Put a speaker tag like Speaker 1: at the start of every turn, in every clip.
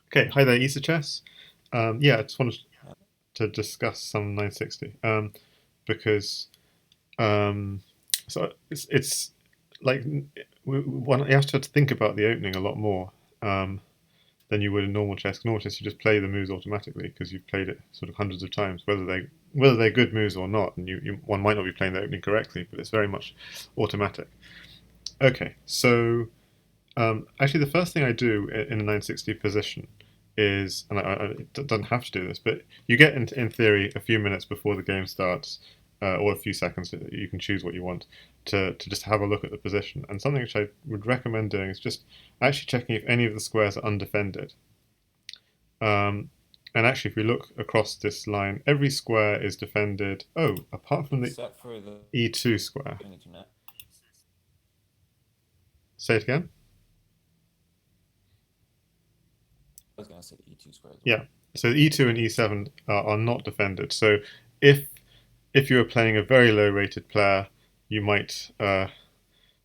Speaker 1: Okay, hi there, Isachess. Yeah, I just wanted to discuss some 960 because um, it's like you have to think about the opening a lot more um, than you would in normal chess. Normal chess, you just play the moves automatically because you've played it sort of hundreds of times, whether they're good moves or not. And one might not be playing the opening correctly, but it's very much automatic. Okay, so actually, the first thing I do in a 960 position is, and it doesn't have to do this, but you get in theory a few minutes before the game starts, or a few seconds. You can choose what you want to just have a look at the position. And something which I would recommend doing is just actually checking if any of the squares are undefended. Um, and actually, if we look across this line, every square is defended. Oh, apart from the
Speaker 2: Except for the
Speaker 1: E2 square.
Speaker 2: internet.
Speaker 1: Say it again.
Speaker 2: I was gonna say E2 square as
Speaker 1: Yeah.
Speaker 2: well.
Speaker 1: So E2 and E7 are not defended. So if if you were playing a very low rated player, you might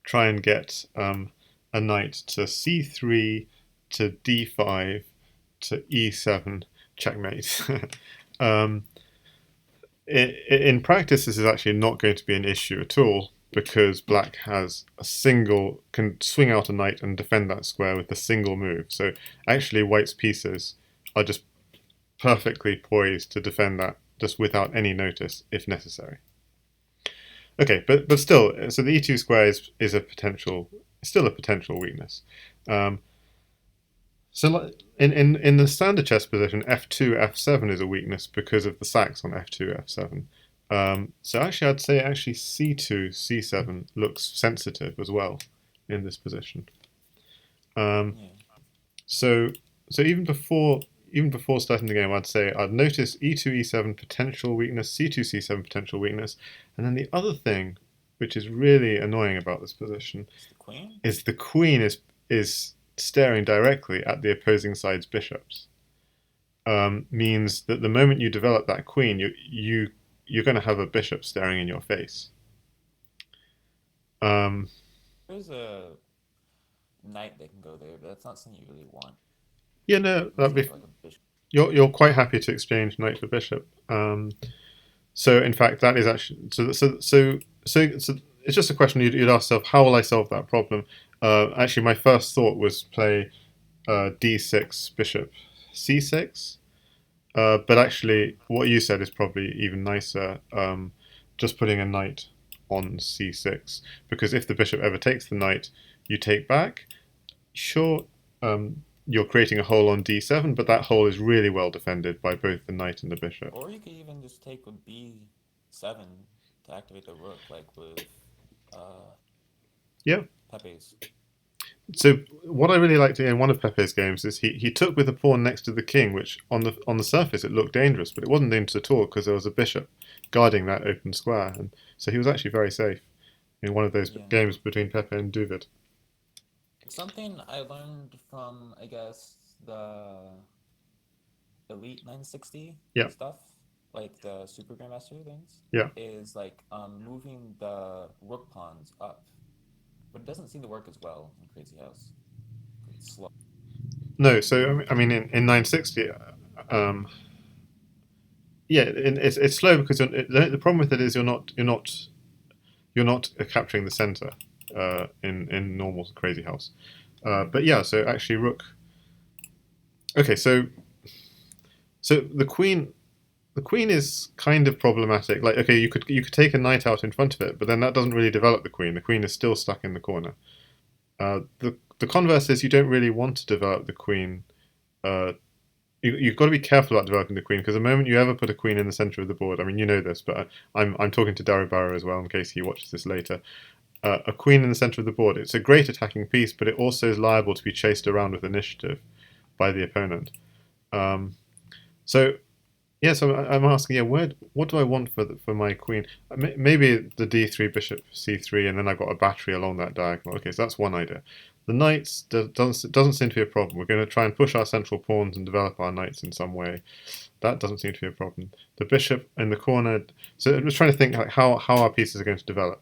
Speaker 1: try and get a knight to C3 to D5 to E7 checkmate. um, in practice, this is actually not going to be an issue at all because black has can swing out a knight and defend that square with a single move. So actually, white's pieces are just perfectly poised to defend that just without any notice if necessary. Okay, but still, so the e2 square is a potential, still a potential weakness. Um, so in the standard chess position, f2 f7 is a weakness because of the sacks on f2 f7. So actually, I'd say actually c2 c7 looks sensitive as well in this position. Um,
Speaker 2: Yeah.
Speaker 1: so so even before starting the game, I'd say I'd notice e2 e7 potential weakness, c2 c7 potential weakness, and then the other thing, which is really annoying about this position,
Speaker 2: It's the queen?
Speaker 1: is the queen is staring directly at the opposing side's bishops. Means that the moment you develop that queen, you're going to have a bishop staring in your face. Um,
Speaker 2: There's a knight that can go there, but that's not something you really want.
Speaker 1: yeah, no,
Speaker 2: Unless you have like a bishop.
Speaker 1: you're quite happy to exchange knight for bishop. So in fact, that is actually so. It's just a question you'd ask yourself: how will I solve that problem? Actually, my first thought was play d6 bishop c6. But actually, what you said is probably even nicer. Just putting a knight on c6 because if the bishop ever takes the knight, you take back. Sure, you're creating a hole on d7, but that hole is really well defended by both the knight and the bishop.
Speaker 2: Or you could even just take a B7 to activate the rook, like with uh,
Speaker 1: Yeah.
Speaker 2: Pepe's.
Speaker 1: So what I really liked in one of Pepe's games is he took with a pawn next to the king, which on the surface it looked dangerous, but it wasn't dangerous at all because there was a bishop guarding that open square, and so he was actually very safe in one of those
Speaker 2: Yeah.
Speaker 1: games between Pepe and Duvid.
Speaker 2: Something I learned from, I guess, the Elite 960
Speaker 1: Yeah,
Speaker 2: stuff, like the Super Grandmaster things,
Speaker 1: yeah.
Speaker 2: is like moving the rook pawns up, but it doesn't seem to work as well in Crazy House. It's slow.
Speaker 1: No, so I mean in 960, yeah, it's slow because the problem with it is you're not capturing the center in normal Crazy House. But yeah, so actually Rook. Okay, so the queen is kind of problematic. Like, okay, you could take a knight out in front of it, but then that doesn't really develop the queen. The queen is still stuck in the corner. The converse is you don't really want to develop the queen. You've got to be careful about developing the queen because the moment you ever put a queen in the center of the board, I mean you know this, but I'm talking to Darubara as well in case he watches this later. A queen in the center of the board, it's a great attacking piece, but it also is liable to be chased around with initiative by the opponent. Um, so yeah, so I'm asking, yeah, what do I want for my queen? Maybe the d3 bishop c3, and then I've got a battery along that diagonal. Okay, so that's one idea. The knights doesn't seem to be a problem. We're going to try and push our central pawns and develop our knights in some way. That doesn't seem to be a problem. The bishop in the corner. So I'm just trying to think like how our pieces are going to develop.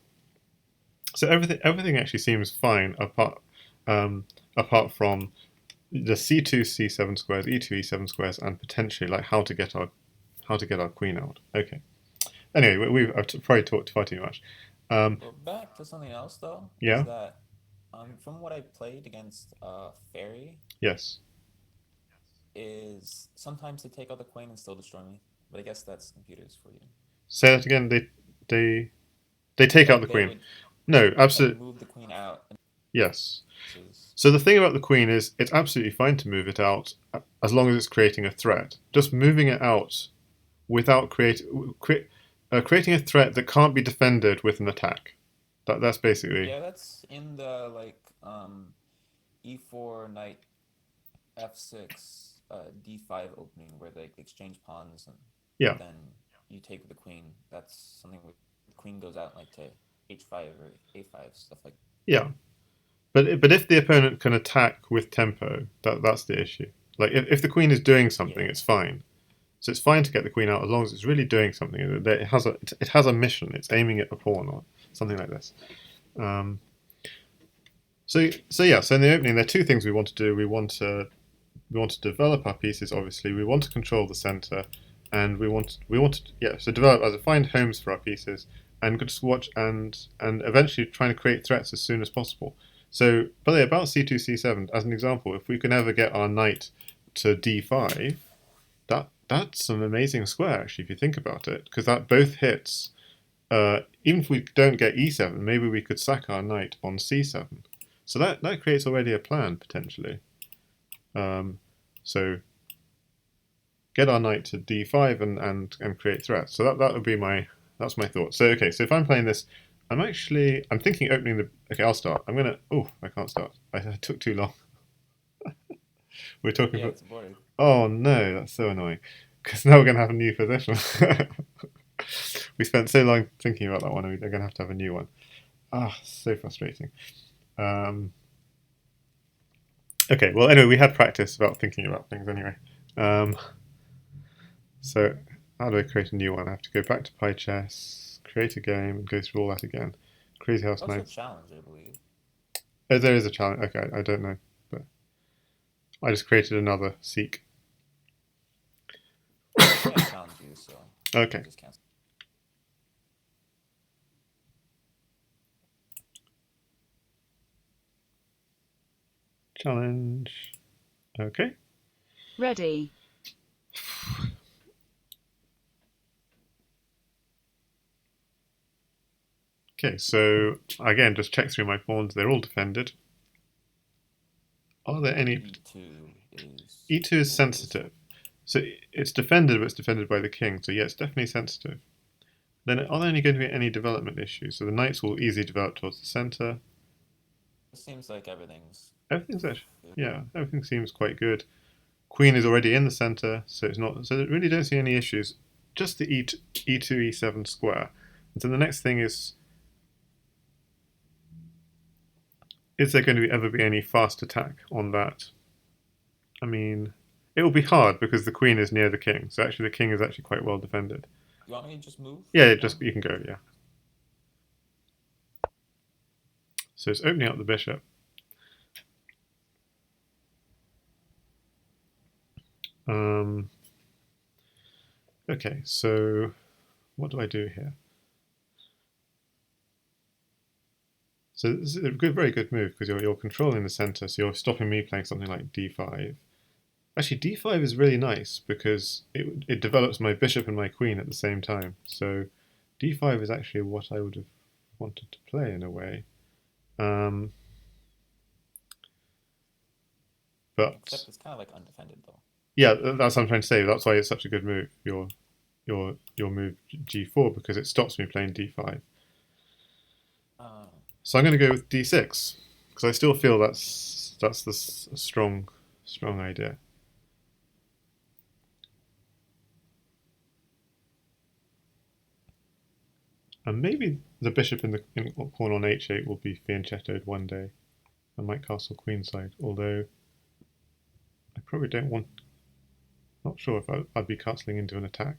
Speaker 1: So everything actually seems fine apart from the c2 c7 squares, e2 e7 squares, and potentially like how to get our queen out. Okay. Anyway, I've probably talked far too much.
Speaker 2: Well, back to something else though, is
Speaker 1: Yeah.
Speaker 2: that from what I played against Fairy,
Speaker 1: Yes.
Speaker 2: is sometimes they take out the queen and still destroy me. But I guess that's computers for you.
Speaker 1: Say that again. They they take out
Speaker 2: Like
Speaker 1: the
Speaker 2: they
Speaker 1: queen.
Speaker 2: would
Speaker 1: No,
Speaker 2: like
Speaker 1: absolutely.
Speaker 2: move the queen out and
Speaker 1: Yes.
Speaker 2: this is
Speaker 1: So the thing about the queen is it's absolutely fine to move it out as long as it's creating a threat. Just moving it out without creating a threat that can't be defended with an attack. That's basically
Speaker 2: yeah, that's in the like e4 knight f6 d5 opening where they exchange pawns and
Speaker 1: yeah,
Speaker 2: then you take the queen. That's something where the queen goes out like to h5 or a5 stuff like.
Speaker 1: yeah. But if the opponent can attack with tempo, that's the issue. Like if the queen is doing something,
Speaker 2: Yeah.
Speaker 1: it's fine. So it's fine to get the queen out as long as it's really doing something. It has a mission. It's aiming at a pawn or something like this. Um, so yeah. So in the opening, there are two things we want to do. We want to develop our pieces. Obviously, we want to control the center, and we want to so develop as a find homes for our pieces, and just watch and eventually trying to create threats as soon as possible. So, by the way, about c2 c7 as an example, if we can ever get our knight to d5, that's an amazing square actually if you think about it, because that both hits. Even if we don't get e7, maybe we could sack our knight on c7. So that creates already a plan potentially. Um, so get our knight to d5 and create threats. So that would be that's my thought. So okay, so if I'm playing this, I'm thinking opening the. Okay, I'll start. I'm gonna. Oh, I can't start. I took too long. We're talking
Speaker 2: Yeah,
Speaker 1: for.
Speaker 2: it's boring.
Speaker 1: Oh no, that's so annoying. Because now we're gonna have a new position. We spent so long thinking about that one, and we're gonna have to have a new one. Ah, so frustrating. Um, okay, well anyway, we had practice about thinking about things anyway. Um, So how do I create a new one? I have to go back to PyChess, create a game, and go through all that again. Crazyhouse
Speaker 2: Also a
Speaker 1: Nights.
Speaker 2: challenge, I believe.
Speaker 1: Oh, there is a challenge. Okay, I don't know, but I just created another seek.
Speaker 2: I think I challenge you, so
Speaker 1: Okay,
Speaker 2: just cancel.
Speaker 1: challenge. Okay.
Speaker 3: Ready.
Speaker 1: Okay, so again, just check through my pawns. They're all defended. Are there any?
Speaker 2: E2 is
Speaker 1: E2 is
Speaker 2: what is
Speaker 1: sensitive. So it's defended, but it's defended by the king. So yeah, it's definitely sensitive. Then are there only going to be any development issues? So the knights will easily develop towards the center.
Speaker 2: it seems like everything's
Speaker 1: Everything's actually,
Speaker 2: good.
Speaker 1: yeah, everything seems quite good. Queen is already in the center, so it's not. So I really don't see any issues. Just the e2 e7 square. And so the next thing is there going to ever be any fast attack on that? I mean, it will be hard because the queen is near the king. So actually, the king is actually quite well defended.
Speaker 2: You want me to just move
Speaker 1: Yeah,
Speaker 2: one?
Speaker 1: you can go. Yeah. So it's opening up the bishop. Um, okay, so what do I do here? So this is a very good move because you're controlling the center, so you're stopping me playing something like d5. Actually, d5 is really nice because it develops my bishop and my queen at the same time. So d5 is actually what I would have wanted to play in a way. Um, but
Speaker 2: Except it's kind of like undefended though.
Speaker 1: yeah, that's what I'm trying to say. That's why it's such a good move. Your move g4 because it stops me playing d5.
Speaker 2: Uh,
Speaker 1: So I'm going to go with d6 because I still feel that's the strong idea. And maybe the bishop in the pawn on h8 will be fianchettoed one day. I might castle queenside, although I probably don't want. Not sure if I'd be castling into an attack,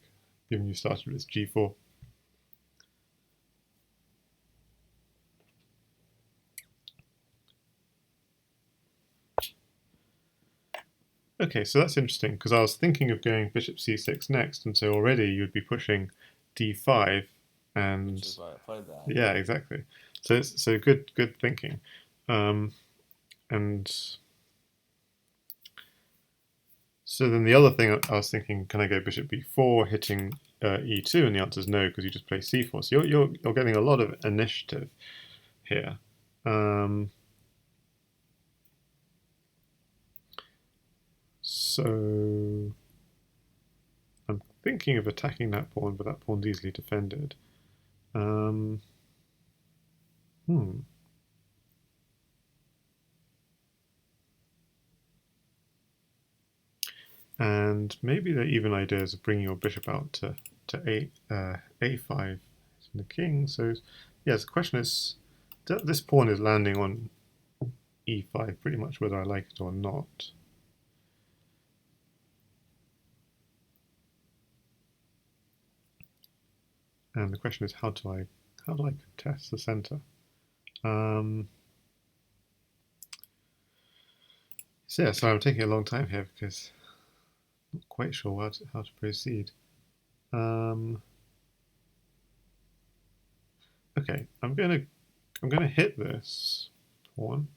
Speaker 1: given you started with g4. Okay, so that's interesting because I was thinking of going bishop c6 next, and so already you'd be pushing d5,
Speaker 2: Which
Speaker 1: and
Speaker 2: is why I played that.
Speaker 1: yeah, exactly. So it's so good thinking, and so then the other thing I was thinking, can I go bishop b4, hitting e2, and the answer is no because you just play c4. So you're getting a lot of initiative here. So I'm thinking of attacking that pawn, but that pawn's easily defended. Hmm. And maybe the even idea is of bringing your bishop out to a5 and the king. So yes, the question is, this pawn is landing on e5 pretty much whether I like it or not. And the question is, how do I contest the center? So yeah, sorry, I'm taking a long time here because I'm not quite sure how to proceed. Okay, I'm gonna hit this pawn.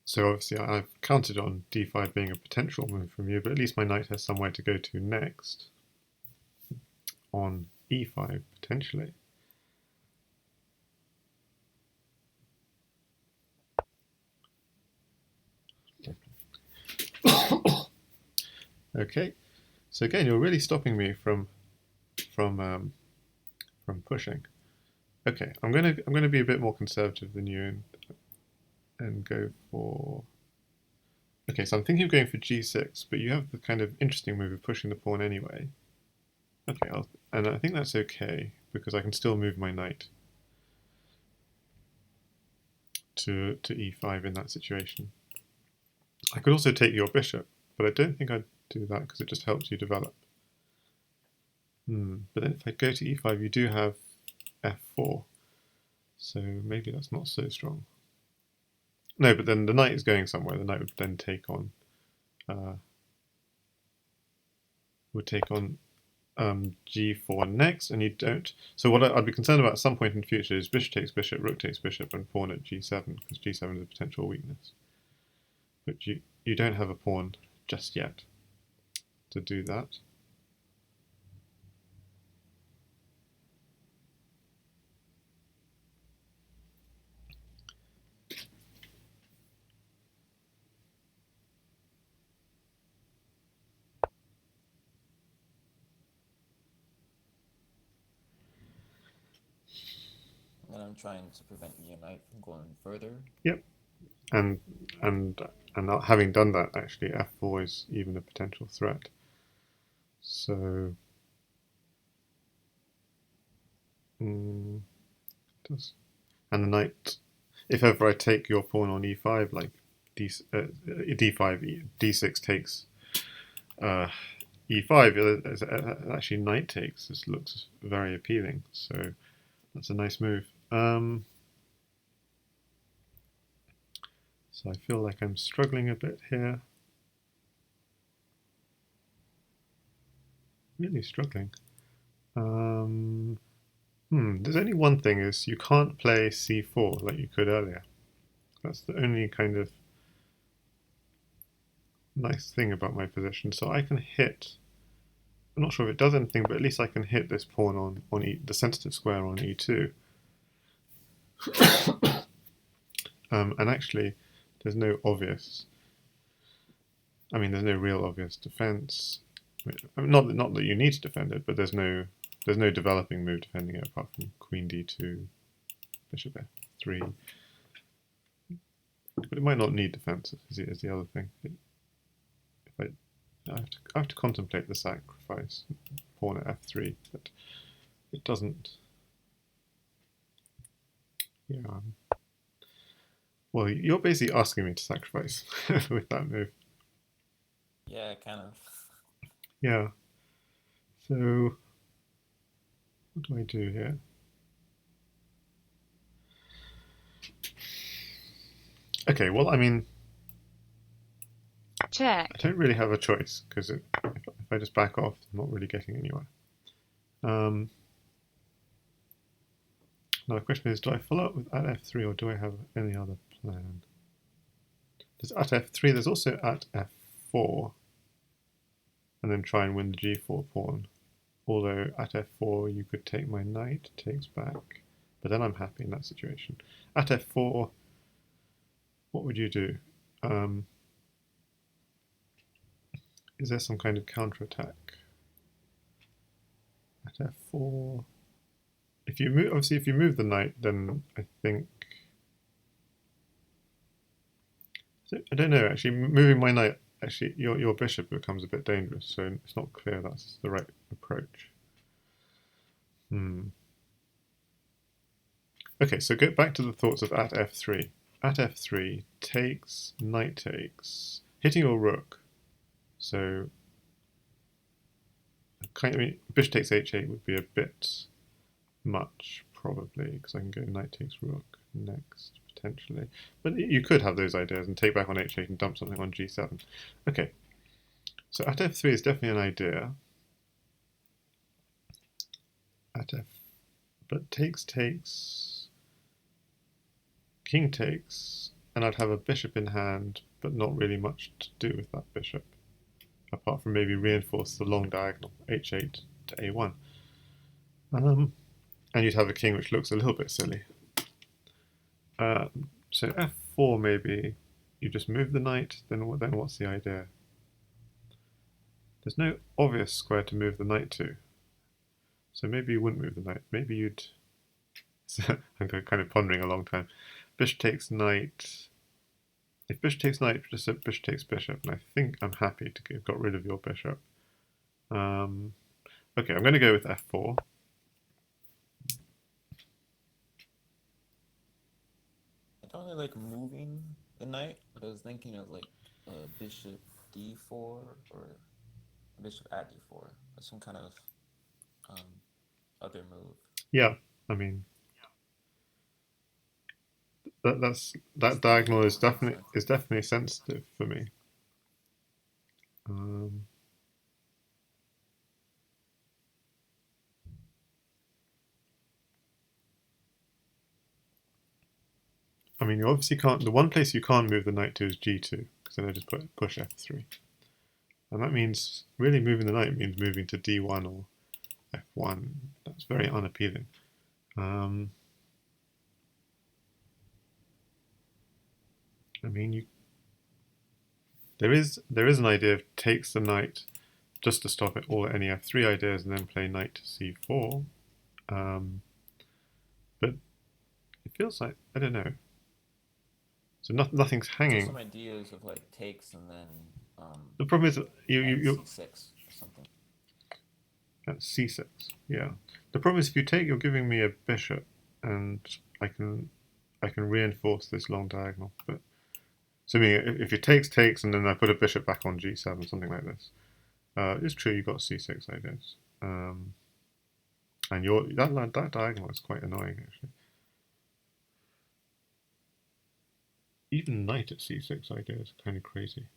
Speaker 1: So obviously I've counted on d5 being a potential move from you, but at least my knight has somewhere to go to next on e5 potentially. Okay, so again you're really stopping me from pushing. Okay, I'm gonna be a bit more conservative than you and go for. Okay, so I'm thinking of going for g6, but you have the kind of interesting move of pushing the pawn anyway. Okay, and I think that's okay because I can still move my knight to e5 in that situation. I could also take your bishop, but I don't think I'd do that because it just helps you develop. But then if I go to e5, you do have f4, so maybe that's not so strong. No, but then the knight is going somewhere. The knight would then take on g4 next, and you don't. So what I'd be concerned about at some point in the future is bishop takes bishop, rook takes bishop, and pawn at g7 because g7 is a potential weakness. But you don't have a pawn just yet to do that.
Speaker 2: And I'm trying to prevent your knight from going further.
Speaker 1: Yep, and and not having done that, actually, f4 is even a potential threat. So, does and the knight. If ever I take your pawn on e5, like d5, d6 takes e5, actually knight takes. This looks very appealing, so that's a nice move. So I feel like I'm struggling a bit here. Really struggling. There's only one thing is you can't play c4 like you could earlier. That's the only kind of nice thing about my position. So I can hit. I'm not sure if it does anything, but at least I can hit this pawn on the sensitive square on e2. And actually, there's no obvious. I mean, there's no real obvious defense. I mean, not that you need to defend it, but there's no developing move defending it apart from queen d2, bishop f3. But it might not need defense is the other thing. I have to contemplate the sacrifice pawn at f3, but it doesn't. Yeah. Well, you're basically asking me to sacrifice with that move.
Speaker 2: Yeah, kind of.
Speaker 1: Yeah. So what do I do here? Okay, well, I mean,
Speaker 3: Check.
Speaker 1: I don't really have a choice because if I just back off, I'm not really getting anywhere. Um, now the question is, do I follow up with at f3 or do I have any other plan? There's at f3, there's also at f4, and then try and win the g4 pawn. Although at f4 you could take my knight, takes back, but then I'm happy in that situation. At f4, what would you do? Um, is there some kind of counterattack? At f4, if you move, obviously if you move the knight, then I think, so I don't know. Actually, moving my knight, actually your bishop becomes a bit dangerous, so it's not clear that's the right approach. Hmm. Okay, so get back to the thoughts of at f3. At f3 takes, knight takes, hitting your rook. So kind of, I mean, bishop takes h8 would be a bit much probably because I can go knight takes rook next potentially. But you could have those ideas and take back on h8 and dump something on g7. Okay, so at f3 is definitely an idea. At f, but takes, king takes, and I'd have a bishop in hand, but not really much to do with that bishop, apart from maybe reinforce the long diagonal, h8 to a1. And you'd have a king which looks a little bit silly. So f4 maybe, you just move the knight, then what's the idea? There's no obvious square to move the knight to, so maybe you wouldn't move the knight. Maybe you'd... I'm kind of pondering a long time. Bishop takes knight. If bishop takes knight, bishop takes bishop, and I think I'm happy to have got rid of your bishop. Okay, I'm going to go with f4.
Speaker 2: I don't really like moving the knight, but I was thinking of like bishop d4 or bishop at d4, or some kind of um, other move.
Speaker 1: Yeah, I mean that
Speaker 2: Just thinking
Speaker 1: diagonal is
Speaker 2: along those lines.
Speaker 1: definitely sensitive for me. Um, I mean, you obviously can't. The one place you can't move the knight to is g2, because then I just push f3, and that means really moving the knight means moving to d1 or f1. That's very unappealing. I mean, there is an idea of takes the knight just to stop it all any f3 ideas and then play knight to c4. But it feels like I don't know. So nothing's
Speaker 2: So
Speaker 1: hanging.
Speaker 2: some ideas of like takes and then
Speaker 1: The problem is
Speaker 2: knight
Speaker 1: you
Speaker 2: c6 or something.
Speaker 1: at c6. Yeah. The problem is if you take, you're giving me a bishop, and I can reinforce this long diagonal. But so I mean, if it takes, and then I put a bishop back on g7, something like this. It's true you got c6 ideas, and that diagonal is quite annoying actually. Even knight at c6 ideas are kind of crazy.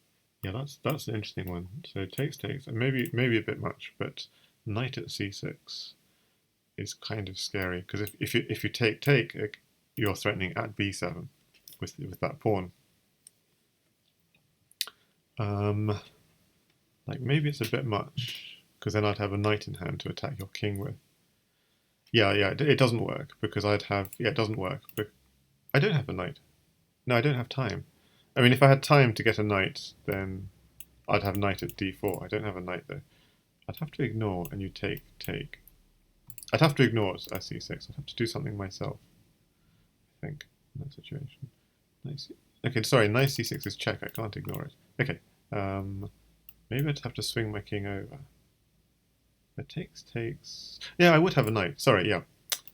Speaker 1: Yeah, that's an interesting one. So takes, and maybe a bit much, but knight at c6 is kind of scary because if you take, you're threatening at b7 with that pawn. Like maybe it's a bit much because then I'd have a knight in hand to attack your king with. Yeah, it doesn't work because I'd have it doesn't work. But I don't have a knight. No, I don't have time. I mean, if I had time to get a knight, then I'd have knight at d4. I don't have a knight though. I'd have to ignore, and you take. I'd have to ignore at c6. I'd have to do something myself, I think, in that situation. Nice. Okay, sorry, knight c6 is check. I can't ignore it. Okay, maybe I'd have to swing my king over. But takes. Yeah, I would have a knight. Sorry, yeah.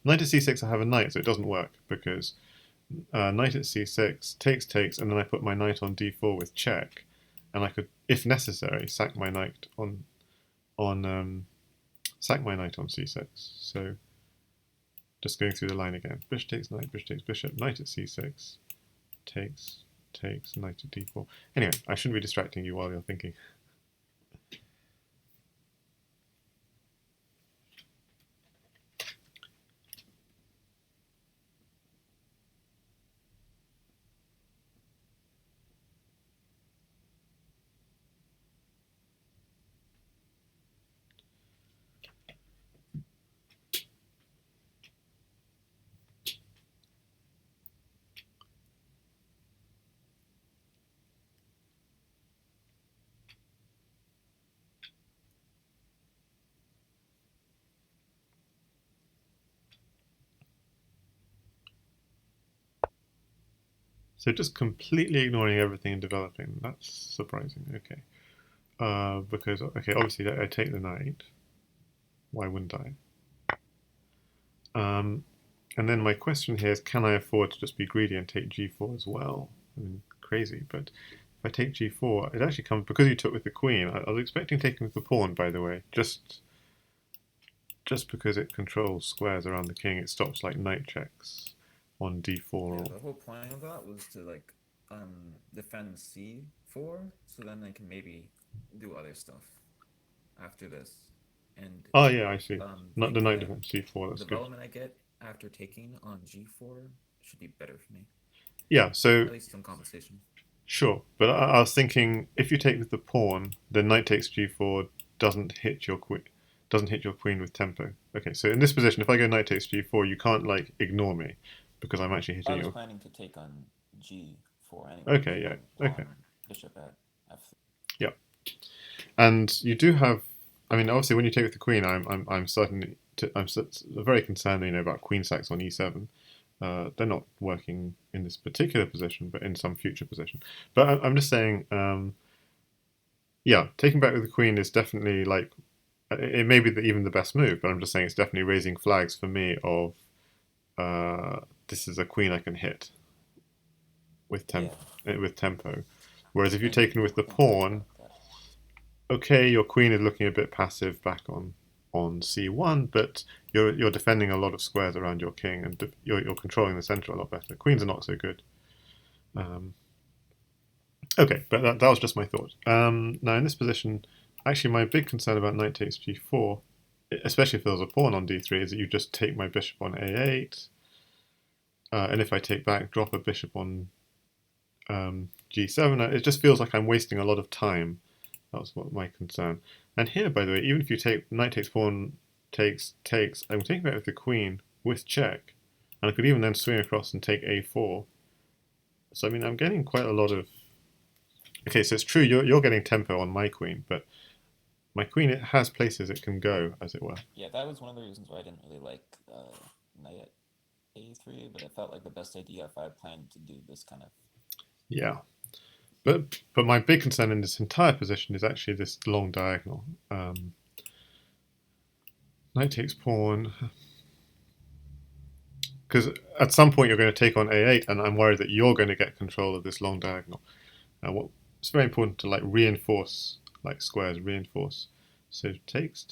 Speaker 1: Knight at c6, I have a knight, so it doesn't work because knight at c6 takes, and then I put my knight on d4 with check, and I could, if necessary, sack my knight on c6. So just going through the line again. Bishop takes, knight at c6, takes, takes, knight to d4. Anyway, I shouldn't be distracting you while you're thinking. So just completely ignoring everything and developing. That's surprising. Okay. Because, okay, obviously I take the knight. Why wouldn't I? And then my question here is, can I afford to just be greedy and take g4 as well? I mean, crazy, but if I take g4, it actually comes, because you took with the queen, I was expecting taking with the pawn, by the way, just because it controls squares around the king, it stops like knight checks on d4.
Speaker 2: Yeah,
Speaker 1: Or...
Speaker 2: the whole point of that was to like defend c4, so then I can maybe do other stuff after this. And
Speaker 1: Oh yeah, I see. Not the
Speaker 2: thinking
Speaker 1: knight
Speaker 2: that
Speaker 1: defense c4, that's good.
Speaker 2: development I get after taking on g4 should be better for me,
Speaker 1: Yeah, so
Speaker 2: at least some compensation.
Speaker 1: sure, but I was thinking if you take with the pawn, then knight takes g4 doesn't hit your queen, with tempo. Okay, so in this position, if I go knight takes g4, you can't like ignore me because I'm actually
Speaker 2: I
Speaker 1: hitting
Speaker 2: was
Speaker 1: your.
Speaker 2: planning to take on g4 anyways,
Speaker 1: Okay,
Speaker 2: and
Speaker 1: yeah, okay,
Speaker 2: pawn bishop at f3.
Speaker 1: yeah, and you do have. I mean, obviously, when you take with the queen, I'm certainly I'm very concerned, about queen sacks on e7. They're not working in this particular position, but in some future position. But I'm just saying, yeah, taking back with the queen is definitely like it may be even the best move, but I'm just saying it's definitely raising flags for me of this is a queen I can hit with
Speaker 2: Yeah,
Speaker 1: tempo. Whereas if you're
Speaker 2: and
Speaker 1: taken with the
Speaker 2: don't worry
Speaker 1: pawn,
Speaker 2: about that.
Speaker 1: okay, your queen is looking a bit passive back on c1, but you're defending a lot of squares around your king, and you're controlling the center a lot better. Queens are not so good. Um, okay, but that was just my thought. Now in this position, actually my big concern about knight takes g4, especially if there's a pawn on d3, is that you just take my bishop on a8, and if I take back, drop a bishop on g7. It just feels like I'm wasting a lot of time. That was what my concern. And here, by the way, even if you take knight takes pawn takes, I'm taking back with the queen with check, and I could even then swing across and take a4. So I mean, I'm getting quite a lot of. Okay, so it's true you're getting tempo on my queen, but my queen, it has places it can go, as it were.
Speaker 2: Yeah, that was one of the reasons why I didn't really like knight at a3, but I felt like the best idea if I had planned to do this kind of.
Speaker 1: Yeah, but my big concern in this entire position is actually this long diagonal. Knight takes pawn, because at some point you're going to take on a8, and I'm worried that you're going to get control of this long diagonal. It's very important to like reinforce, like squares reinforce. So takes.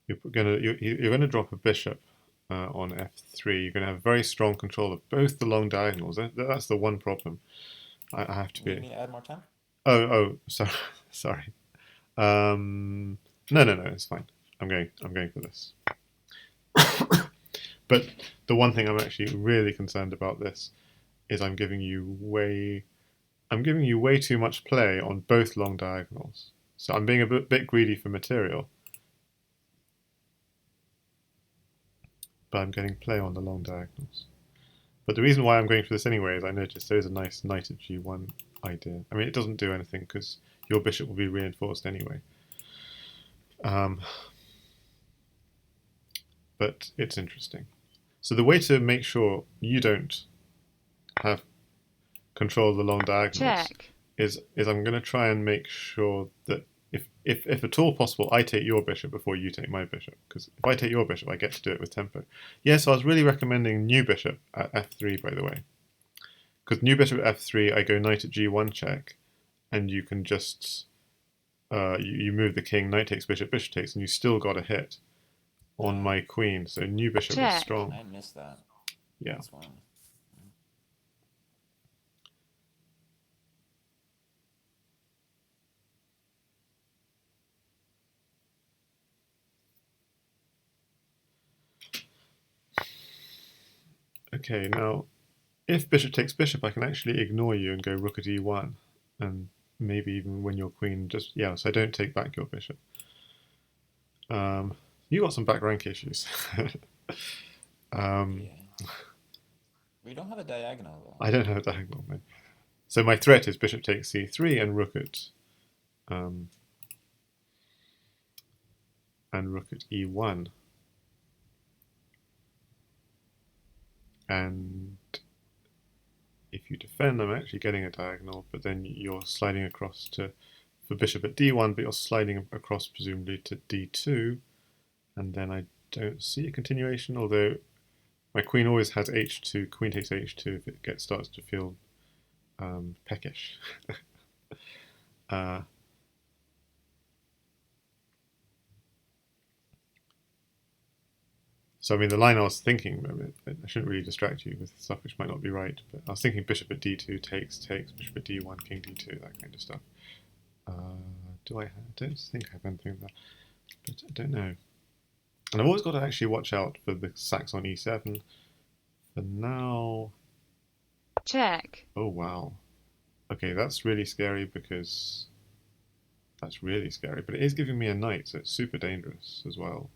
Speaker 1: You're gonna drop a bishop on f3. You're gonna have very strong control of both the long diagonals. That's the one problem. I have to
Speaker 2: You need
Speaker 1: be.
Speaker 2: me to add more time?
Speaker 1: Sorry, sorry. No, it's fine. I'm going for this. But the one thing I'm actually really concerned about this is I'm giving you way too much play on both long diagonals. So I'm being a bit greedy for material, but I'm getting play on the long diagonals. But the reason why I'm going for this anyway is I noticed there's a nice knight at g1 idea. I mean, it doesn't do anything because your bishop will be reinforced anyway. But it's interesting. So the way to make sure you don't have control of the long diagonals
Speaker 3: Check.
Speaker 1: is I'm going to try and make sure that if at all possible, I take your bishop before you take my bishop. Because if I take your bishop, I get to do it with tempo. Yes, I was really recommending new bishop at f3, by the way. Because new bishop at f3, I go knight at g1 check, and you can just you move the king, knight takes bishop, bishop takes, and you still got a hit on my queen. So new bishop was
Speaker 3: Check.
Speaker 1: strong.
Speaker 2: I missed that.
Speaker 1: Yeah.
Speaker 2: That's one.
Speaker 1: Okay, now if bishop takes bishop, I can actually ignore you and go rook at e1, and maybe even win your queen. Just yeah, so I don't take back your bishop. You got some back rank issues. um,
Speaker 2: Yeah. We don't have a diagonal though.
Speaker 1: I don't have a diagonal. No. So my threat is bishop takes c3 and um, rook at e1, and if you defend, I'm actually getting a diagonal, but then you're sliding across to for bishop at d1, but you're sliding across presumably to d2, and then I don't see a continuation, although my queen always has h2, queen takes h2 if it starts to feel peckish. uh, so I mean, the line I was thinking, I shouldn't really distract you with stuff which might not be right, but I was thinking bishop at d2 takes, bishop at d1, king d2, that kind of stuff. I don't think I have anything of that, but I don't know. And I've always got to actually watch out for the sacks on e7. For now...
Speaker 3: Check.
Speaker 1: Oh, wow. Okay, that's really scary because... That's really scary, but it is giving me a knight, so it's super dangerous as well.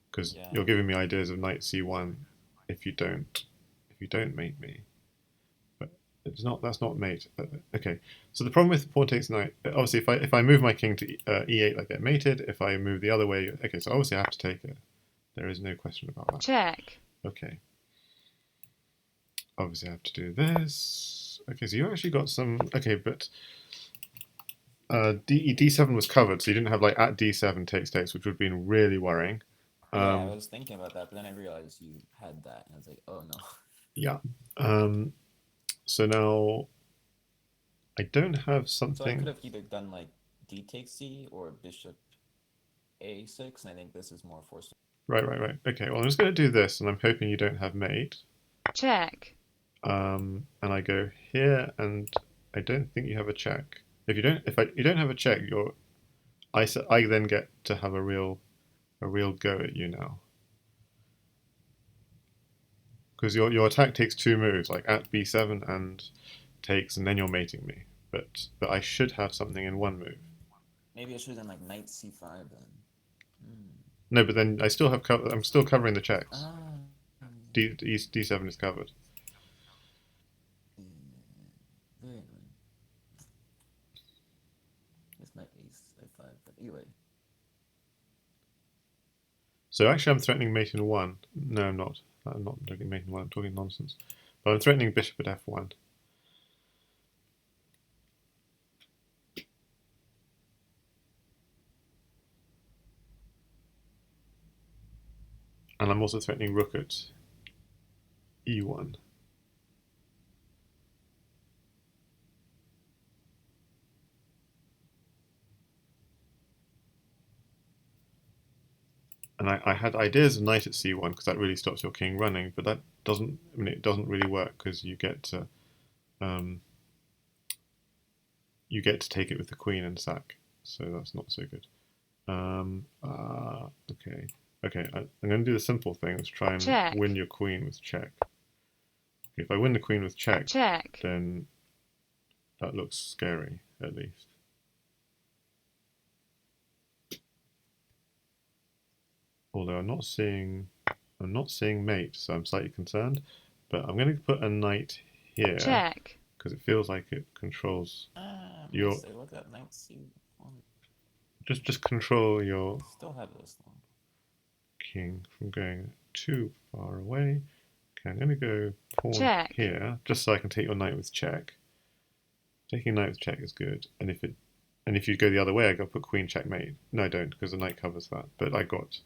Speaker 1: Because
Speaker 2: Yeah.
Speaker 1: you're giving me ideas of knight c1 if you don't mate me. But it's not. That's not mate. Okay. So the problem with pawn takes knight, obviously, if I move my king to e8, I get mated. If I move the other way, okay. So obviously I have to take it. There is no question about that.
Speaker 3: Check.
Speaker 1: Okay. Obviously I have to do this. Okay, so you actually got some. Okay, but d7 was covered, so you didn't have like at d7 takes, which would have been really worrying.
Speaker 2: Yeah, I was thinking about that, but then I realized you had that, and I was like, oh no.
Speaker 1: Yeah. So now I don't have
Speaker 2: So I
Speaker 1: something.
Speaker 2: could have either done like d takes c or bishop a6, and I think this is more forced.
Speaker 1: Right. Okay, well, I'm just going to do this, and I'm hoping you don't have mate.
Speaker 3: Check.
Speaker 1: And I go here, and I don't think you have a check. If you don't have a check, I then get to have a real go at you now. Because your attack takes 2 moves, like at b7 and takes, and then you're mating me. But I should have something in 1 move.
Speaker 2: Maybe I should have done like knight c5 then.
Speaker 1: No, but then I'm still covering the checks.
Speaker 2: Ah.
Speaker 1: D7 is covered.
Speaker 2: Very annoying. This knight a5, but anyway.
Speaker 1: So actually, I'm threatening mate in 1. No, I'm not. I'm not threatening mate in 1. I'm talking nonsense. But I'm threatening bishop at f1. And I'm also threatening rook at e1. And I had ideas of knight at c1 because that really stops your king running, but that doesn't. I mean, it doesn't really work because you get to take it with the queen and sack. So that's not so good. Okay. I'm going to do the simple thing. Let's try and
Speaker 3: check.
Speaker 1: Win your queen with check. Okay, if I win the queen with check, then that looks scary at least. Although I'm not seeing mate, so I'm slightly concerned. But I'm going to put a knight here.
Speaker 3: Check.
Speaker 1: Because it feels like it controls
Speaker 2: your. Look at knight c1.
Speaker 1: Just control your.
Speaker 2: Still have this long.
Speaker 1: King from going too far away. Okay, I'm going to go pawn
Speaker 3: check.
Speaker 1: Here, just so I can take your knight with check. Taking knight with check is good, and if you go the other way, I got to put queen checkmate. No, I don't, because the knight covers that. But I got.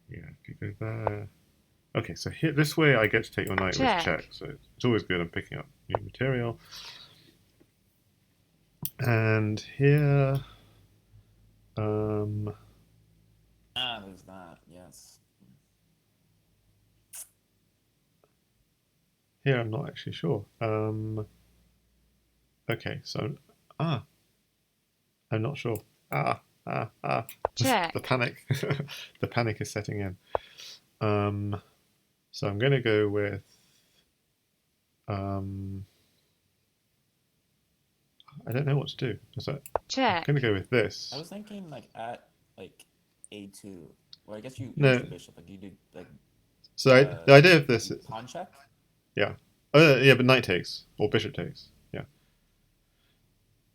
Speaker 1: Yeah, if you go there. Okay, so here, this way I get to take your knight with check, so it's always good. I'm picking up new material. And here.
Speaker 2: There's that, yes.
Speaker 1: Here I'm not actually sure. Okay, so I'm not sure.
Speaker 3: check,
Speaker 1: The panic. The panic is setting in. So I'm going to go with. I don't know what to do. I'm
Speaker 3: check,
Speaker 1: going to go with
Speaker 2: I
Speaker 1: this.
Speaker 2: was thinking like at like A2. Well, I guess you use
Speaker 1: No.
Speaker 2: the bishop. Like you do like
Speaker 1: So the idea of this
Speaker 2: you
Speaker 1: is.
Speaker 2: pawn check.
Speaker 1: Yeah. Oh, yeah, but knight takes. Or bishop takes. Yeah.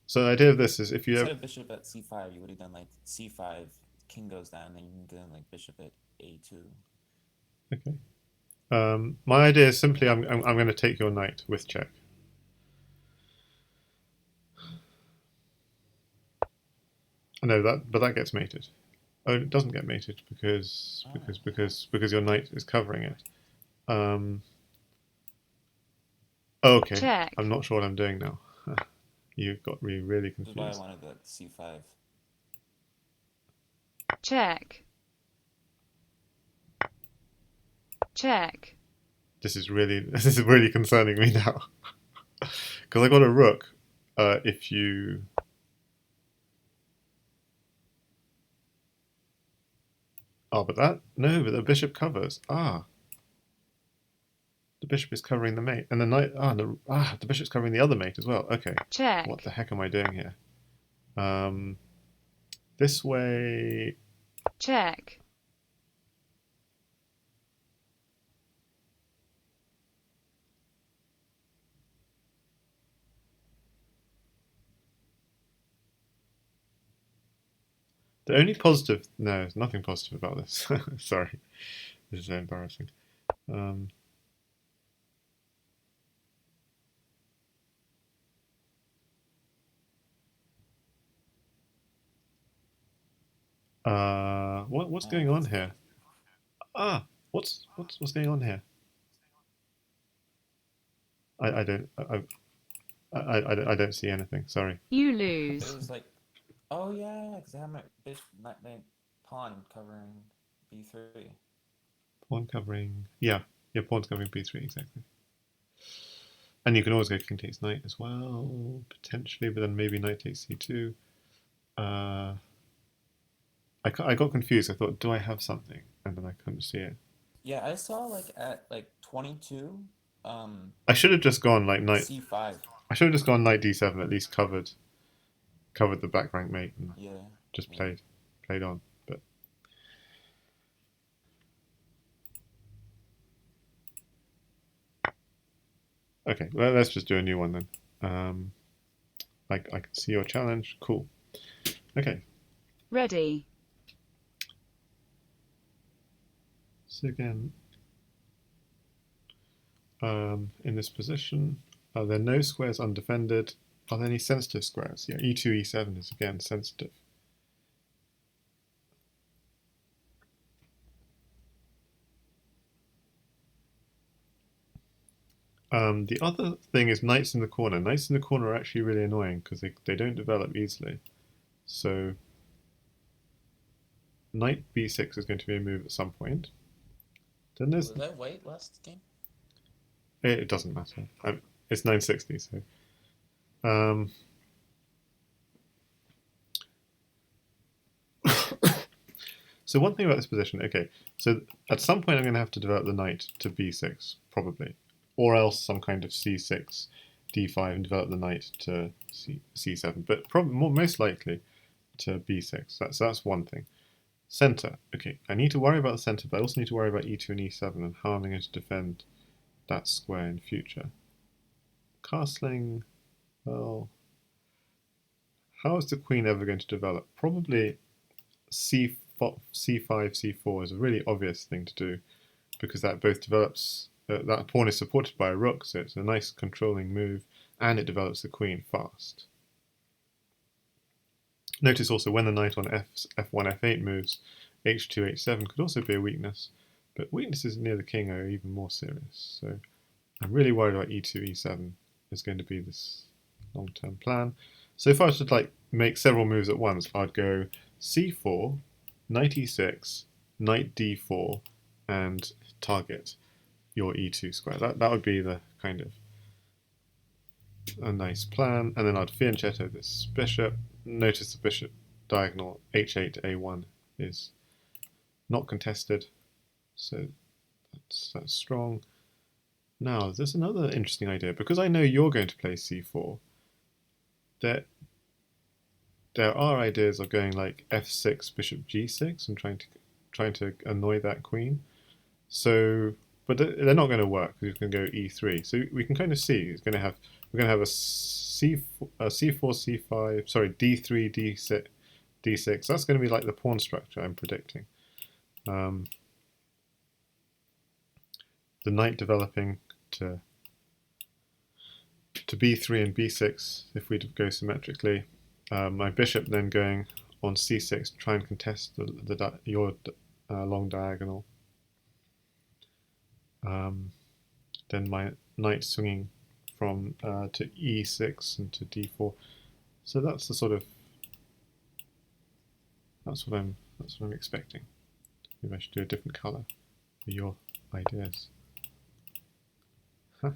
Speaker 1: So the idea of this is if you
Speaker 2: Instead
Speaker 1: have.
Speaker 2: of bishop at C5, you would have done like C5, king goes down, then you can do like bishop at A2.
Speaker 1: Okay. My idea is simply I'm going to take your knight with check. No, but that gets mated. Oh, it doesn't get mated because your knight is covering it. Okay,
Speaker 3: check,
Speaker 1: I'm not sure what I'm doing now. You got me really
Speaker 2: This is why I
Speaker 1: confused.
Speaker 2: wanted like C5.
Speaker 3: check, check,
Speaker 1: This is really concerning me now because I got a rook. If you but the bishop covers. The bishop is covering the mate, and the knight. The bishop's covering the other mate as well. Okay,
Speaker 3: check,
Speaker 1: what the heck am I doing here? This way.
Speaker 3: check,
Speaker 1: The only positive. No, there's nothing positive about this. Sorry, this is so embarrassing. What's going on here? What's going on here? I don't I don't see anything. Sorry.
Speaker 3: you
Speaker 2: It
Speaker 3: lose,
Speaker 2: was like, oh yeah, because I have my bishop, my pawn covering B3.
Speaker 1: Pawn covering. Yeah, pawn's covering b3 exactly. And you can always go king takes knight as well, potentially, but then maybe knight takes c2. I got confused. I thought, do I have something? And then I couldn't see it.
Speaker 2: Yeah, I saw like at like 22,
Speaker 1: I should have just gone like knight.
Speaker 2: C5.
Speaker 1: I should have just gone knight d7. At least covered the back rank mate and
Speaker 2: Yeah,
Speaker 1: just
Speaker 2: yeah.
Speaker 1: played on. But okay, well, let's just do a new one then. I can see your challenge. Cool. Okay.
Speaker 3: ready,
Speaker 1: So again, in this position, are there no squares undefended? Are there any sensitive squares? Yeah, e2, e7 is again sensitive. The other thing is knights in the corner. Knights in the corner are actually really annoying because they don't develop easily. So knight b6 is going to be a move at some point. Then there's
Speaker 2: Was that white last game?
Speaker 1: it doesn't matter. It's 960, so so one thing about this position, okay, so at some point I'm going to have to develop the knight to b6, probably, or else some kind of c6, d5, and develop the knight to c7, but probably most likely to b6. That's one thing. Center, okay, I need to worry about the center, but I also need to worry about e2 and e7 and how I'm going to defend that square in future. Castling, well, how is the queen ever going to develop? Probably c5, c4 is a really obvious thing to do because that both develops, that pawn is supported by a rook, so it's a nice controlling move, and it develops the queen fast. Notice also when the knight on f1, f8 moves, h2, h7 could also be a weakness, but weaknesses near the king are even more serious. So I'm really worried about e2, e7 is going to be this long-term plan. So if I was to like make several moves at once, I'd go c4, knight e6, knight d4, and target your e2 square. That would be the kind of a nice plan. And then I'd fianchetto this bishop. Notice the bishop diagonal h8 a1 is not contested, so that's strong. Now there's another interesting idea, because I know you're going to play c4. There are ideas of going like f6 bishop g6 and trying to annoy that queen. So, but they're not going to work because you can go e3. So we can kind of see we're going to have a c4 c5, sorry, d3 d6 d6. That's going to be like the pawn structure I'm predicting. The knight developing to b3 and b6 if we go symmetrically. My bishop then going on c6 to try and contest your long diagonal. Then my knight swinging from to e6 and to d4. So that's the sort of that's what I'm expecting. Maybe I should do a different colour for your ideas. Huh.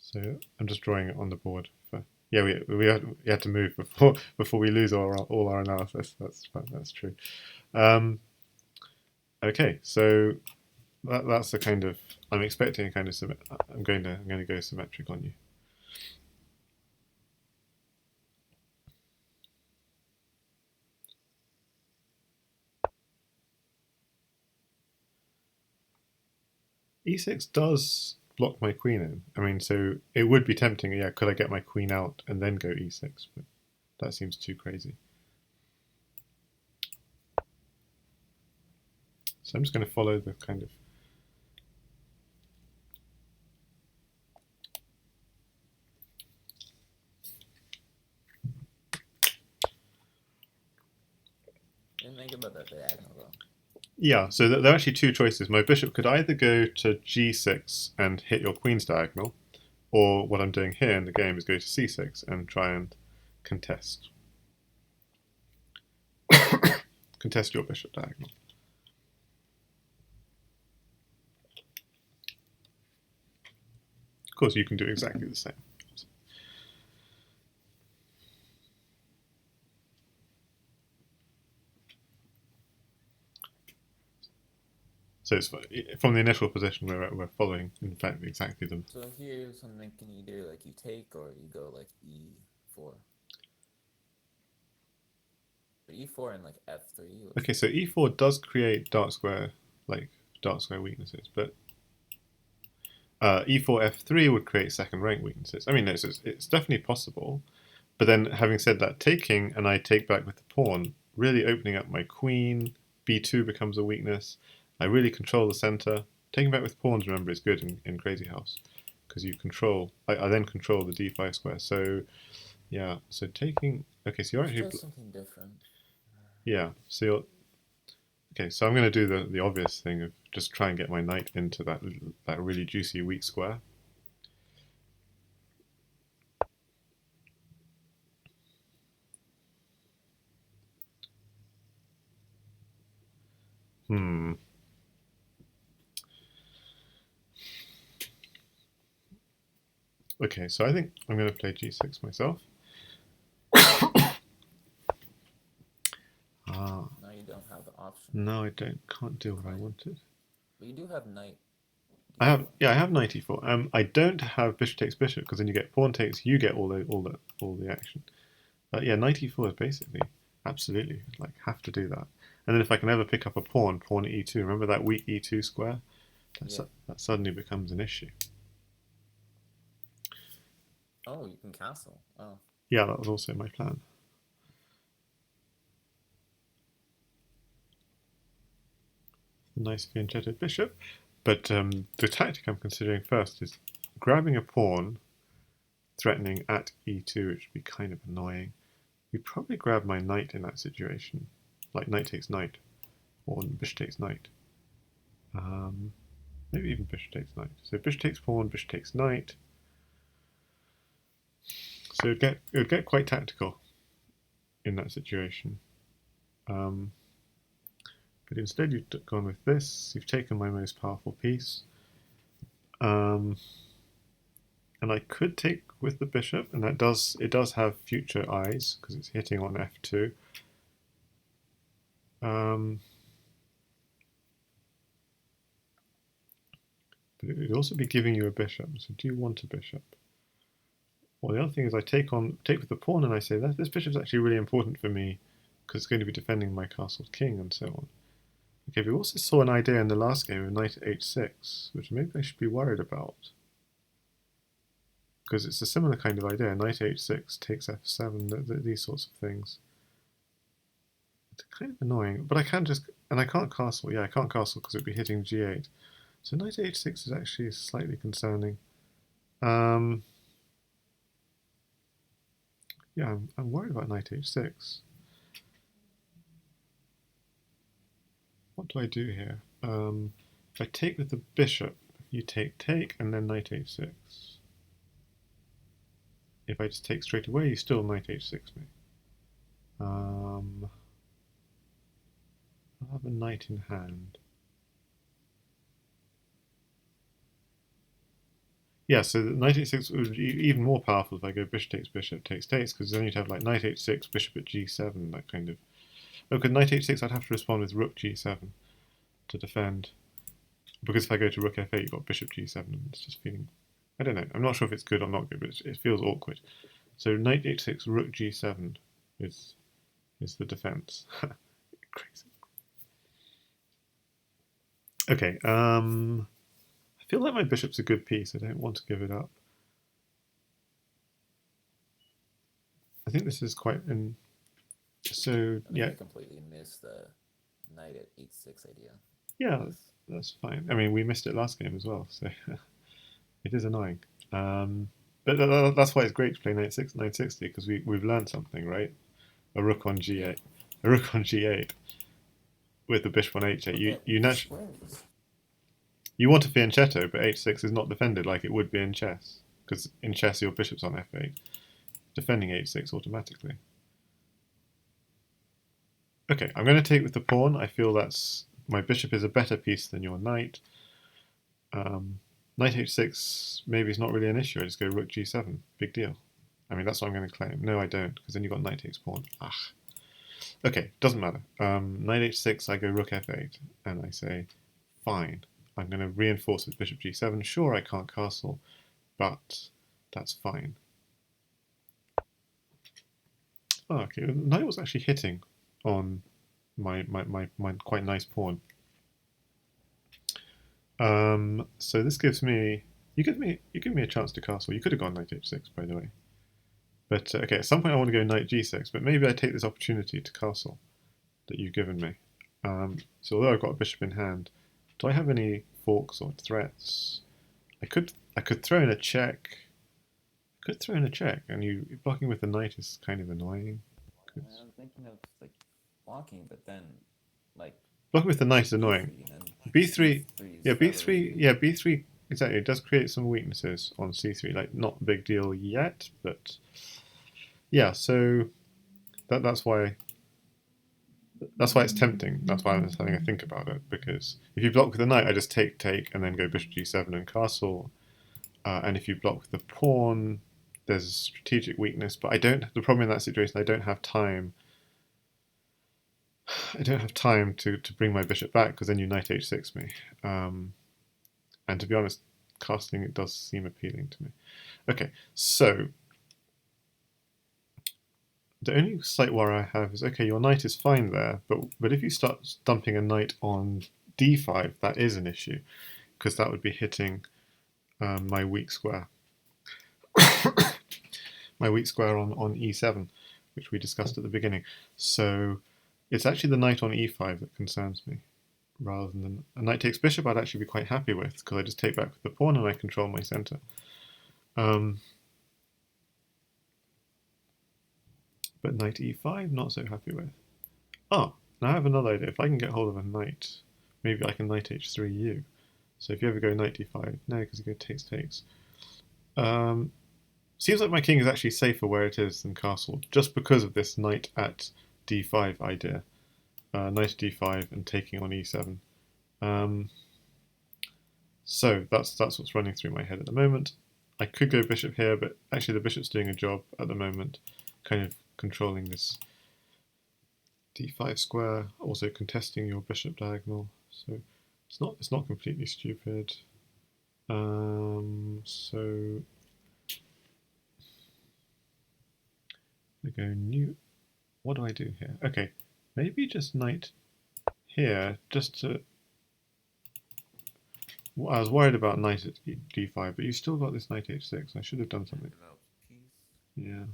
Speaker 1: So I'm just drawing it on the board. Yeah, we had to move before we lose all our analysis. That's true. Okay, so that's the kind of I'm expecting a kind of I'm going to go symmetric on you. E6 does block my queen in. I mean, so it would be tempting. Yeah, could I get my queen out and then go e6? But that seems too crazy. So I'm just going to follow the kind of
Speaker 2: Didn't think about that diagonal though.
Speaker 1: Yeah, so there are actually two choices. My bishop could either go to g6 and hit your queen's diagonal, or what I'm doing here in the game is go to c6 and try and contest your bishop diagonal. Of course, you can do exactly the same. So it's from the initial position we're following, in fact, exactly them.
Speaker 2: So here's something can you do, like you take or you go like e4. But e4 and like f3.
Speaker 1: Okay, so e4 does create dark square weaknesses, but e4 f3 would create second rank weaknesses. I mean, it's definitely possible, but then having said that, taking and I take back with the pawn, really opening up my queen. b2 becomes a weakness. I really control the center. Taking back with pawns, remember, is good in Crazyhouse because you control. I then control the d5 square. So yeah, so taking. Okay, so you're actually
Speaker 2: Just something different.
Speaker 1: Yeah, so you're okay. So I'm going to do the obvious thing of just try and get my knight into that really juicy weak square. Okay, so I think I'm going to play g6 myself.
Speaker 2: Now you don't have the option.
Speaker 1: No, I don't. Can't do what I wanted.
Speaker 2: But you do have knight.
Speaker 1: I have knight e4. I don't have bishop takes bishop because then you get pawn takes. You get all the action. But yeah, knight e4 is basically absolutely like have to do that. And then if I can ever pick up a pawn e2. Remember that weak e2 square? That suddenly becomes an issue.
Speaker 2: Oh, you can castle. Oh.
Speaker 1: Yeah, that was also my plan. Nice fianchetto bishop. But the tactic I'm considering first is grabbing a pawn, threatening at e2, which would be kind of annoying. You'd probably grab my knight in that situation, like knight takes knight, or bishop takes knight. Maybe even bishop takes knight. So bishop takes pawn, bishop takes knight. So it would get quite tactical in that situation. But instead you've gone with this. You've taken my most powerful piece. And I could take with the bishop, and it does have future eyes because it's hitting on f2. But it would also be giving you a bishop. So do you want a bishop? Well, the other thing is I take with the pawn, and I say that this bishop's actually really important for me because it's going to be defending my castle's king and so on. Okay, we also saw an idea in the last game of knight h6, which maybe I should be worried about. Because it's a similar kind of idea. Knight h6 takes f7, these sorts of things. It's kind of annoying, but I can just, and I can't castle. Yeah, I can't castle because it'd be hitting g8. So knight h6 is actually slightly concerning. Yeah, I'm worried about knight h6. What do I do here? If I take with the bishop, you take, and then knight h6. If I just take straight away, you still knight h6 me. I'll have a knight in hand. Yeah, so knight h6 would be even more powerful if I go bishop, takes, because then you'd have like knight h6, bishop at g7, that kind of... Oh, because knight h6 I'd have to respond with rook g7 to defend. Because if I go to rook f8, you've got bishop g7, and it's just feeling... I don't know, I'm not sure if it's good or not good, but it feels awkward. So knight h6, rook g7 is the defense. Crazy. Okay, I feel like my bishop's a good piece. I don't want to give it up. I think this is quite an... So, yeah.
Speaker 2: I completely missed the knight at h6 idea.
Speaker 1: Yeah, that's fine. I mean, we missed it last game as well, so it is annoying. But that's why it's great to play knight 60, because we've learned something, right? A rook on g8. A rook on g8 with the bishop on h8. You want a fianchetto, but h6 is not defended like it would be in chess. Because in chess, your bishop's on f8, defending h6 automatically. Okay, I'm going to take with the pawn. I feel that's... My bishop is a better piece than your knight. Knight h6 maybe is not really an issue. I just go rook g7. Big deal. I mean, that's what I'm going to claim. No, I don't, because then you've got knight takes pawn. Ah. Okay, doesn't matter. Knight h6, I go rook f8, and I say, fine. I'm going to reinforce with bishop g7. Sure, I can't castle, but that's fine. Oh, okay, the knight was actually hitting on my quite nice pawn. So this gives me... You give me a chance to castle. You could have gone knight h6, by the way. But, okay, at some point I want to go knight g6, but maybe I take this opportunity to castle that you've given me. So although I've got a bishop in hand, do I have any forks or threats? I could throw in a check. And you blocking with the knight is kind of annoying.
Speaker 2: I'm thinking of like blocking, but then like
Speaker 1: blocking with the knight is annoying. B3, yeah, B3, yeah, B3 exactly. It does create some weaknesses on C3. Like not a big deal yet, but yeah. So that's why it's tempting. That's why I'm just having a think about it, because if you block with the knight, I just take, and then go bishop g7 and castle. And if you block with the pawn, there's a strategic weakness. But I don't. The problem in that situation, I don't have time. I don't have time to bring my bishop back, because then you knight h6 me. And to be honest, castling it does seem appealing to me. Okay, so the only slight worry I have is, okay, your knight is fine there, but if you start dumping a knight on d5, that is an issue, because that would be hitting my weak square. My weak square on e7, which we discussed at the beginning. So it's actually the knight on e5 that concerns me, rather than a knight takes bishop. I'd actually be quite happy with, because I just take back with the pawn and I control my center. But knight e5, not so happy with. Oh, now I have another idea. If I can get hold of a knight, maybe I can knight h3u. So if you ever go knight d5, no, because you go takes. Seems like my king is actually safer where it is than castle, just because of this knight at d5 idea. Knight d5 and taking on e7. So that's what's running through my head at the moment. I could go bishop here, but actually the bishop's doing a job at the moment, kind of controlling this d5 square, also contesting your bishop diagonal. So it's not completely stupid. So we go new. What do I do here? Okay, maybe just knight here, just to. Well, I was worried about knight at d5, but you still got this knight h6. I should have done something.
Speaker 2: Develop piece.
Speaker 1: Yeah,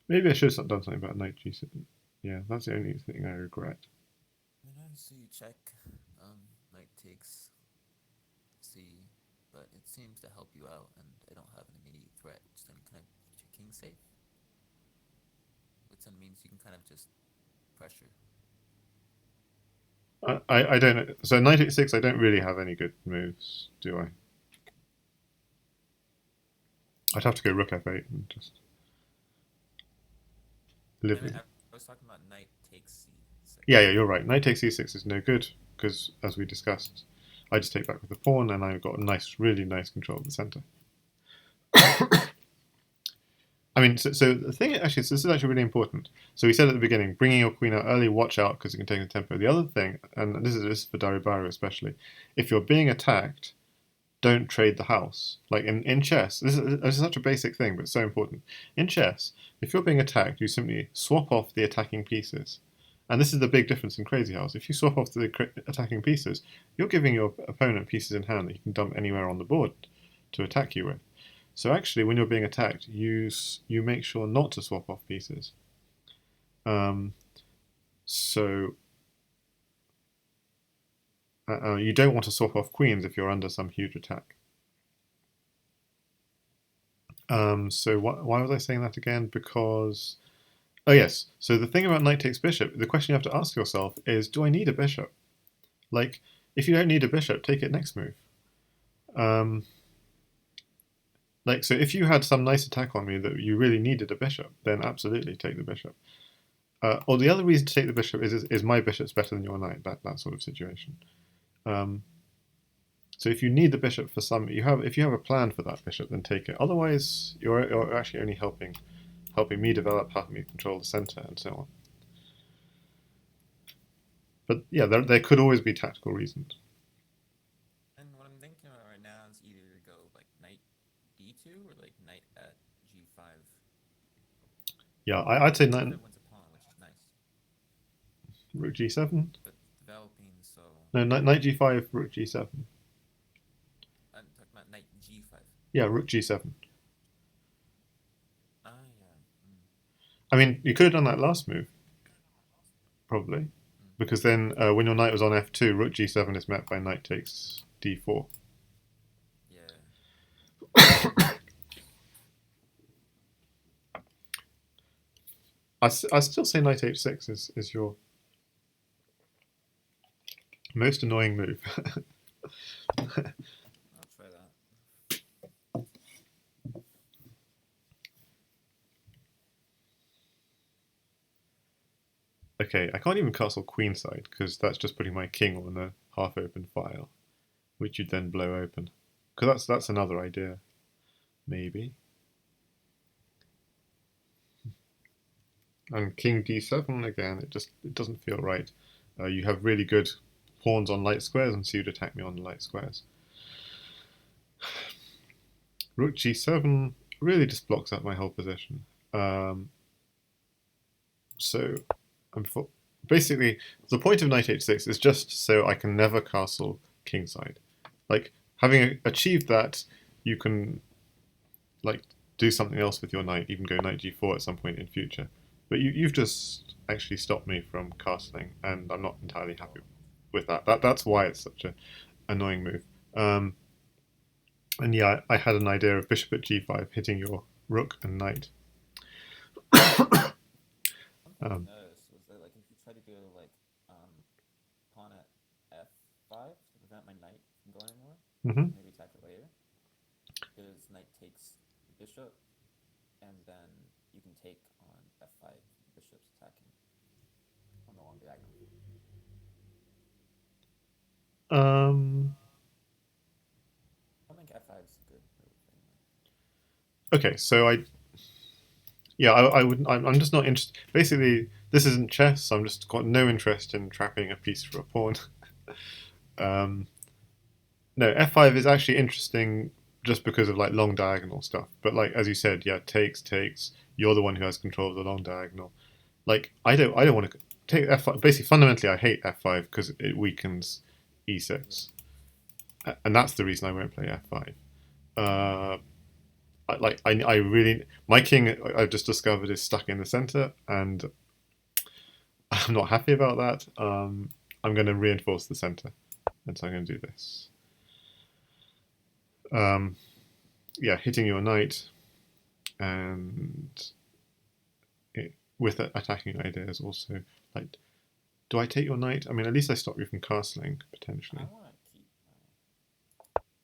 Speaker 1: maybe I should have done something about knight g7. Yeah, that's the only thing I regret.
Speaker 2: And then obviously you check, knight takes c, but it seems to help you out, and I don't have an immediate threat, which then kind of keeps your king safe. Which then means you can kind of just pressure.
Speaker 1: I don't know. So knight h6, I don't really have any good moves, do I? I'd have to go rook f8 and just live with it.
Speaker 2: I was talking about knight takes c6.
Speaker 1: Yeah, you're right. Knight takes e6 is no good because, as we discussed, I just take back with the pawn and I've got a nice, really nice control of the center. I mean, so the thing actually, so this is actually really important. So we said at the beginning, bringing your queen out early, watch out because it can take the tempo. The other thing, and this is for Daribaru especially, if you're being attacked, don't trade the house. Like in chess, this is such a basic thing, but it's so important. In chess, if you're being attacked, you simply swap off the attacking pieces. And this is the big difference in Crazyhouse. If you swap off the attacking pieces, you're giving your opponent pieces in hand that you can dump anywhere on the board to attack you with. So actually, when you're being attacked, you make sure not to swap off pieces. So you don't want to swap off queens if you're under some huge attack. So why was I saying that again? Because, oh yes, so the thing about knight takes bishop, the question you have to ask yourself is, do I need a bishop? Like, if you don't need a bishop, take it next move. Like, so if you had some nice attack on me that you really needed a bishop, then absolutely take the bishop. Or the other reason to take the bishop is my bishop's better than your knight, that sort of situation. So if you need the bishop for some, if you have a plan for that bishop, then take it. Otherwise, you're actually only helping me develop, helping me control the center, and so on. But yeah, there could always be tactical reasons.
Speaker 2: And what I'm thinking about right now is either go like knight d2 or like knight at g5.
Speaker 1: Yeah, I'd say knight,
Speaker 2: Everyone's a pawn, which is nice.
Speaker 1: rook g7.
Speaker 2: But developing, so
Speaker 1: No, knight g5, rook g7.
Speaker 2: I'm talking about knight g5.
Speaker 1: Yeah, rook g7.
Speaker 2: Ah, yeah.
Speaker 1: I mean, you could have done that last move, probably, because then when your knight was on f2, rook g7 is met by knight takes d4.
Speaker 2: Yeah.
Speaker 1: I still say knight h6 is your most annoying move.
Speaker 2: I'll try that.
Speaker 1: Okay, I can't even castle queenside because that's just putting my king on a half-open file, which you'd then blow open. Because that's another idea, maybe. And king d7 again. It doesn't feel right. You have really good pawns on light squares, and so you'd attack me on the light squares. Rook g7 really just blocks out my whole position. So basically, the point of knight h6 is just so I can never castle kingside. Like, having achieved that, you can like do something else with your knight, even go knight g4 at some point in future. But you've just actually stopped me from castling, and I'm not entirely happy with that. That's why it's such an annoying move. And yeah, I had an idea of bishop at g5 hitting your rook and knight.
Speaker 2: Something I noticed was that like if you try to go like pawn at f5 to prevent my knight from going anywhere, maybe attack it later, because knight takes bishop, and then you can take on f5. Bishop's attacking on the long diagonal. I think f5 is a good move anyway.
Speaker 1: Okay, so I wouldn't. I'm just not interested. Basically, this isn't chess. So I'm just got no interest in trapping a piece for a pawn. um, no, f5 is actually interesting just because of like long diagonal stuff. But like as you said, yeah, takes. You're the one who has control of the long diagonal. Like I don't want to take f5. Basically, fundamentally, I hate f5 because it weakens e6, and that's the reason I won't play f5. Uh, I really my king I've just discovered is stuck in the center, and I'm not happy about that. I'm going to reinforce the center, and so I'm going to do this. Yeah, hitting your knight, and with attacking ideas also. Like, do I take your knight? I mean, at least I stop you from castling potentially.
Speaker 2: I want to keep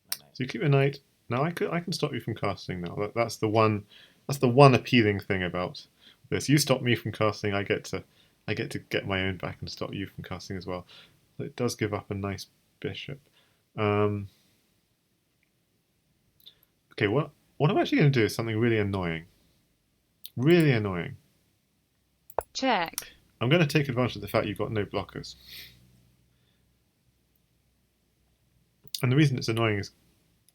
Speaker 2: my knight.
Speaker 1: So you keep your knight. Now I can stop you from casting. Now that's the one appealing thing about this. You stop me from casting, I get to get my own back and stop you from casting as well. So it does give up a nice bishop. Okay, what I'm actually going to do is something really annoying. Really annoying.
Speaker 3: Check.
Speaker 1: I'm going to take advantage of the fact you've got no blockers. And the reason it's annoying is,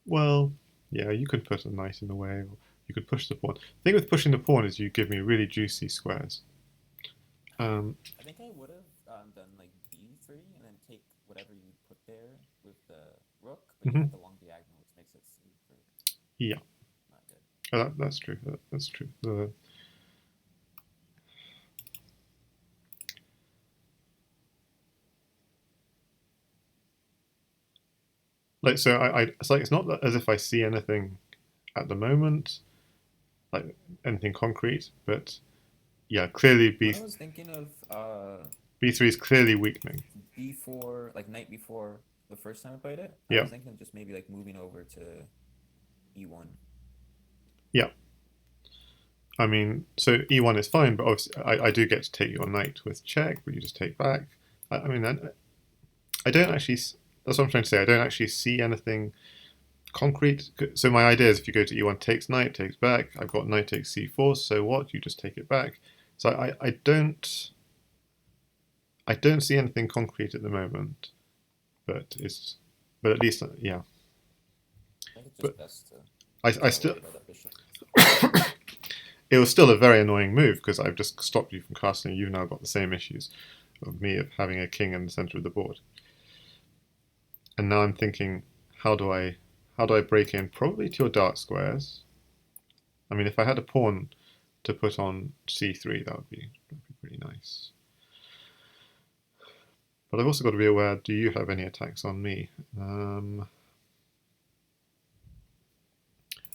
Speaker 1: well, yeah, you could put a knight in the way, or you could push the pawn. The thing with pushing the pawn is you give me really juicy squares.
Speaker 2: I think I would have done like b3 and then take whatever you put there with the rook, but you have the long diagonal, which makes it super
Speaker 1: Yeah,
Speaker 2: not good.
Speaker 1: that's true. That's true. Like so, it's like it's not as if I see anything at the moment, like anything concrete, but yeah, clearly
Speaker 2: I was thinking of
Speaker 1: b3 is clearly weakening.
Speaker 2: b4, like knight before the first time I played it. I
Speaker 1: Yeah.
Speaker 2: was thinking of just maybe like moving over to e1.
Speaker 1: Yeah. I mean, so e1 is fine, but obviously I do get to take your knight with check, but you just take back. I mean, I don't actually. That's what I'm trying to say. I don't actually see anything concrete. So my idea is if you go to e1 takes knight, takes back. I've got knight takes c4. So what? You just take it back. So I don't see anything concrete at the moment, but at least yeah.
Speaker 2: I think it's just
Speaker 1: But
Speaker 2: best to
Speaker 1: I still.
Speaker 2: worry about that bishop.
Speaker 1: It was still a very annoying move because I've just stopped you from casting. You've now got the same issues of me of having a king in the center of the board. And now I'm thinking, how do I break in? Probably to your dark squares. I mean, if I had a pawn to put on c3, that would be pretty nice. But I've also got to be aware, do you have any attacks on me?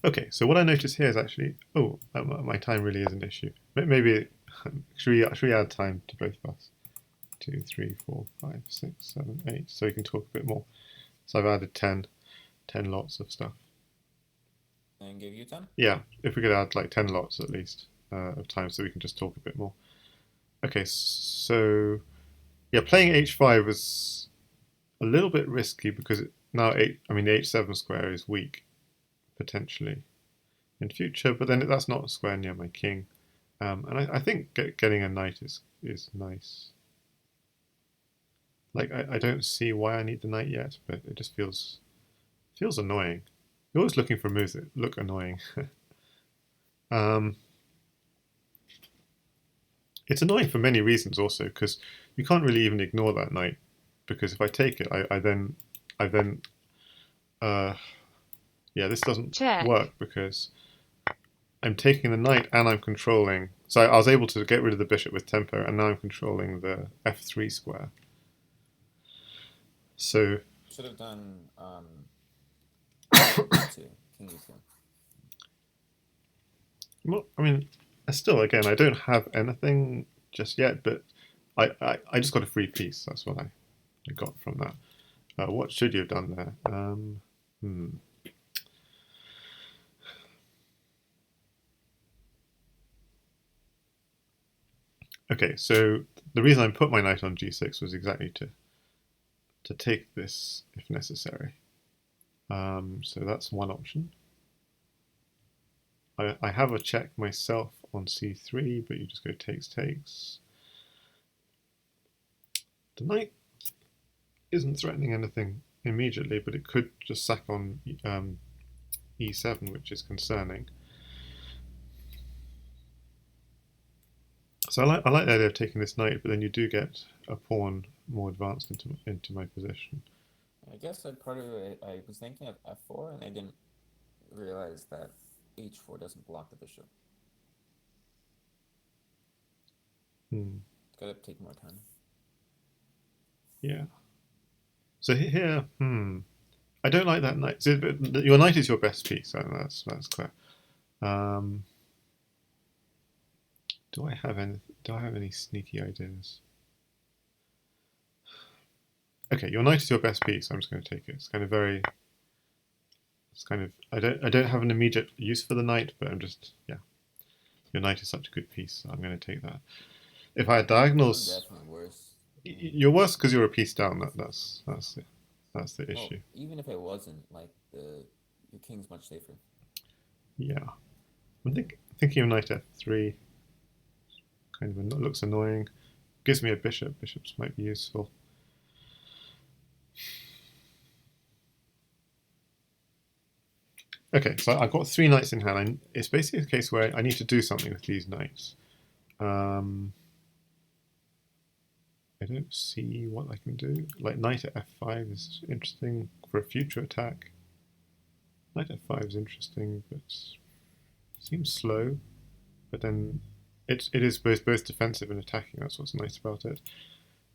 Speaker 1: Okay, so what I notice here is actually, my time really is an issue. Maybe, should we add time to both of us? 2, 3, 4, 5, 6, 7, 8, so we can talk a bit more. So I've added 10 lots of stuff.
Speaker 2: And give you 10?
Speaker 1: Yeah, if we could add like 10 lots at least of time so we can just talk a bit more. Okay, so yeah, playing h5 was a little bit risky because now the h7 square is weak potentially in future, but then that's not a square near my king, and I think getting a knight is nice. Like I don't see why I need the knight yet, but it just feels annoying. You're always looking for moves that look annoying. It's annoying for many reasons also because you can't really even ignore that knight because if I take it, I then yeah, this doesn't
Speaker 3: Check.
Speaker 1: work because I'm taking the knight and I'm controlling. So I was able to get rid of the bishop with tempo, and now I'm controlling the f3 square. So
Speaker 2: Should have done king e2.
Speaker 1: Well, I mean, still, again, I don't have anything just yet, but I just got a free piece. That's what I got from that. What should you have done there? Okay, so the reason I put my knight on g6 was exactly to take this if necessary. So that's one option. I have a check myself on c3, but you just go takes. The knight isn't threatening anything immediately, but it could just sack on e7, which is concerning. So I like the idea of taking this knight, but then you do get a pawn more advanced into my position.
Speaker 2: I guess that part of it, I was thinking of f4, and I didn't realize that h4 doesn't block the bishop. It's gotta take more time.
Speaker 1: Yeah. So here, I don't like that knight. So your knight is your best piece. That's clear. Do I have any sneaky ideas? Okay, your knight is your best piece. I'm just going to take it. It's kind of I don't have an immediate use for the knight, but I'm just Your knight is such a good piece. So I'm going to take that. If I had diagonals,
Speaker 2: I'm definitely worse.
Speaker 1: You're worse because you're a piece down. That's the issue.
Speaker 2: Well, even if it wasn't, like your king's much safer.
Speaker 1: Yeah, I'm thinking of knight f3. Kind of looks annoying. Gives me a bishop. Bishops might be useful. Okay, so I've got 3 knights in hand. And it's basically a case where I need to do something with these knights. I don't see what I can do. Like knight at f5 is interesting for a future attack. Knight f5 is interesting, but seems slow. But then it is both defensive and attacking. That's what's nice about it.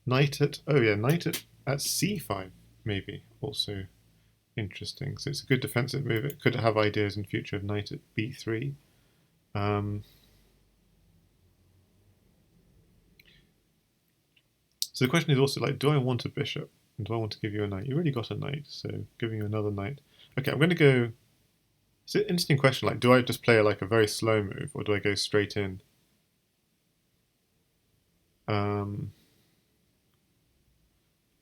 Speaker 1: Knight at c5 maybe also interesting. So it's a good defensive move. It could have ideas in future of knight at b3. So the question is also like, do I want a bishop? And do I want to give you a knight? You already got a knight, so giving you another knight. Okay, I'm going to go. It's an interesting question. Like, do I just play like a very slow move, or do I go straight in? I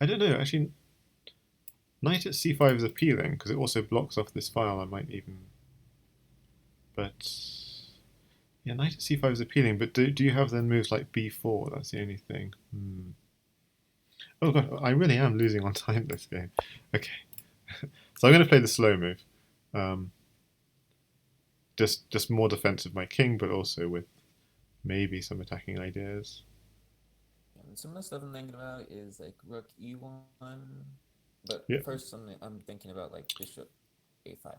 Speaker 1: don't know. Actually, knight at c5 is appealing because it also blocks off this file. I might even. But yeah, knight at c5 is appealing. But do you have then moves like b4? That's the only thing. Oh god, I really am losing on time this game. Okay, so I'm going to play the slow move. Just more defensive my king, but also with maybe some attacking ideas.
Speaker 2: Some of the stuff I'm thinking about is like rook e1, but
Speaker 1: Yeah.
Speaker 2: first I'm thinking about like bishop a5.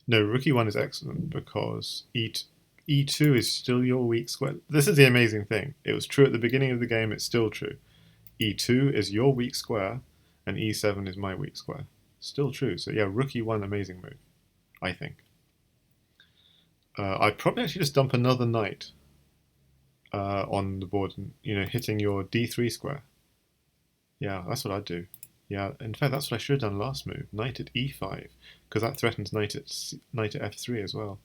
Speaker 1: No, rook e1 is excellent because e2 is still your weak square. This is the amazing thing. It was true at the beginning of the game, it's still true. e2 is your weak square, and e7 is my weak square. Still true. So yeah, rook e1, amazing move, I think. I'd probably actually just dump another knight on the board, and hitting your d3 square. Yeah, that's what I'd do. Yeah, in fact, that's what I should have done last move. Knight at e5, because that threatens knight at f3 as well.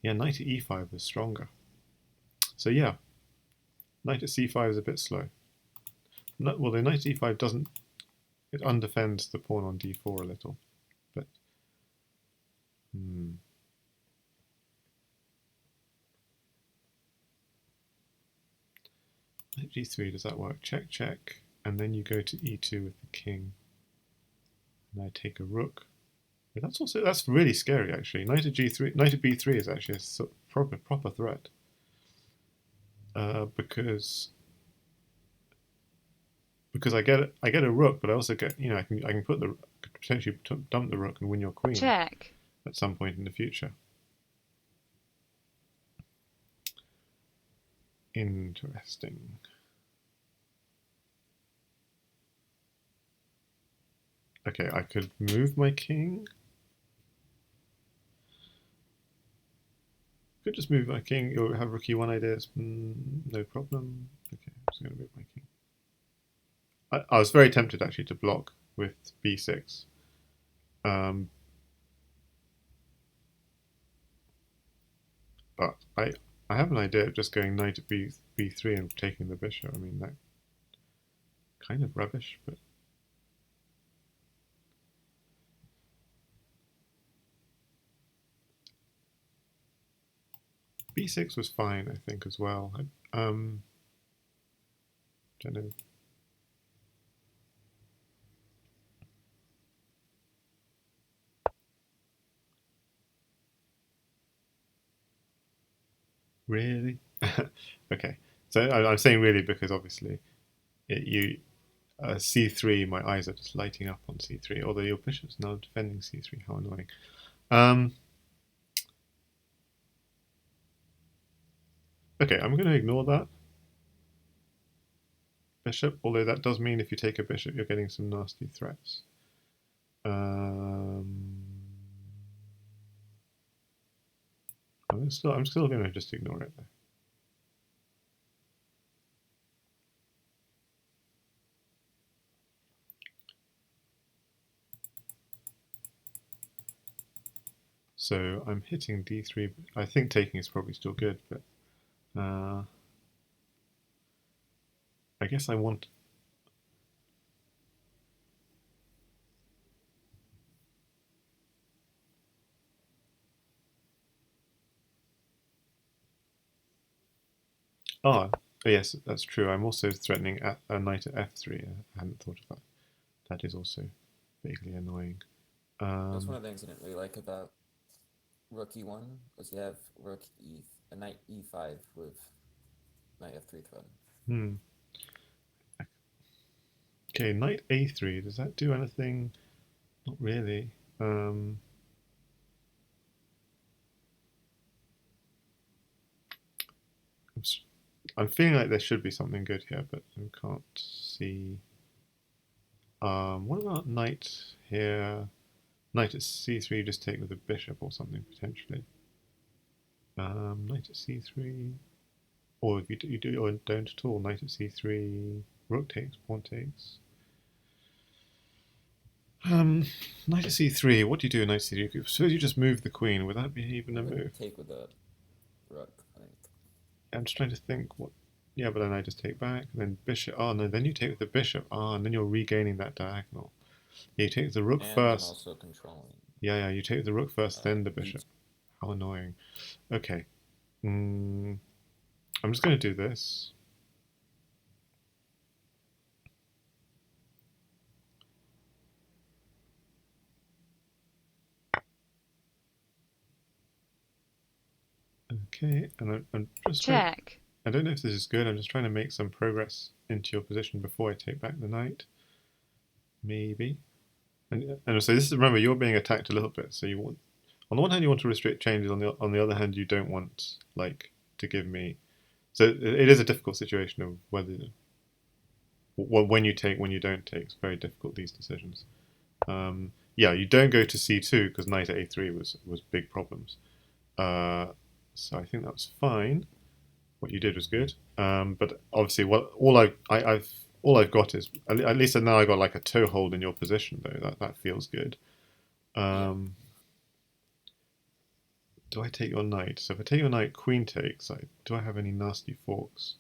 Speaker 1: Yeah, knight at e5 is stronger. So yeah, knight at c5 is a bit slow. Well, the knight at e5 doesn't. It undefends the pawn on d4 a little, but. Knight g3, does that work? Check, check, and then you go to e2 with the king. And I take a rook. Yeah, that's really scary actually. Knight at g3, knight at b3 is actually a proper threat. Because I get a rook, but I also get I can potentially dump the rook and win your queen.
Speaker 3: Check.
Speaker 1: At some point in the future. Interesting. Okay, I could move my king. Could just move my king. You'll have rook e1 ideas. No problem. Okay, I'm just going to move my king. I was very tempted actually to block with b6. But I have an idea of just going knight at b3 and taking the bishop. I mean, that kind of rubbish, but b6 was fine, I think, as well. Don't know. Really? Okay. So I'm saying really because obviously c3, my eyes are just lighting up on c3, although your bishop's now defending c3. How annoying. Okay, I'm going to ignore that bishop, although that does mean if you take a bishop, you're getting some nasty threats. I'm still going to just ignore it, though. So I'm hitting d3. I think taking is probably still good, but I guess I want. Ah, yes, that's true. I'm also threatening a knight at f3. I hadn't thought of that. That is also vaguely annoying.
Speaker 2: That's one of the things I didn't really like about rook e1, was you have rook a knight e5 with knight f3 threat.
Speaker 1: Okay, knight a3. Does that do anything? Not really. I'm feeling like there should be something good here, but I can't see. What about knight here? Knight at c3, you just take with a bishop or something potentially. Knight at c3, or if you do or don't at all, knight at c3, rook takes, pawn takes. Knight at c3. What do you do? Knight c3. Suppose you just move the queen. Would that be even a move?
Speaker 2: Take with the rook, I think.
Speaker 1: I'm just trying to think what. Yeah, but then I just take back, and then bishop. Oh no, then you take with the bishop. Ah, and then you're regaining that diagonal. Yeah, you take the rook
Speaker 2: And
Speaker 1: first.
Speaker 2: I'm also controlling.
Speaker 1: Yeah, you take the rook first, then the bishop. How annoying. Okay. I'm just going to do this. Okay, and I'm just
Speaker 3: Check.
Speaker 1: I don't know if this is good. I'm just trying to make some progress into your position before I take back the knight. Maybe. And so this is, remember, you're being attacked a little bit. So you want, on the one hand, you want to restrict changes. On the other hand, you don't want like to give me. So it is a difficult situation of whether when you take, when you don't take. It's very difficult, these decisions. Yeah, you don't go to c2 because knight at a3 was big problems. So I think that was fine. What you did was good. But obviously, all I've got is at least now I got like a toe hold in your position though. That feels good. Do I take your knight? So if I take your knight, queen takes. Do I have any nasty forks?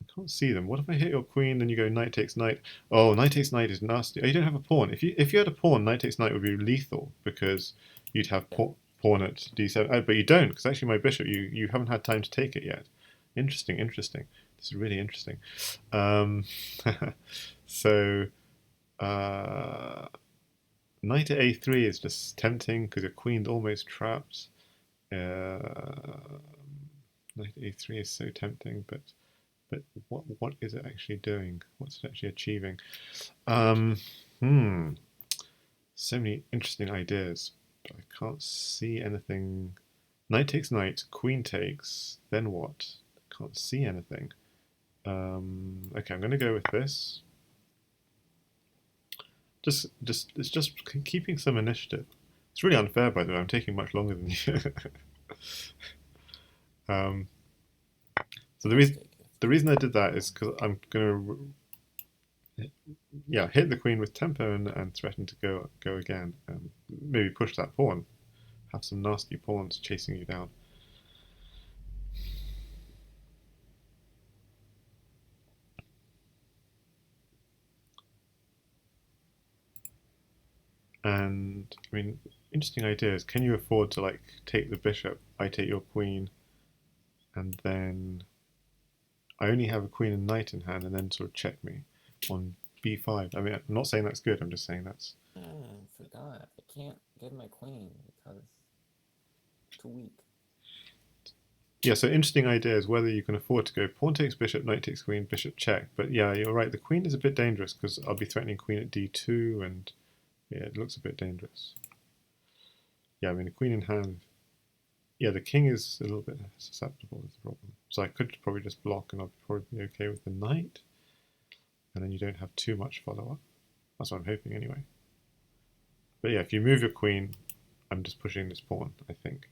Speaker 1: I can't see them. What if I hit your queen, then you go knight takes knight? Oh, knight takes knight is nasty. Oh, you don't have a pawn. If you had a pawn, knight takes knight would be lethal because you'd have pawn at d7. Oh, but you don't, because actually my bishop, you haven't had time to take it yet. Interesting. This is really interesting. So knight at a3 is just tempting because your queen's almost trapped. Knight at a3 is so tempting, but what is it actually doing? What's it actually achieving? So many interesting ideas, but I can't see anything. Knight takes knight, queen takes, then what? I can't see anything. Okay, I'm going to go with this. It's just keeping some initiative. It's really unfair, by the way. I'm taking much longer than you. So the reason I did that is because I'm going to hit the queen with tempo and threaten to go again. Maybe push that pawn. Have some nasty pawns chasing you down. And I mean, interesting ideas. Can you afford to like take the bishop? I take your queen. and then I only have a queen and knight in hand, and then sort of check me on b5. I mean, I'm not saying that's good. I'm just saying that's.
Speaker 2: I forgot. I can't get my queen because it's too weak.
Speaker 1: Yeah, so interesting idea is whether you can afford to go pawn takes bishop, knight takes queen, bishop check. But yeah, you're right. The queen is a bit dangerous because I'll be threatening queen at d2, and yeah, it looks a bit dangerous. Yeah, I mean, the queen in hand. Yeah, the king is a little bit susceptible is the problem. So I could probably just block and I'll probably be okay with the knight. And then you don't have too much follow-up. That's what I'm hoping anyway. But yeah, if you move your queen, I'm just pushing this pawn, I think.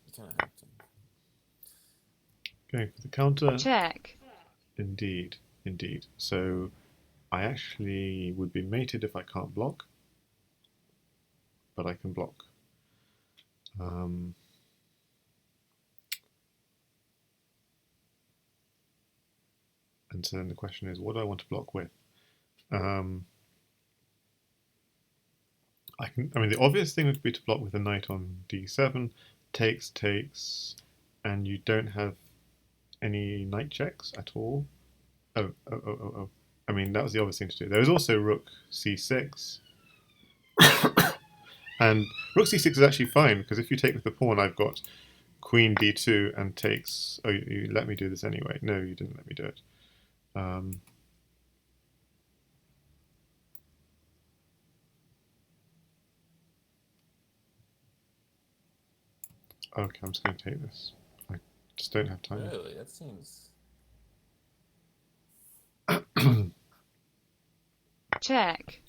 Speaker 2: You kind of have to.
Speaker 1: Going for the counter.
Speaker 3: Check.
Speaker 1: Indeed, indeed. So I actually would be mated if I can't block, but I can block. And so then the question is, what do I want to block with? I mean, the obvious thing would be to block with a knight on d7, takes, and you don't have any knight checks at all. Oh. I mean, that was the obvious thing to do. There is also rook c6. And rook c6 is actually fine, because if you take with the pawn, I've got queen d2 and takes... Oh, you let me do this anyway. No, you didn't let me do it. Okay, I'm just going to take this. I just don't have time.
Speaker 2: Really? That seems...
Speaker 3: Check.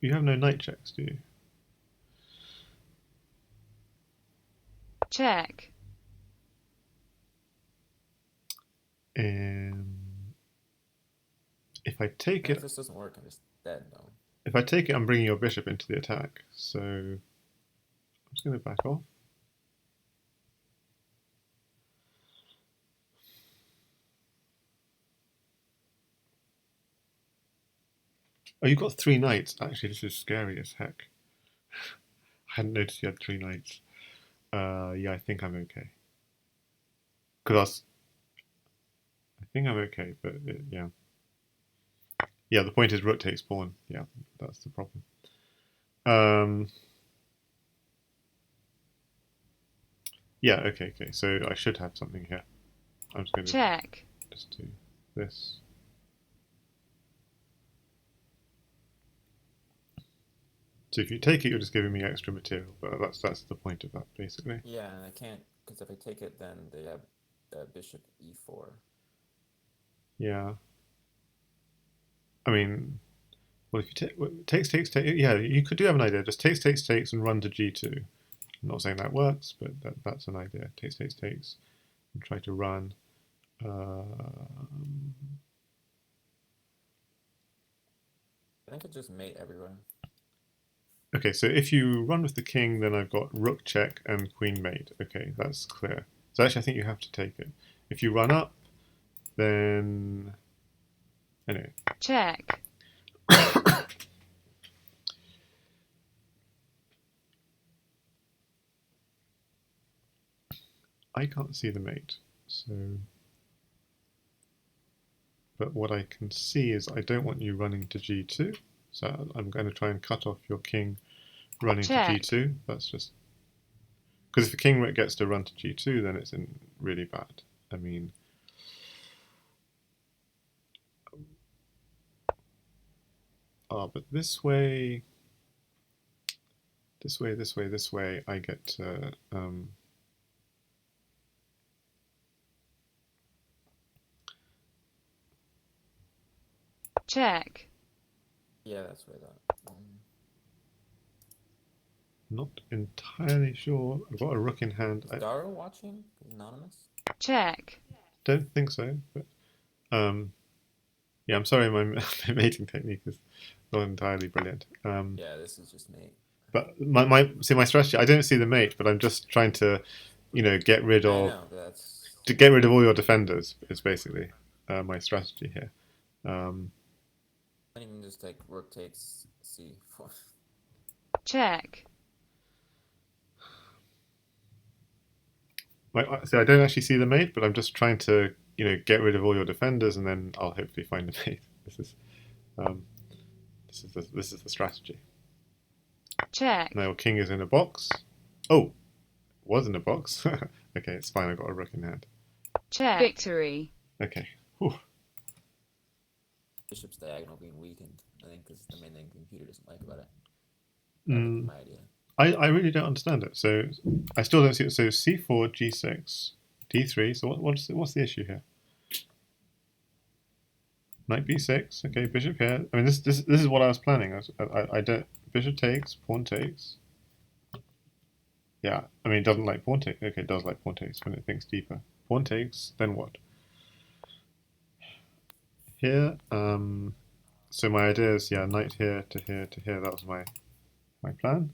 Speaker 1: You have no knight checks, do you?
Speaker 3: Check.
Speaker 1: If I take
Speaker 2: If
Speaker 1: it,
Speaker 2: this doesn't work, I'm just dead, though.
Speaker 1: if I take it, I'm bringing your bishop into the attack. So I'm just going to back off. Oh, you've got 3 knights. Actually, this is scary as heck. I hadn't noticed you had 3 knights. Yeah, I think I'm okay. Because I think I'm okay, but yeah. Yeah, the point is rook takes pawn. Yeah, that's the problem. Yeah, okay. So I should have something here. I'm just going to
Speaker 3: Check.
Speaker 1: just do this. So if you take it, you're just giving me extra material, but that's the point of that, basically.
Speaker 2: Yeah, and I can't, because if I take it, then they have bishop e4.
Speaker 1: Yeah. I mean, well, if you take, takes, yeah, you could do have an idea. Just takes, and run to g2. I'm not saying that works, but that's an idea. Takes, and try to run.
Speaker 2: I could just mate everywhere.
Speaker 1: Okay, so if you run with the king, then I've got rook check and queen mate. Okay, that's clear. So actually, I think you have to take it. If you run up, then... Anyway.
Speaker 3: Check.
Speaker 1: I can't see the mate, so... But what I can see is I don't want you running to g2, so I'm going to try and cut off your king running
Speaker 3: Check.
Speaker 1: to g2. That's just... Because if the king gets to run to g2, then it's really bad. I mean... but this way, I get to...
Speaker 3: Check.
Speaker 2: Yeah, that's where that...
Speaker 1: Not entirely sure. I've got a rook in hand.
Speaker 2: Is Dara watching? Anonymous?
Speaker 3: Check.
Speaker 1: don't think so. But yeah, I'm sorry, my mating technique is not entirely brilliant.
Speaker 2: Yeah, this is just mate.
Speaker 1: But my strategy. I don't see the mate, but I'm just trying to, get rid
Speaker 2: I
Speaker 1: of
Speaker 2: know that's.
Speaker 1: all your defenders. Is basically my strategy here. Um,
Speaker 2: I even just like rook takes c4.
Speaker 3: check,
Speaker 1: so I don't actually see the mate, but I'm just trying to, get rid of all your defenders, and then I'll hopefully find the mate. Um, this is the strategy.
Speaker 3: check,
Speaker 1: Now your king is in a box. Oh, was in a box. Okay, it's fine. I got a rook in hand.
Speaker 3: check, victory,
Speaker 1: Okay. Whew.
Speaker 2: Bishop's diagonal being weakened. I think this is the main thing the computer doesn't like about it. That would be my idea.
Speaker 1: I really don't understand it. So I still don't see it. So c4, g6, d3. So what's the issue here? Knight b6. Okay, bishop here. I mean, this is what I was planning. I don't. Bishop takes, pawn takes. Yeah, I mean, it doesn't like pawn takes. Okay, it does like pawn takes when it thinks deeper. Pawn takes. Then what? Here. So my idea is, yeah, knight here to here to here. That was my plan.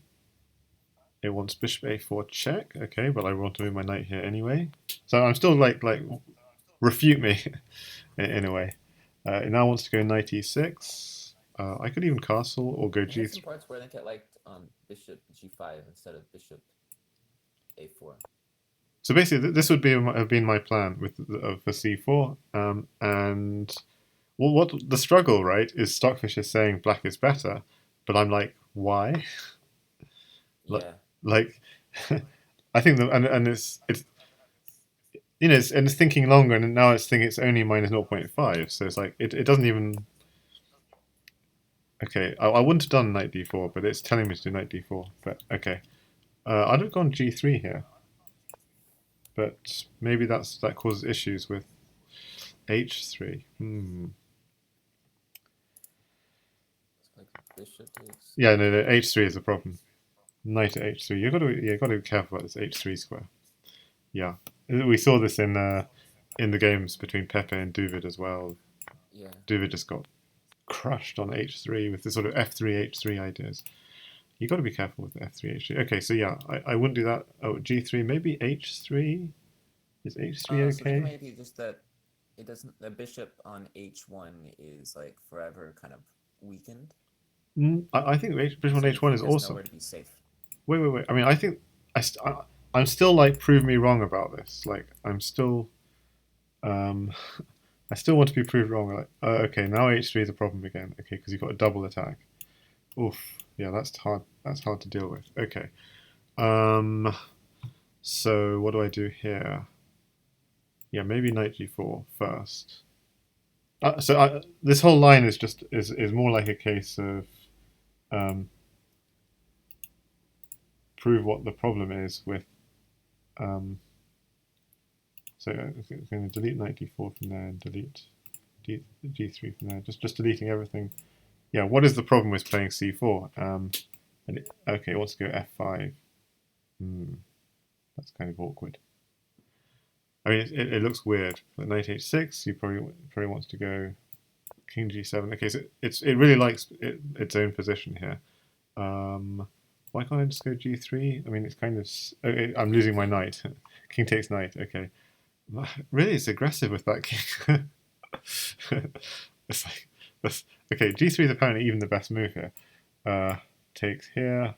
Speaker 1: It wants bishop a4 check. Okay, but I want to move my knight here anyway. So I'm still like refute me in a way. It now wants to go knight e6. I could even castle or go
Speaker 2: There's
Speaker 1: g3.
Speaker 2: some parts where I think I liked bishop g5 instead of bishop a4.
Speaker 1: So basically, this would have been my plan for c4. And what the struggle, right, is Stockfish is saying black is better, but I'm like, why?
Speaker 2: Yeah.
Speaker 1: Like, I think that, and it's it's thinking longer, and now it's thinking it's only minus 0.5. So it's like it doesn't even. Okay, I wouldn't have done knight d4, but it's telling me to do knight d4. But okay, I'd have gone g3 here, but maybe that causes issues with h3.
Speaker 2: Like bishop takes.
Speaker 1: Yeah, no, h3 is the problem. Knight at h3. You've got to be careful about this h3 square. Yeah, we saw this in the games between Pepe and Duvid as well.
Speaker 2: Yeah.
Speaker 1: Duvid just got crushed on h3 with the sort of f3 h3 ideas. You got to be careful with f3 h3. Okay, so yeah, I wouldn't do that. Oh, g3, maybe h3. Is h3
Speaker 2: So
Speaker 1: okay?
Speaker 2: maybe just that it doesn't. The bishop on h1 is like forever kind of weakened.
Speaker 1: I think bishop on h1 is awesome.
Speaker 2: Nowhere to be safe.
Speaker 1: Wait. I mean, I think I'm still like prove me wrong about this. Like I'm still, I still want to be proved wrong. Like okay, now h3 is a problem again. Okay, because you've got a double attack. Oof. Yeah, that's hard. That's hard to deal with. Okay. So what do I do here? Yeah, maybe knight g4 first. This whole line is just is more like a case of prove what the problem is with. So I'm going to delete knight d4 from there and delete g3 from there. Just deleting everything. Yeah, what is the problem with playing c4? Okay, it wants to go f5. That's kind of awkward. I mean, it looks weird. But knight h6, you probably wants to go king g7. Okay, so it really likes its own position here. Why can't I just go g3? I mean, it's kind of. I'm losing my knight. King takes knight. Okay, really, it's aggressive with that king. It's like this. Okay, g3 is apparently even the best move here. Takes here.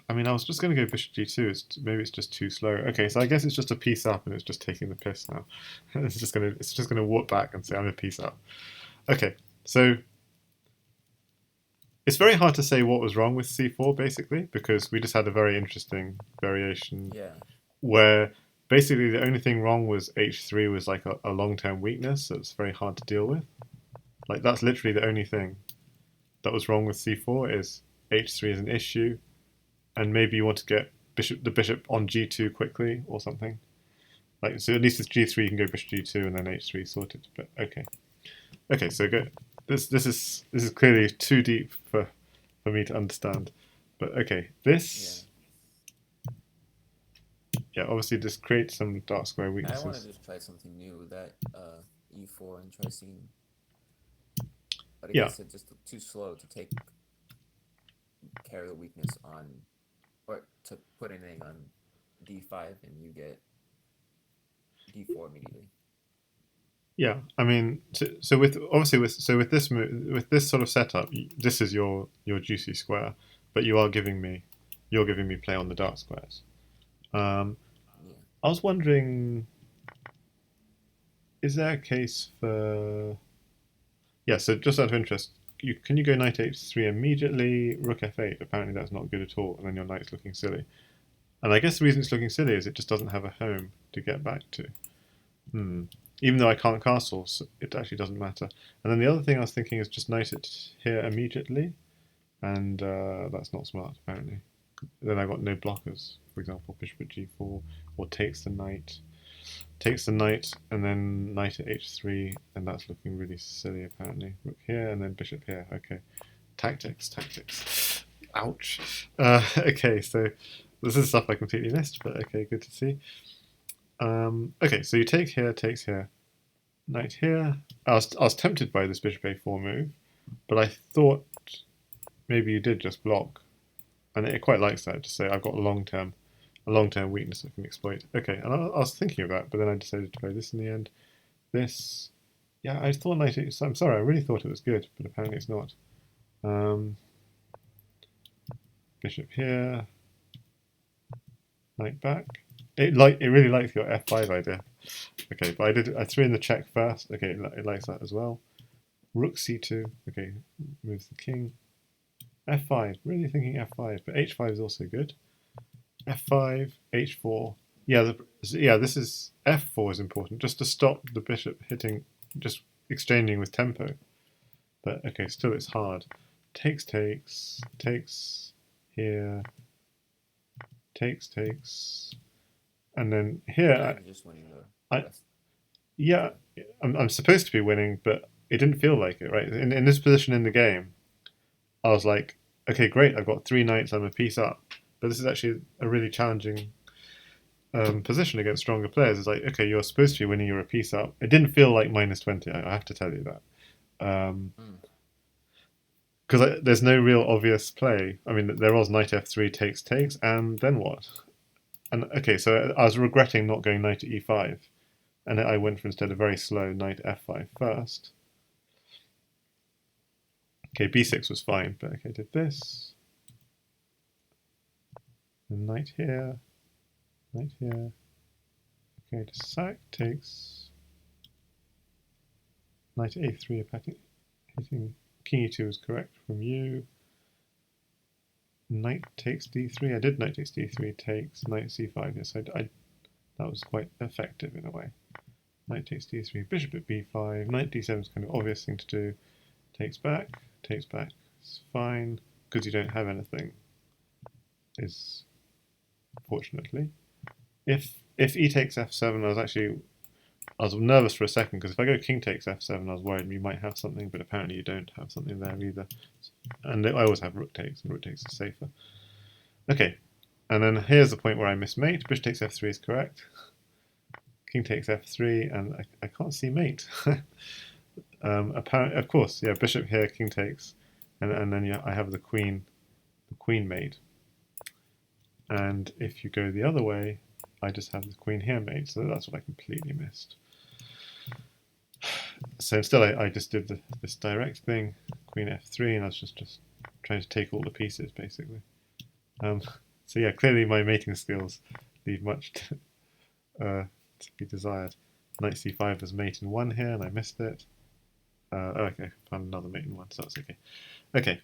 Speaker 1: I mean, I was just going to go bishop g2. Maybe it's just too slow. Okay, so I guess it's just a piece up, and it's just taking the piss now. It's just gonna walk back and say I'm a piece up. Okay, so it's very hard to say what was wrong with c4 basically because we just had a very interesting variation.
Speaker 2: Yeah.
Speaker 1: Where basically the only thing wrong was h3 was like a long-term weakness, so it's very hard to deal with. Like that's literally the only thing that was wrong with c4 is h3 is an issue. And maybe you want to get the bishop on g2 quickly or something. Like so, at least with g3 you can go bishop g2 and then h3 sorted. But okay. So go. This is clearly too deep for me to understand. But okay, this. yeah, obviously just create some dark square
Speaker 2: I want to
Speaker 1: weaknesses.
Speaker 2: just try something new with that e4 and try seeing, but I
Speaker 1: Yeah,
Speaker 2: guess it's just too slow to take care of the weakness on, or to put anything on d5 and you get d4 immediately.
Speaker 1: yeah. I mean, so with obviously with this with this sort of setup, this is your juicy square, but you're giving me play on the dark squares. Um,
Speaker 2: Yeah.
Speaker 1: I was wondering, is there a case for yeah? So just out of interest, can you go knight h3 immediately, rook f8? Apparently that's not good at all, and then your knight's looking silly. And I guess the reason it's looking silly is it just doesn't have a home to get back to. Hmm. Even though I can't castle, so it actually doesn't matter. And then the other thing I was thinking is just knight it here immediately, and that's not smart apparently. Then I got no blockers. For example, bishop at g4, or takes the knight, and then knight at h3, and that's looking really silly apparently. Rook here, and then bishop here. Okay, tactics. Ouch. Okay, so this is stuff I completely missed, but okay, good to see. Okay, so you take here, takes here, knight here. I was tempted by this bishop a4 move, but I thought maybe you did just block, and it quite likes that to say I've got a long term weakness I can exploit. Okay, and I was thinking of that, but then I decided to play this in the end. This, yeah, I thought knight. I'm sorry, I really thought it was good, but apparently it's not. Um, Bishop here, knight back. It really likes your f5 idea. Okay, but I threw in the check first. Okay, it likes that as well. Rook c2. Okay, moves the king. f5. Really thinking f5, but h5 is also good. f5, h4. Yeah, This is f4 is important just to stop the bishop hitting, just exchanging with tempo. But okay, still it's hard. Takes here, takes, and then here.
Speaker 2: I'm just winning the
Speaker 1: I
Speaker 2: rest.
Speaker 1: yeah, I'm supposed to be winning, but it didn't feel like it. Right in this position in the game, I was like, okay, great, I've got three knights, I'm a piece up. But this is actually a really challenging position against stronger players. It's like, okay, you're supposed to be winning, you're a piece up. It didn't feel like -20, I have to tell you that.
Speaker 2: Mm.
Speaker 1: Because there's no real obvious play. I mean, there was knight f3 takes, and then what? And okay, so I was regretting not going knight to e5, and I went for instead a very slow knight f5 first. Okay, b6 was fine, but okay, did this. And knight here, knight here. Okay, to sack takes knight a3, hitting king e2 is correct from you. Knight takes d3. I did knight takes d3, takes knight c5. Yes, that was quite effective in a way. Knight takes d3, bishop at b5. Knight d7 is kind of obvious thing to do. Takes back. It's fine because you don't have anything. Is fortunately, if e takes f7, I was nervous for a second because if I go king takes f7, I was worried you might have something, but apparently you don't have something there either. And I always have rook takes, and rook takes is safer. Okay, and then here's the point where I miss mate. Bishop takes f3 is correct. King takes f3, and I can't see mate. Of course, yeah, bishop here, king takes, and then yeah, I have the queen mate. And if you go the other way, I just have the queen here mate, so that's what I completely missed. So instead I just did this direct thing, queen f3, and I was just trying to take all the pieces, basically. So yeah, clearly my mating skills leave much to be desired. Knight c5 was mate in one here, and I missed it. Okay, found another mate in one, so that's okay. Okay.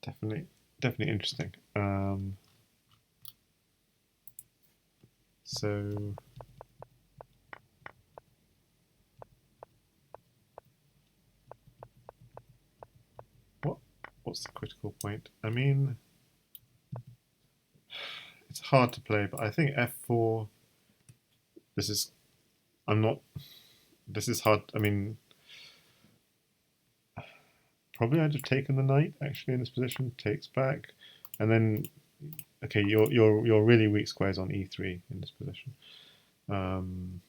Speaker 1: Definitely interesting. So what's the critical point? I mean, it's hard to play, but I think f4. This is I'm not. This is hard. I mean, probably I'd have taken the knight actually in this position. Takes back, and then Okay, your really weak square is on e3 in this position. I'm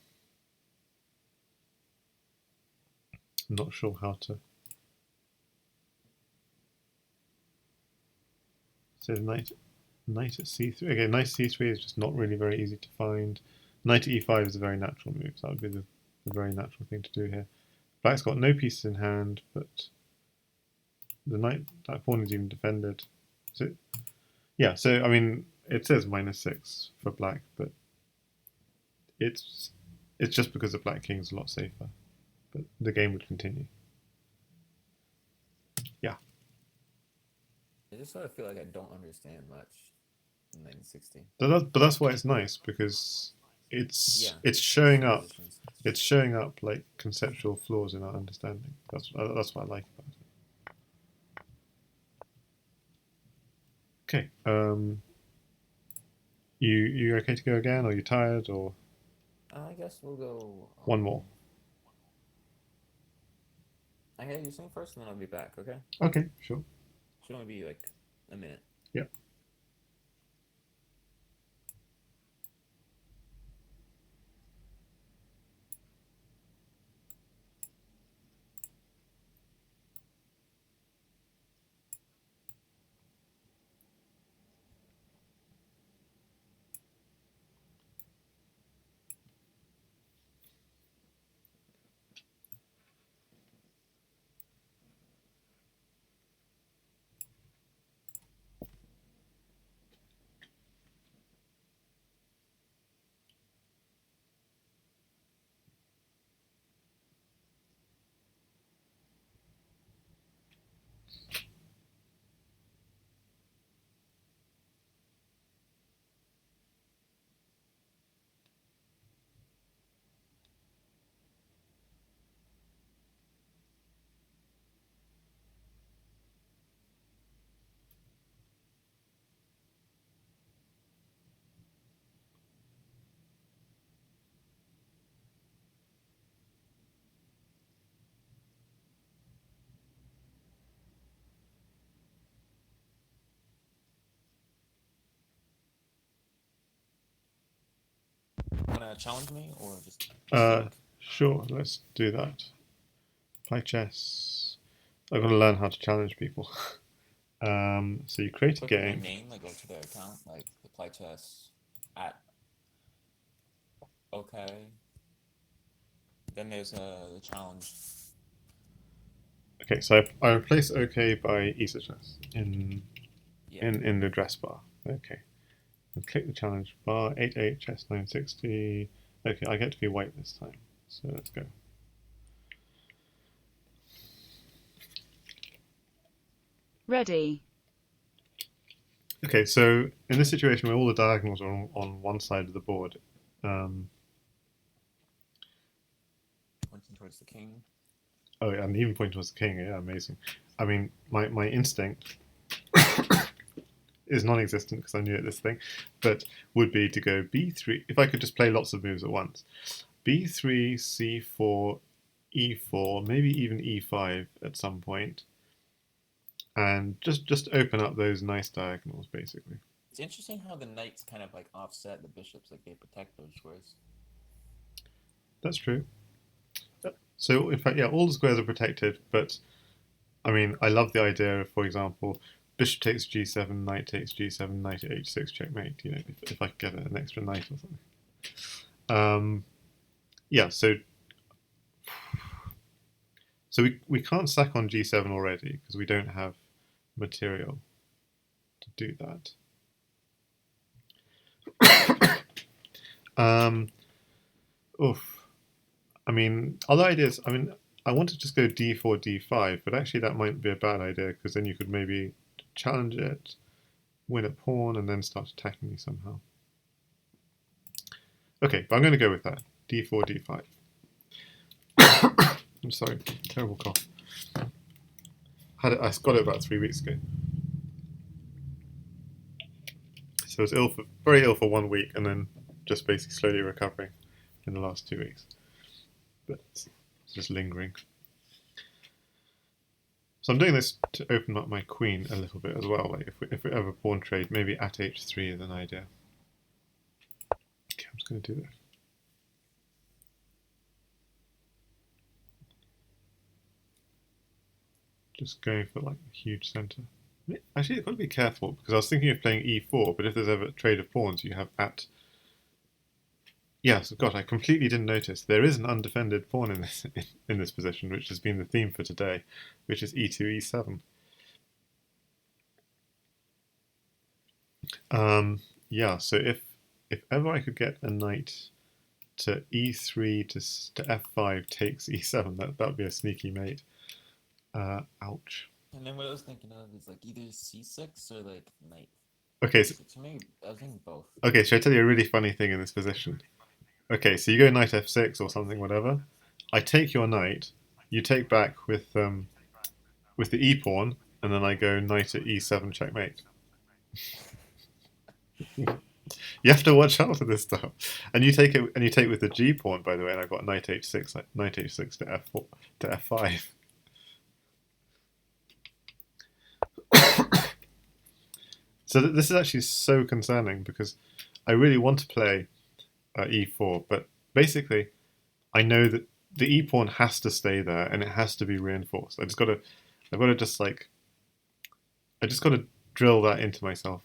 Speaker 1: not sure how to. So knight at c3. Okay, knight c3 is just not really very easy to find. Knight at e5 is a very natural move. So that would be the very natural thing to do here. Black's got no pieces in hand, but the that pawn is even defended. So yeah, so I mean it says -6 for black, but it's just because the black king is a lot safer. But the game would continue. Yeah.
Speaker 2: I just sort of feel like I don't understand much in 1960.
Speaker 1: But that's why it's nice, because
Speaker 2: Yeah,
Speaker 1: it's showing up.
Speaker 2: positions.
Speaker 1: It's showing up like conceptual flaws in our understanding. That's what I like about it. Okay. You okay to go again? Or are you tired? Or
Speaker 2: I guess we'll go.
Speaker 1: one more?
Speaker 2: I hear you sing first, and then I'll be back. Okay?
Speaker 1: Okay, sure.
Speaker 2: Should only be like a minute.
Speaker 1: Yeah.
Speaker 2: Wanna challenge me or just
Speaker 1: Uh,
Speaker 2: speak?
Speaker 1: sure. Let's do that. Play chess. I've got to learn how to challenge people. So you create a
Speaker 2: Click on their
Speaker 1: game.
Speaker 2: name, like go to their account, like the play chess at okay. Then there's the challenge.
Speaker 1: Okay, so I replace OK by Isachess
Speaker 2: Yeah.
Speaker 1: in the address bar. Okay. And click the challenge bar, 88 chess 960. Okay, I get to be white this time. So let's go.
Speaker 3: Ready.
Speaker 1: Okay, so in this situation where all the diagonals are on one side of the board,
Speaker 2: Pointing towards the king.
Speaker 1: oh, yeah, and even pointing towards the king, yeah, amazing. I mean, my instinct is non-existent because I'm new at this thing, but would be to go b3, if I could just play lots of moves at once. b3, c4, e4, maybe even e5 at some point, and just open up those nice diagonals, basically.
Speaker 2: It's interesting how the knights kind of like offset the bishops, like they protect those squares.
Speaker 1: That's true. So, in fact, yeah, all the squares are protected, but I mean, I love the idea of, for example, bishop takes g7, knight takes g7, knight at h6, checkmate, you know, if I could get an extra knight or something. Yeah, so we can't sack on g7 already because we don't have material to do that. Oof. I mean, other ideas. I mean, I want to just go d4, d5, but actually that might be a bad idea because then you could maybe challenge it, win a pawn, and then start attacking me somehow. Okay, but I'm going to go with that. d4, d5. I'm sorry, terrible cough. I got it about 3 weeks ago. So I was very ill for 1 week, and then just basically slowly recovering in the last 2 weeks. But it's just lingering. So I'm doing this to open up my queen a little bit as well. Like if we ever pawn trade, maybe at h3 is an idea. Okay, I'm just going to do this. Just going for like a huge center. Actually, you've got to be careful because I was thinking of playing e4, but if there's ever a trade of pawns, you have at. Yes, God, I completely didn't notice. There is an undefended pawn in this position, which has been the theme for today, which is e2, e7. Yeah, so if ever I could get a knight to e3 to f5 takes e7, that would be a sneaky mate. Ouch.
Speaker 2: And then what I was thinking of is like either c6 or like knight.
Speaker 1: Okay, so
Speaker 2: maybe I was thinking both.
Speaker 1: Okay, should I tell you a really funny thing in this position? Okay, so you go knight f6 or something, whatever. I take your knight, you take back with the e pawn, and then I go knight at e7 checkmate. You have to watch out for this stuff, and you take with the g pawn, by the way. And I've got knight h6, knight h6 to f4 to f5. So this is actually so concerning because I really want to play e4, but basically I know that the e pawn has to stay there and it has to be reinforced. I've got to drill that into myself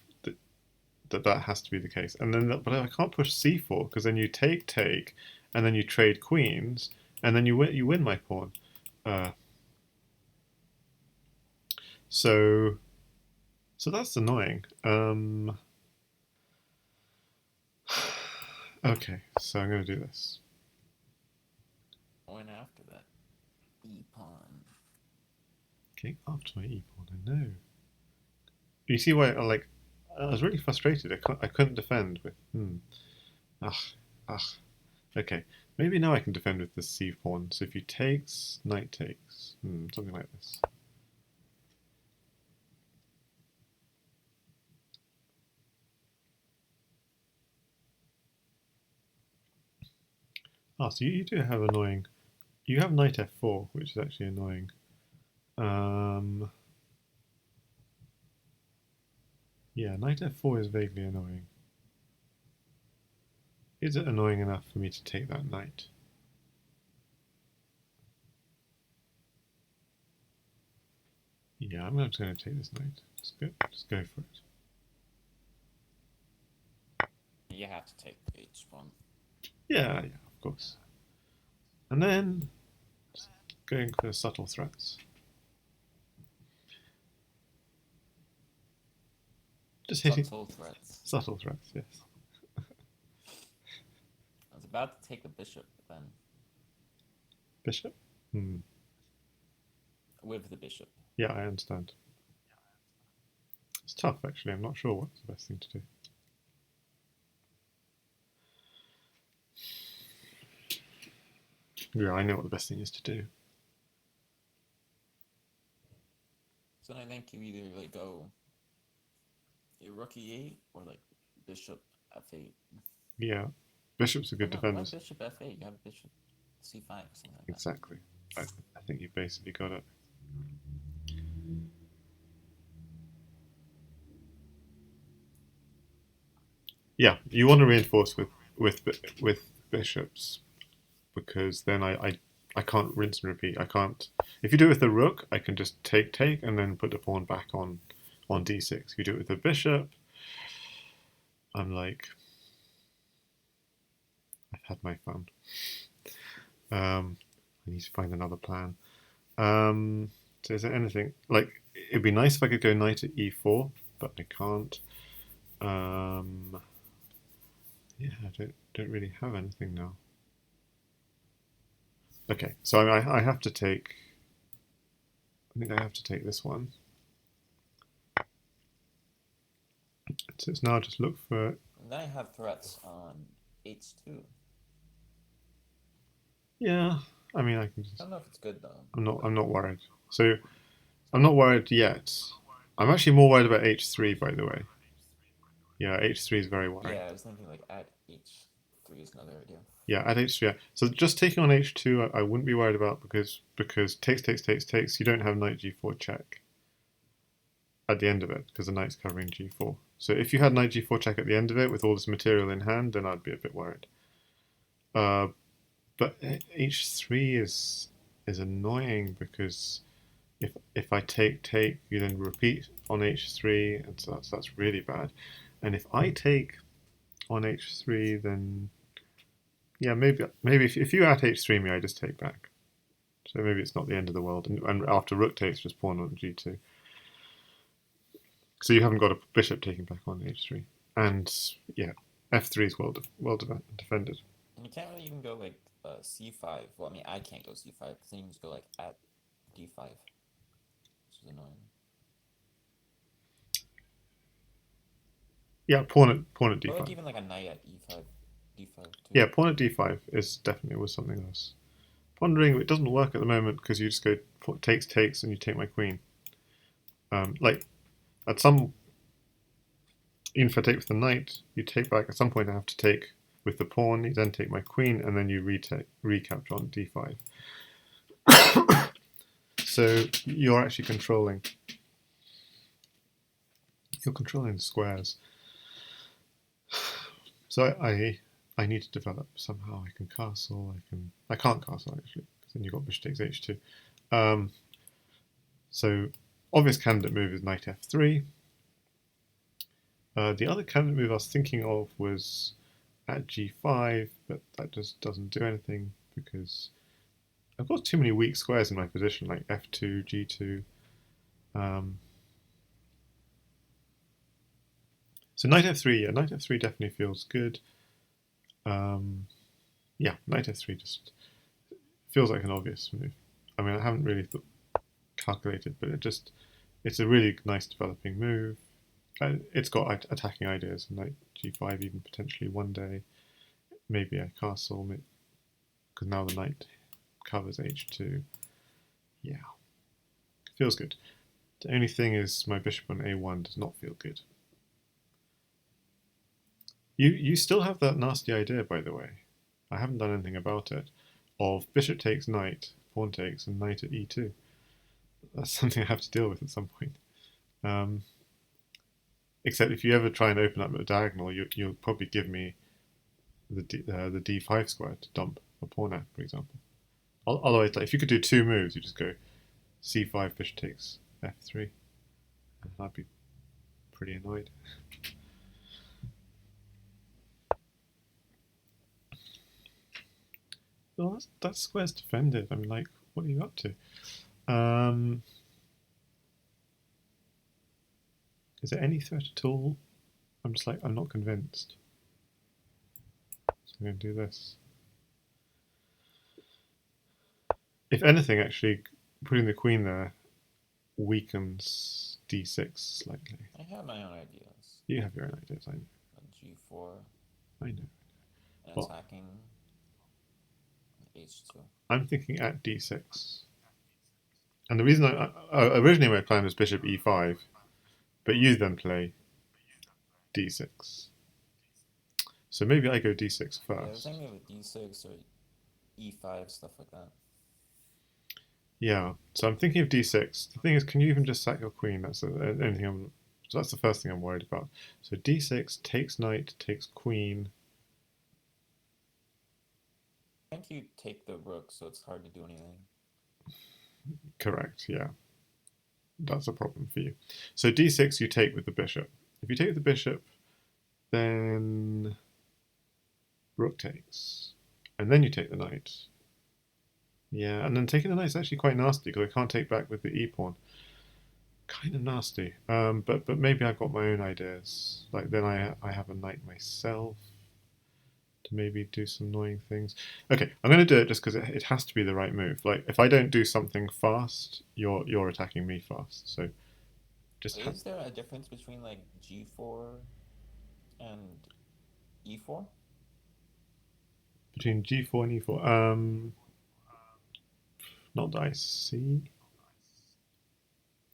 Speaker 1: that has to be the case. And then, but I can't push c4 because then you take, and then you trade queens, and then you win my pawn. So that's annoying. Okay, so I'm going to do this.
Speaker 2: Going after that e pawn.
Speaker 1: Okay, after my e pawn, I know. You see why I was really frustrated. I couldn't defend with. Okay, maybe now I can defend with the c pawn. So if he takes, knight takes, something like this. So you do have annoying. You have knight f4, which is actually annoying. Yeah, knight f4 is vaguely annoying. Is it annoying enough for me to take that knight? Yeah, I'm just going to take this knight. Just go for it.
Speaker 2: You have to take h1.
Speaker 1: Yeah, of course. And then just going for subtle threats. Just hitting
Speaker 2: subtle threats.
Speaker 1: Subtle threats, yes.
Speaker 2: I was about to take a bishop then.
Speaker 1: Bishop?
Speaker 2: With the bishop.
Speaker 1: Yeah, I understand. It's tough, actually. I'm not sure what's the best thing to do. Yeah, I know what the best thing is to do.
Speaker 2: So I think you either like go rook e8 or like bishop f8.
Speaker 1: Yeah, bishop's a good defender.
Speaker 2: Bishop f8. You have bishop c5 or something like that.
Speaker 1: Exactly. I think you basically got it. Yeah, you want to reinforce with bishops because then I can't rinse and repeat. I can't. If you do it with the rook, I can just take and then put the pawn back on d6. If you do it with the bishop, I'm like, I've had my fun. I need to find another plan. So is there anything like it'd be nice if I could go knight at e4, but I can't. Yeah, I don't really have anything now. Okay, so I have to take. I think I have to take this one. So it's now just look for.
Speaker 2: And I have threats on h2.
Speaker 1: Yeah, I mean I can just.
Speaker 2: I don't know if it's good though.
Speaker 1: I'm not worried. So I'm not worried yet. I'm actually more worried about h3, by the way. Yeah, h3 is very worrying.
Speaker 2: Yeah, I was thinking like at h3 is another idea.
Speaker 1: Yeah, at h3. Yeah. So just taking on h2, I wouldn't be worried about because takes. You don't have knight g4 check at the end of it because the knight's covering g4. So if you had knight g4 check at the end of it with all this material in hand, then I'd be a bit worried. But h3 is annoying because if I take, you then repeat on h3, and so that's really bad. And if I take on h3, then yeah, maybe if you at h3 me, I just take back. So maybe it's not the end of the world. And after rook takes, just pawn on g2. So you haven't got a bishop taking back on h3. And yeah, f3 is well defended.
Speaker 2: And you can't really even go like c5. Well, I mean, I can't go c5 because then you just go like at d5, which is annoying.
Speaker 1: Yeah, pawn at
Speaker 2: Or
Speaker 1: d5.
Speaker 2: like even like a knight at e5, d5 too.
Speaker 1: Yeah, pawn at d5 is definitely was something else. Pondering, it doesn't work at the moment because you just go takes, and you take my queen. Like at some, even if I take with the knight, you take back. At some point, I have to take with the pawn. You then take my queen, and then you recapture on d5. So you're actually controlling. You're controlling the squares. So I need to develop somehow. I can castle. I can't castle actually because then you've got bishop takes h2. So obvious candidate move is knight f3. The other candidate move I was thinking of was at g5, but that just doesn't do anything because I've got too many weak squares in my position, like f2, g2. So knight f3, yeah, knight f3 definitely feels good. Yeah, knight f3 just feels like an obvious move. I mean, I haven't really calculated, but it's a really nice developing move. It's got attacking ideas, knight g5 even potentially one day. Maybe a castle, because now the knight covers h2. Yeah, feels good. The only thing is my bishop on a1 does not feel good. You still have that nasty idea, by the way. I haven't done anything about it. Of bishop takes knight, pawn takes, and knight at e2. That's something I have to deal with at some point. Except if you ever try and open up a diagonal, you'll probably give me the d5 square to dump a pawn at, for example. Otherwise, like, if you could do two moves, you just go c5, bishop takes f3, and I'd be pretty annoyed. Well, that square's defended. I mean, like, what are you up to? Is there any threat at all? I'm not convinced. So I'm going to do this. If anything, actually, putting the queen there weakens d6 slightly.
Speaker 2: I have my own ideas.
Speaker 1: You have your own ideas, I know.
Speaker 2: G4.
Speaker 1: I know.
Speaker 2: And
Speaker 1: Well,
Speaker 2: attacking h2.
Speaker 1: I'm thinking at d6. And the reason originally my plan was bishop e5, but you then play d6. So maybe I go d6
Speaker 2: Yeah, I was
Speaker 1: first.
Speaker 2: thinking of d6 or e5, stuff like that.
Speaker 1: Yeah, so I'm thinking of d6. The thing is, can you even just sack your queen? That's anything. So that's the first thing I'm worried about. So d6 takes knight, takes queen.
Speaker 2: I think you take the rook, so it's hard to do anything.
Speaker 1: Correct, yeah. That's a problem for you. So d6 you take with the bishop. If you take with the bishop, then rook takes. And then you take the knight. Yeah, and then taking the knight is actually quite nasty because I can't take back with the e-pawn. Kind of nasty. But maybe I've got my own ideas. Like then I have a knight myself to maybe do some annoying things. Okay, I'm going to do it just because it has to be the right move. Like if I don't do something fast, you're attacking me fast. So just
Speaker 2: Is there a difference between like g4 and e4?
Speaker 1: between g4 and e4. Not that I see.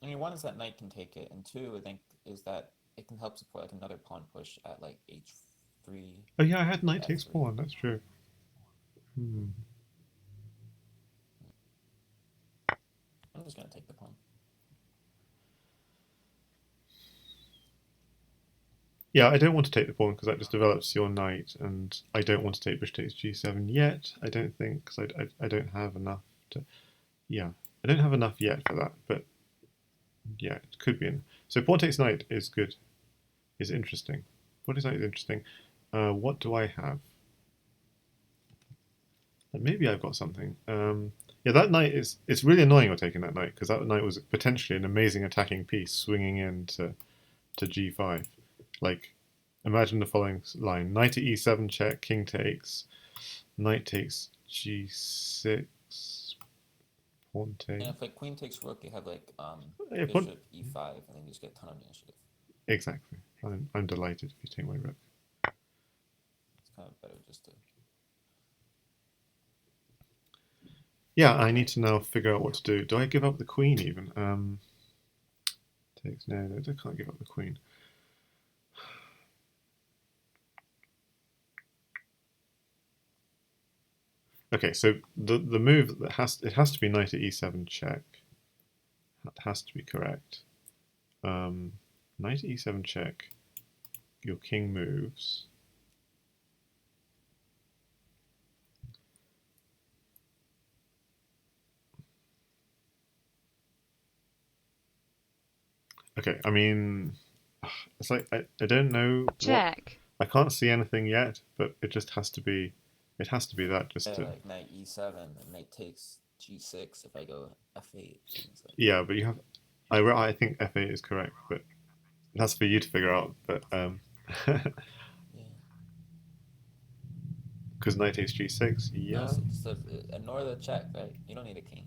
Speaker 2: I mean, one is that knight can take it, and two, I think, is that it can help support like another pawn push at like h3.
Speaker 1: Oh yeah, I had knight takes
Speaker 2: f3.
Speaker 1: pawn. That's true. Hmm.
Speaker 2: I'm just gonna take the pawn.
Speaker 1: Yeah, I don't want to take the pawn because that just develops your knight, and I don't want to take bishop takes g7 yet. I don't think because I don't have enough to. Yeah, I don't have enough yet for that, but yeah, it could be in. So pawn takes knight is good, is interesting. Pawn takes knight is interesting. What do I have? Maybe I've got something. Yeah, that knight is. It's really annoying you're taking that knight because that knight was potentially an amazing attacking piece, swinging in to g5. Like, imagine the following line: knight to e7 check, king takes, knight takes g6, pawn
Speaker 2: And
Speaker 1: takes.
Speaker 2: if like queen takes rook, you have like
Speaker 1: Yeah, pawn.
Speaker 2: bishop e5, and then you just get a ton of initiative.
Speaker 1: Exactly. I'm delighted if you take my rook.
Speaker 2: It's kind of better just to.
Speaker 1: Yeah, I need to now figure out what to do. Do I give up the queen even? Takes no, I can't give up the queen. Okay, so the move that has to be knight at e7 check. That has to be correct. Knight at e7 check. Your king moves. Okay, I mean, it's like I don't know what.
Speaker 3: Check.
Speaker 1: I can't see anything yet, but it just has to be. It has to be that just
Speaker 2: Yeah,
Speaker 1: to.
Speaker 2: like knight e7, and knight takes g6 if I go f8. Things like.
Speaker 1: Yeah, but you have. I think f8 is correct, but that's for you to figure out. But
Speaker 2: Yeah.
Speaker 1: because knight takes g6,
Speaker 2: No,
Speaker 1: yeah.
Speaker 2: so ignore the check, right? You don't need a king.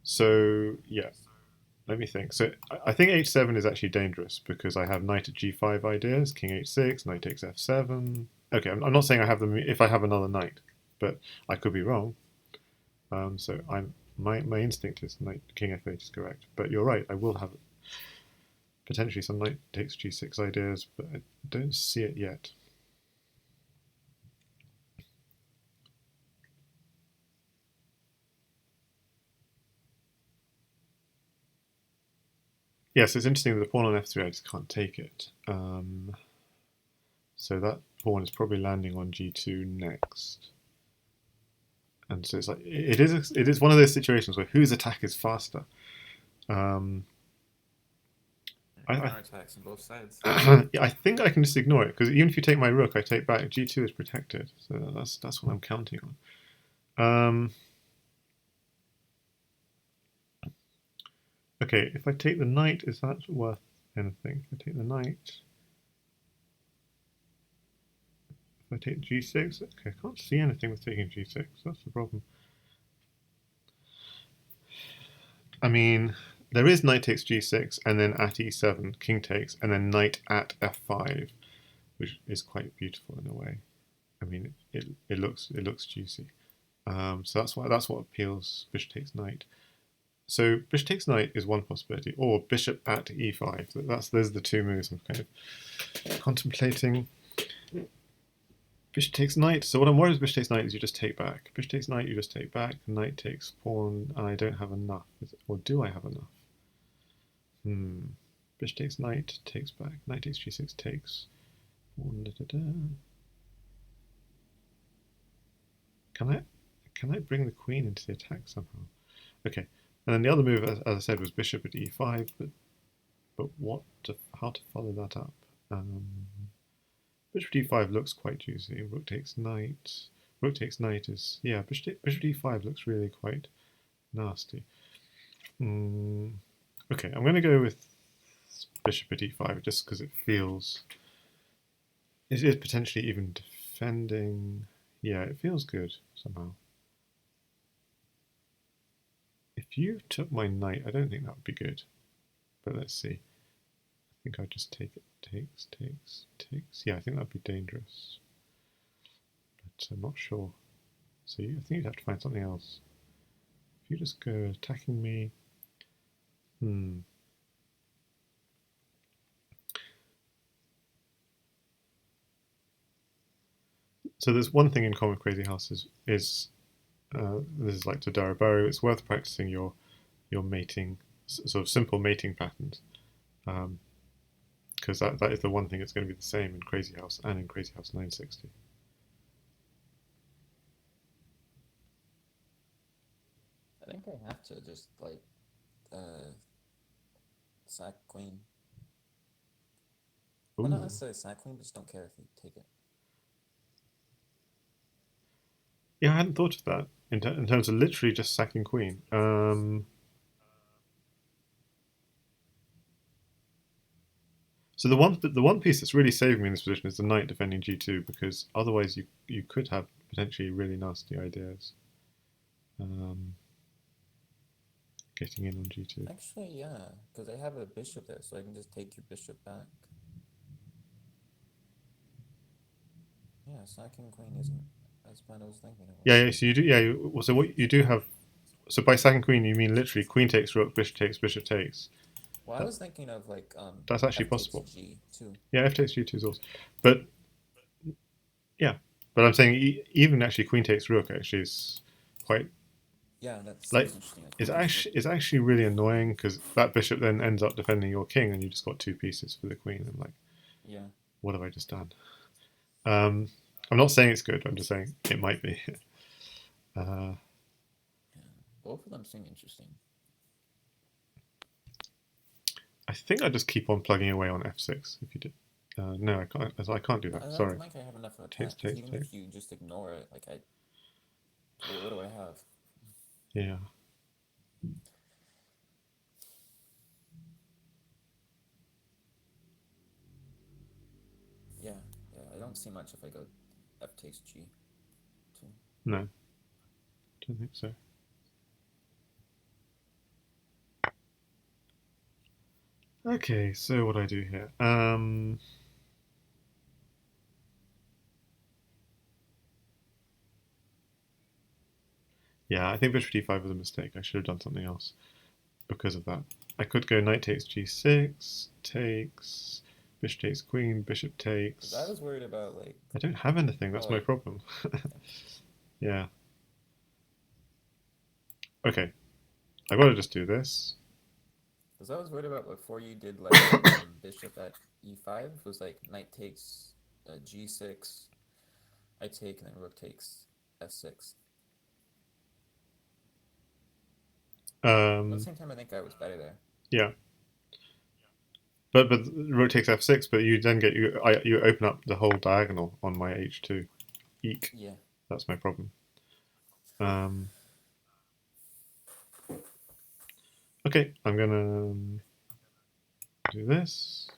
Speaker 1: So yeah, let me think. So I think h7 is actually dangerous because I have knight at g5 ideas, king h6, knight takes f7. Okay, I'm not saying I have them if I have another knight, but I could be wrong. So my instinct is knight king f8 is correct, but you're right. I will have potentially some knight takes g6 ideas, but I don't see it yet. Yes, it's interesting that the pawn on f3 I just can't take it. So that pawn is probably landing on g2 next. And so it's like it is one of those situations where whose attack is faster.
Speaker 2: Counterattacks on both sides.
Speaker 1: I think I can just ignore it because even if you take my rook, I take back g2 is protected. So that's what I'm counting on. Okay, if I take the knight, is that worth anything? If I take the knight, if I take g6, okay, I can't see anything with taking g6. That's the problem. I mean, there is knight takes g6, and then at e7, king takes, and then knight at f5, which is quite beautiful in a way. I mean, it looks juicy. So that's what appeals bishop takes knight. So bishop takes knight is one possibility, or bishop at e5. Those are the two moves I'm kind of contemplating. Bishop takes knight. So what I'm worried with bishop takes knight is you just take back. Bishop takes knight, you just take back. Knight takes pawn, and I don't have enough. Or do I have enough? Bishop takes knight, takes back. Knight takes g6, takes. Pawn, Can I bring the queen into the attack somehow? Okay. And then the other move, as I said, was bishop at e5, but how to follow that up? Bishop d5 looks quite juicy. Rook takes knight. Rook takes knight is, yeah, bishop d5 looks really quite nasty. Okay, I'm going to go with bishop at e5 just because it is potentially even defending. Yeah, it feels good somehow. If you took my knight, I don't think that would be good. But let's see. I think I'd just take it. Takes. Yeah, I think that'd be dangerous. But I'm not sure. So I think you'd have to find something else. If you just go attacking me. So there's one thing in common with Crazyhouse is this is like to Darabaru. It's worth practicing your mating, sort of simple mating patterns, because that is the one thing that's going to be the same in Crazyhouse and in Crazyhouse 960.
Speaker 2: I think I have to just like sack queen. Well, not
Speaker 1: Ooh.
Speaker 2: necessarily sack queen, but just don't care if you take it.
Speaker 1: Yeah, I hadn't thought of that in terms of literally just sacking queen. So the one piece that's really saving me in this position is the knight defending g2, because otherwise you could have potentially really nasty ideas. Getting in on g2.
Speaker 2: Actually, yeah, because I have a bishop there, so I can just take your bishop back. Yeah, sacking queen isn't as bad as I was thinking it was.
Speaker 1: Yeah, yeah. So you do. Yeah. So what you do have. So by sacking queen, you mean literally queen takes rook, bishop takes, bishop takes.
Speaker 2: Well, I
Speaker 1: That,
Speaker 2: was thinking of like
Speaker 1: that's actually
Speaker 2: f takes
Speaker 1: possible.
Speaker 2: g too.
Speaker 1: Yeah, f takes g2 is also. But yeah, but I'm saying even actually queen takes rook actually is quite
Speaker 2: Yeah, that
Speaker 1: like
Speaker 2: seems interesting. Like, queen takes rook.
Speaker 1: it's actually really annoying, because that bishop then ends up defending your king, and you just got two pieces for the queen. And like,
Speaker 2: Yeah.
Speaker 1: what have I just done? I'm not saying it's good. I'm just saying it might be.
Speaker 2: Yeah. Both of them seem interesting.
Speaker 1: I think I just keep on plugging away on f6. If you did, no, I can't. I can't do that.
Speaker 2: I
Speaker 1: Sorry.
Speaker 2: don't think I have enough of a
Speaker 1: Takes,
Speaker 2: path, because
Speaker 1: takes,
Speaker 2: even
Speaker 1: takes.
Speaker 2: if you just ignore it, like what do I have?
Speaker 1: Yeah.
Speaker 2: Yeah, I don't see much if I go f takes g too.
Speaker 1: No, don't think so. Okay, so what do I do here? Yeah, I think bishop d5 was a mistake. I should have done something else because of that. I could go knight takes g6, takes, bishop takes queen, bishop takes.
Speaker 2: Because I was worried about like.
Speaker 1: I don't have anything. That's my
Speaker 2: like,
Speaker 1: problem. Yeah. Okay, I've got to just do this.
Speaker 2: Because I was worried about before you did like bishop at e5 was like knight takes g6, I take, and then rook takes f6. But at the same time, I think I was better there.
Speaker 1: Yeah. But rook takes f6, but you then get you open up the whole diagonal on my h2. Eek.
Speaker 2: Yeah.
Speaker 1: That's my problem. Okay, I'm gonna do this.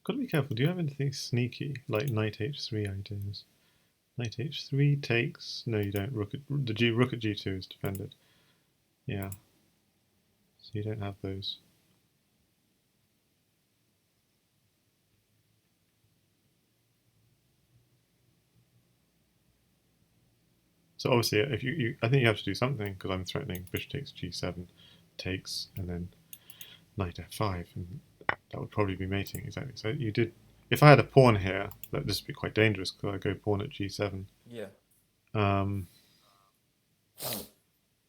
Speaker 1: Got to be careful. Do you have anything sneaky like knight h3 ideas? Knight h3 takes. No, you don't. Rook at g2 is defended. Yeah. So you don't have those. So obviously, if I think you have to do something, because I'm threatening bishop takes g7, takes, and then knight f5, and that would probably be mating exactly. So you did. If I had a pawn here, that this would be quite dangerous, because I go pawn at g7.
Speaker 2: Yeah.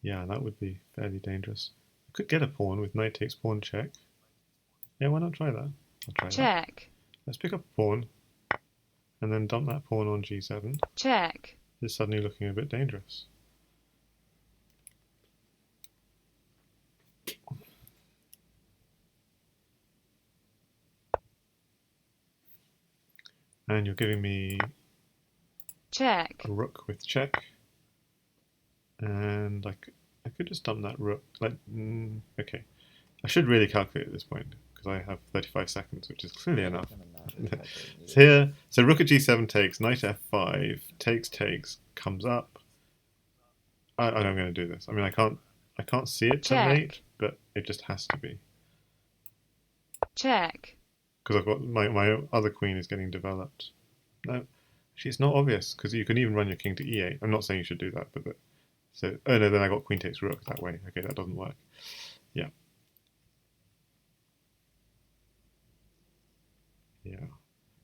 Speaker 1: Yeah, that would be fairly dangerous. I could get a pawn with knight takes pawn check. Yeah, why not try that? I'll try that.
Speaker 3: Check.
Speaker 1: Let's pick up a pawn, and then dump that pawn on g7.
Speaker 3: Check.
Speaker 1: It's suddenly looking a bit dangerous. And you're giving me
Speaker 3: Check.
Speaker 1: a rook with check. And I could just dump that rook. Okay. I should really calculate at this point, because I have 35 seconds, which is clearly enough. So here, so rook at g7 takes, knight f5, takes, comes up. I'm going to do this. I mean, I can't see it terminate, but it just has to be.
Speaker 3: Check.
Speaker 1: Because I've got my other queen is getting developed. No, she's not obvious, because you can even run your king to e8. I'm not saying you should do that, but so oh no, then I got queen takes rook that way. Okay, that doesn't work. Yeah.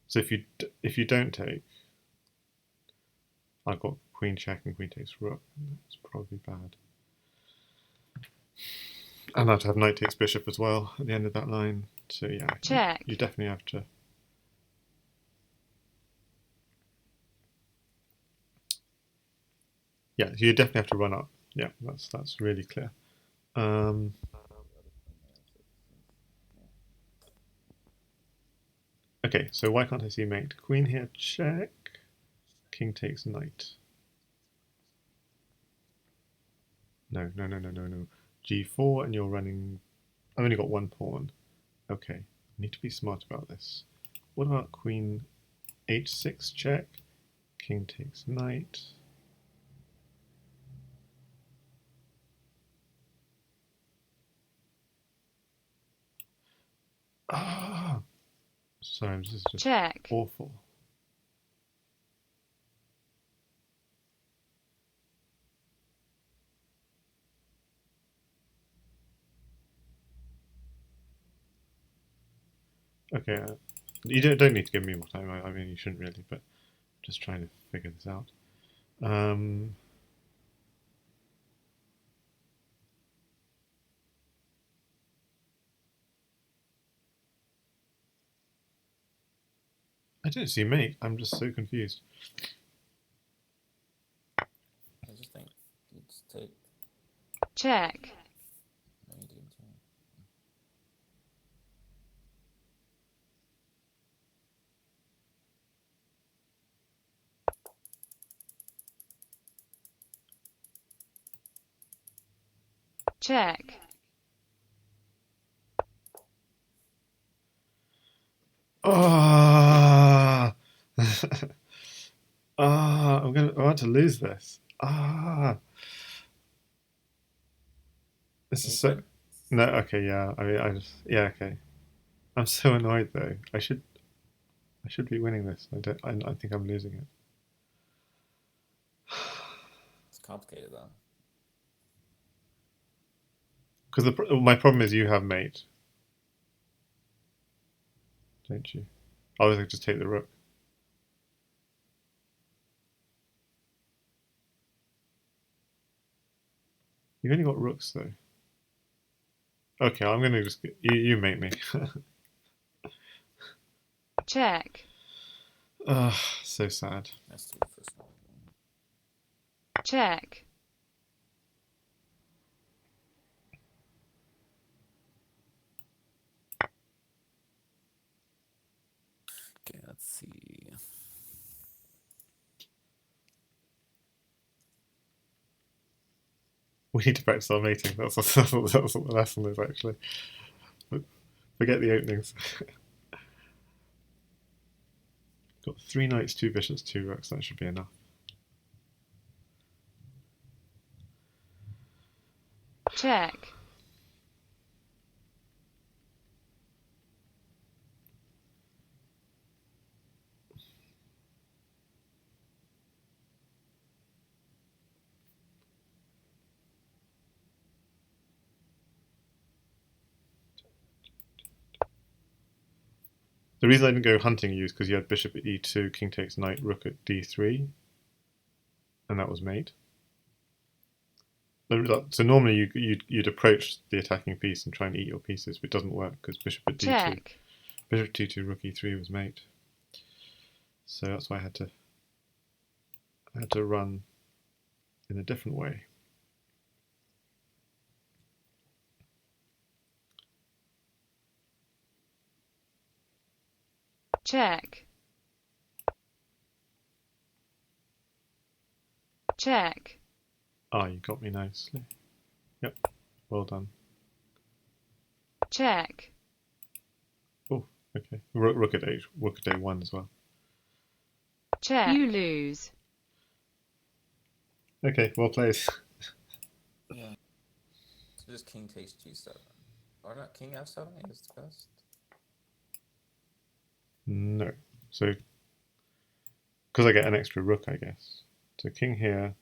Speaker 1: So if you don't take, I've got queen check and queen takes rook. That's probably bad. And I'd have knight takes bishop as well at the end of that line. So yeah,
Speaker 3: Check.
Speaker 1: you definitely have to. Yeah, you definitely have to run up. Yeah, that's really clear. Okay, so why can't I see mate? Queen here, check. King takes knight. No. G4, and you're running. I've only got one pawn. Okay, I need to be smart about this. What about queen h6 check? King takes knight. Ah, sorry, this is just
Speaker 3: Check.
Speaker 1: awful. Okay, you don't need to give me more time. I mean, you shouldn't really, but I'm just trying to figure this out. I don't see mate. I'm just so confused.
Speaker 2: I just think you just take.
Speaker 3: Check.
Speaker 2: No, you didn't.
Speaker 3: Check.
Speaker 1: Ah, I'm about to lose this. This is so. No, okay, yeah. I mean, yeah, okay. I'm so annoyed though. I should be winning this. I think I'm losing it.
Speaker 2: It's complicated though.
Speaker 1: Because my problem is you have mate, don't you? I was like, just take the rook. You've only got rooks though. Okay, I'm gonna just you mate me.
Speaker 3: Check.
Speaker 1: So sad.
Speaker 2: That's the first one.
Speaker 3: Check.
Speaker 2: Okay, let's see.
Speaker 1: We need to practice our mating. That's what the lesson is actually. Forget the openings. Got 3 knights, 2 bishops, 2 rooks. That should be enough.
Speaker 3: Check.
Speaker 1: The reason I didn't go hunting you is because you had bishop at e2, king takes knight, rook at d3, and that was mate. So normally you'd approach the attacking piece and try and eat your pieces, but it doesn't work because bishop at d2.
Speaker 3: Check.
Speaker 1: Bishop d2, rook e3 was mate. So that's why I had to run in a different way.
Speaker 3: Check. Check.
Speaker 1: Ah, you got me nicely. Yep, well done.
Speaker 3: Check.
Speaker 1: Oh, okay. Rook at a1 as well.
Speaker 3: Check. You lose.
Speaker 1: Okay, well played.
Speaker 2: Yeah. So just king takes g7. Or not king f7 is the best.
Speaker 1: No. So, because I get an extra rook, I guess. So king here,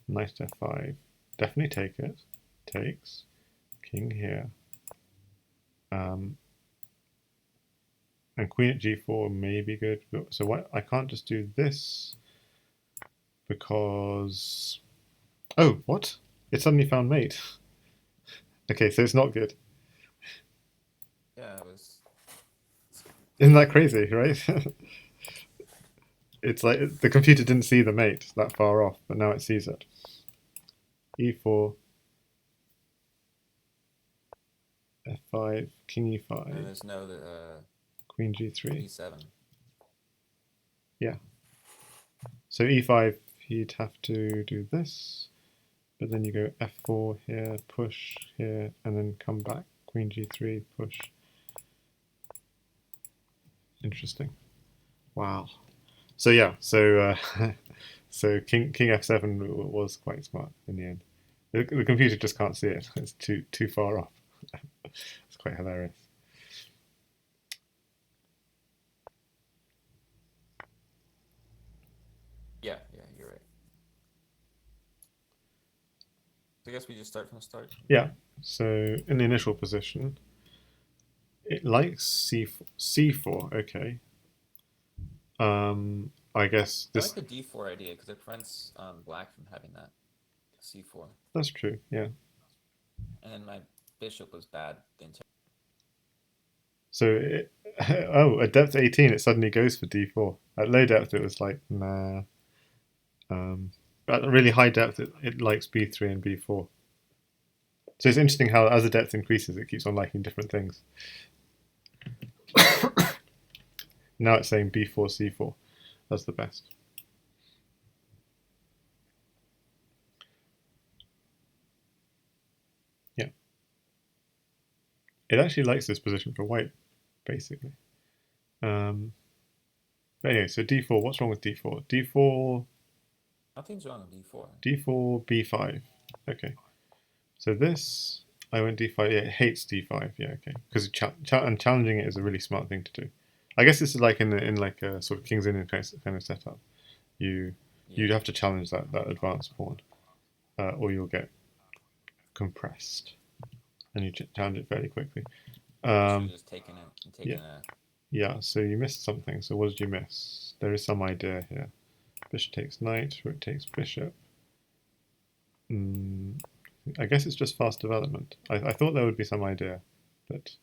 Speaker 1: knight f5. Definitely take it. Takes. King here. And queen at g4 may be good. So what? I can't just do this because... Oh, what? It suddenly found mate. Okay, so it's not good.
Speaker 2: Yeah, it was.
Speaker 1: Isn't that crazy, right? It's like the computer didn't see the mate that far off, but now it sees it. e4, f5, king
Speaker 2: And
Speaker 1: e5,
Speaker 2: there's no
Speaker 1: queen g3.
Speaker 2: e7.
Speaker 1: Yeah. So e5, he'd have to do this, but then you go f4 here, push here, and then come back. Queen g3, push. Interesting. Wow. So yeah, so so king f7 was quite smart in the end. The computer just can't see it. It's too far off. It's quite hilarious.
Speaker 2: Yeah, you're right. So I guess we just start from the start.
Speaker 1: Yeah. So in the initial position, it likes c4. Okay. I guess
Speaker 2: I
Speaker 1: this.
Speaker 2: like the d4 idea because it prevents black from having that c4.
Speaker 1: That's true. Yeah.
Speaker 2: And then my bishop was bad the entire.
Speaker 1: So oh, at depth 18, it suddenly goes for d4. At low depth, it was like nah. At really high depth, it likes b3 and b4. So it's interesting how as the depth increases, it keeps on liking different things. Now it's saying b4, c4. That's the best. Yeah. It actually likes this position for white, basically. But anyway, so d4, what's wrong with d4? d4,
Speaker 2: Nothing's wrong with d4.
Speaker 1: d4, b5. Okay. So this, I went d5. Yeah, it hates d5. Yeah, okay. Because and challenging it is a really smart thing to do. I guess this is like in like a sort of King's Indian kind of setup. You'd have to challenge that advanced pawn, or you'll get compressed, and you challenge it fairly quickly.
Speaker 2: Should have just taken it and taken
Speaker 1: Yeah. Yeah, so you missed something. So what did you miss? There is some idea here. Bishop takes knight, rook takes bishop. I guess it's just fast development. I thought there would be some idea, but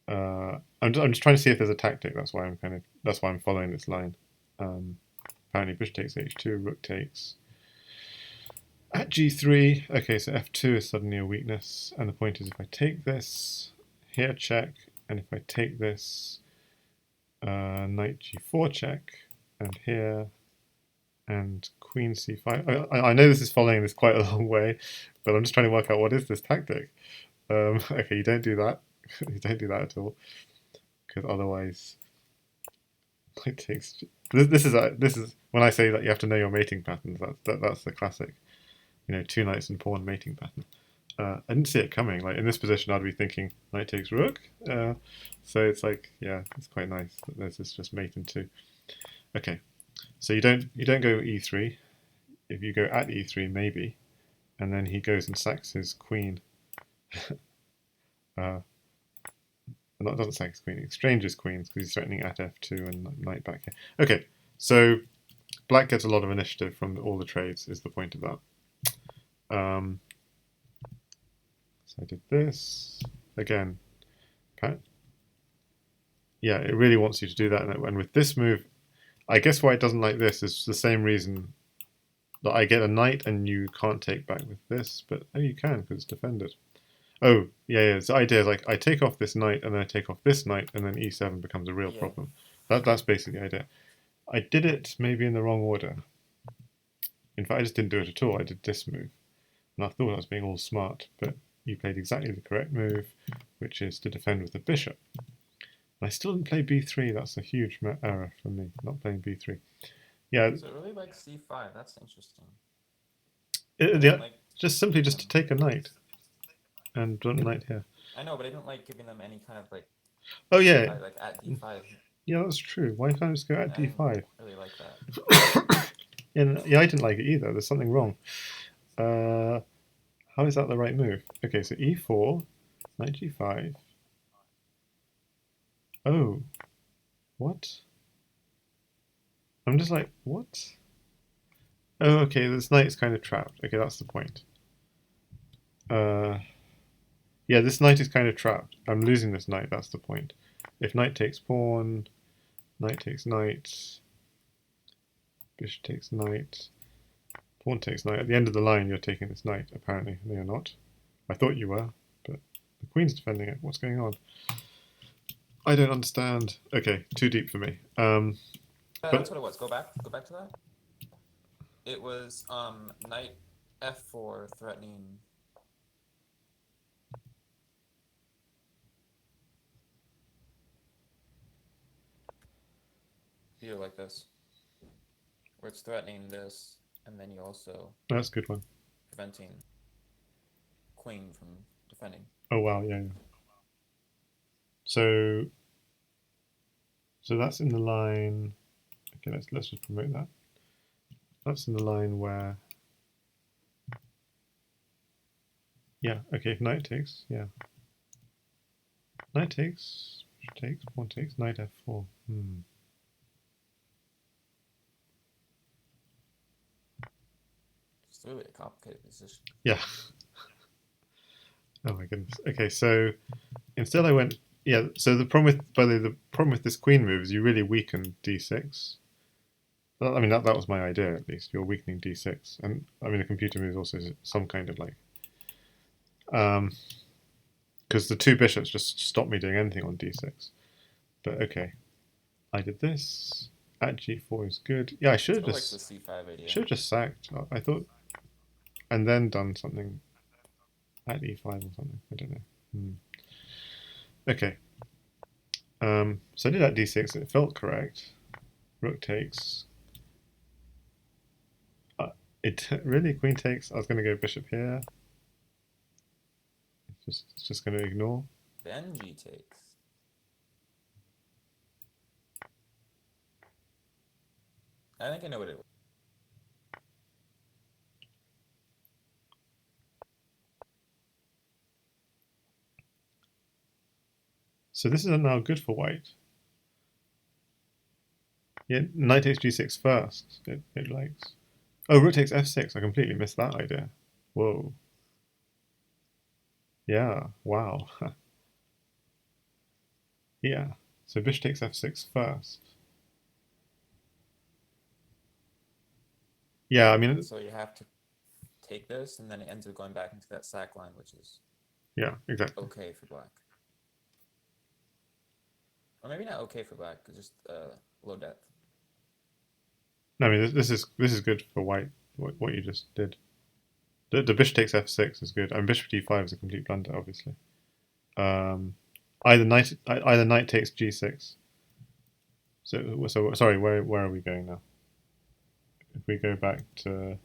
Speaker 1: I'm just trying to see if there's a tactic. That's why I'm following this line. Apparently, bishop takes h2, rook takes at g3. Okay, so f2 is suddenly a weakness, and the point is if I take this here, check, and if I take this, knight g4 check, and here, and queen c5. I know this is following this quite a long way, but I'm just trying to work out what is this tactic. Okay, you don't do that. You don't do that at all, because otherwise, it takes. This is when I say that you have to know your mating patterns. That's the classic, two knights and pawn mating pattern. I didn't see it coming. Like in this position, I'd be thinking knight takes rook. So it's like, yeah, it's quite nice that there's this just mate in two. Okay, so you don't go e3. If you go at e3, maybe, and then he goes and sacks his queen. Not doesn't sack his queen. He exchanges queens because he's threatening at f2 and knight back here. Okay, so black gets a lot of initiative from all the trades. Is the point of that? So I did this again. Yeah, it really wants you to do that, and with this move, I guess why it doesn't like this is the same reason that I get a knight and you can't take back with this, but oh, you can because it's defended. Oh, yeah. The idea is like I take off this knight and then I take off this knight and then e7 becomes a real problem. That's basically the idea. I did it maybe in the wrong order. In fact, I just didn't do it at all. I did this move, and I thought I was being all smart, but you played exactly the correct move, which is to defend with the bishop. And I still didn't play b3. That's a huge error from me, not playing b3. Yeah.
Speaker 2: So it really likes c5. That's interesting.
Speaker 1: Just simply to take a knight and put a knight here.
Speaker 2: I know, but I don't like giving them any kind of like.
Speaker 1: Oh yeah.
Speaker 2: Like at d5.
Speaker 1: Yeah, that's true. Why can't I just go at d5?
Speaker 2: I don't really like that.
Speaker 1: Yeah, I didn't like it either. There's something wrong. How is that the right move? Okay, so e4, knight g5. Oh, What? I'm just like, what? Oh, okay, this knight is kind of trapped. Okay, that's the point. Yeah, this knight is kind of trapped. I'm losing this knight, that's the point. If knight takes pawn, knight takes knight, bishop takes knight, pawn takes knight. At the end of the line, you're taking this knight. Apparently, no, you're not. I thought you were, but the queen's defending it. What's going on? I don't understand. Okay, too deep for me.
Speaker 2: That's what it was. Go back to that. It was knight f4 threatening. Here like this, where it's threatening this, and then you also
Speaker 1: That's a good one.
Speaker 2: preventing queen from defending.
Speaker 1: Oh wow, yeah. So that's in the line. Okay, let's just promote that. That's in the line where. Yeah. Okay. If knight takes, yeah. Knight takes, pawn takes, knight f4.
Speaker 2: It's really a complicated position.
Speaker 1: Yeah. Oh my goodness. Okay, so instead I went. Yeah. So the problem with, by the problem with this queen move is you really weaken d6. I mean that was my idea at least. You're weakening d6, and I mean a computer move is also some kind of like. Because the two bishops just stop me doing anything on d6. But okay, I did this. At g4 is good. Yeah, I should have
Speaker 2: Likes
Speaker 1: just
Speaker 2: the c5 idea.
Speaker 1: sacked. I thought, and then done something at e5 or something. I don't know. Okay. So I did at d6. It felt correct. Rook takes. It really queen takes. I was going to go bishop here. It's just going to ignore.
Speaker 2: Then g takes. I think I know what it was.
Speaker 1: So this is now good for white. Yeah, knight takes g6 first. It likes. Oh, rook takes f6. I completely missed that idea. Whoa. Yeah. Wow. Yeah. So bishop takes f6 first. Yeah, I mean.
Speaker 2: So you have to take this, and then it ends up going back into that sack line, which is
Speaker 1: Yeah, exactly.
Speaker 2: okay for black. Or maybe not okay for black, just low depth.
Speaker 1: No, I mean this is good for white. What you just did. The bishop takes f6 is good. I mean bishop d5 is a complete blunder, obviously. Either knight takes g6. So sorry, where are we going now? If we go back to.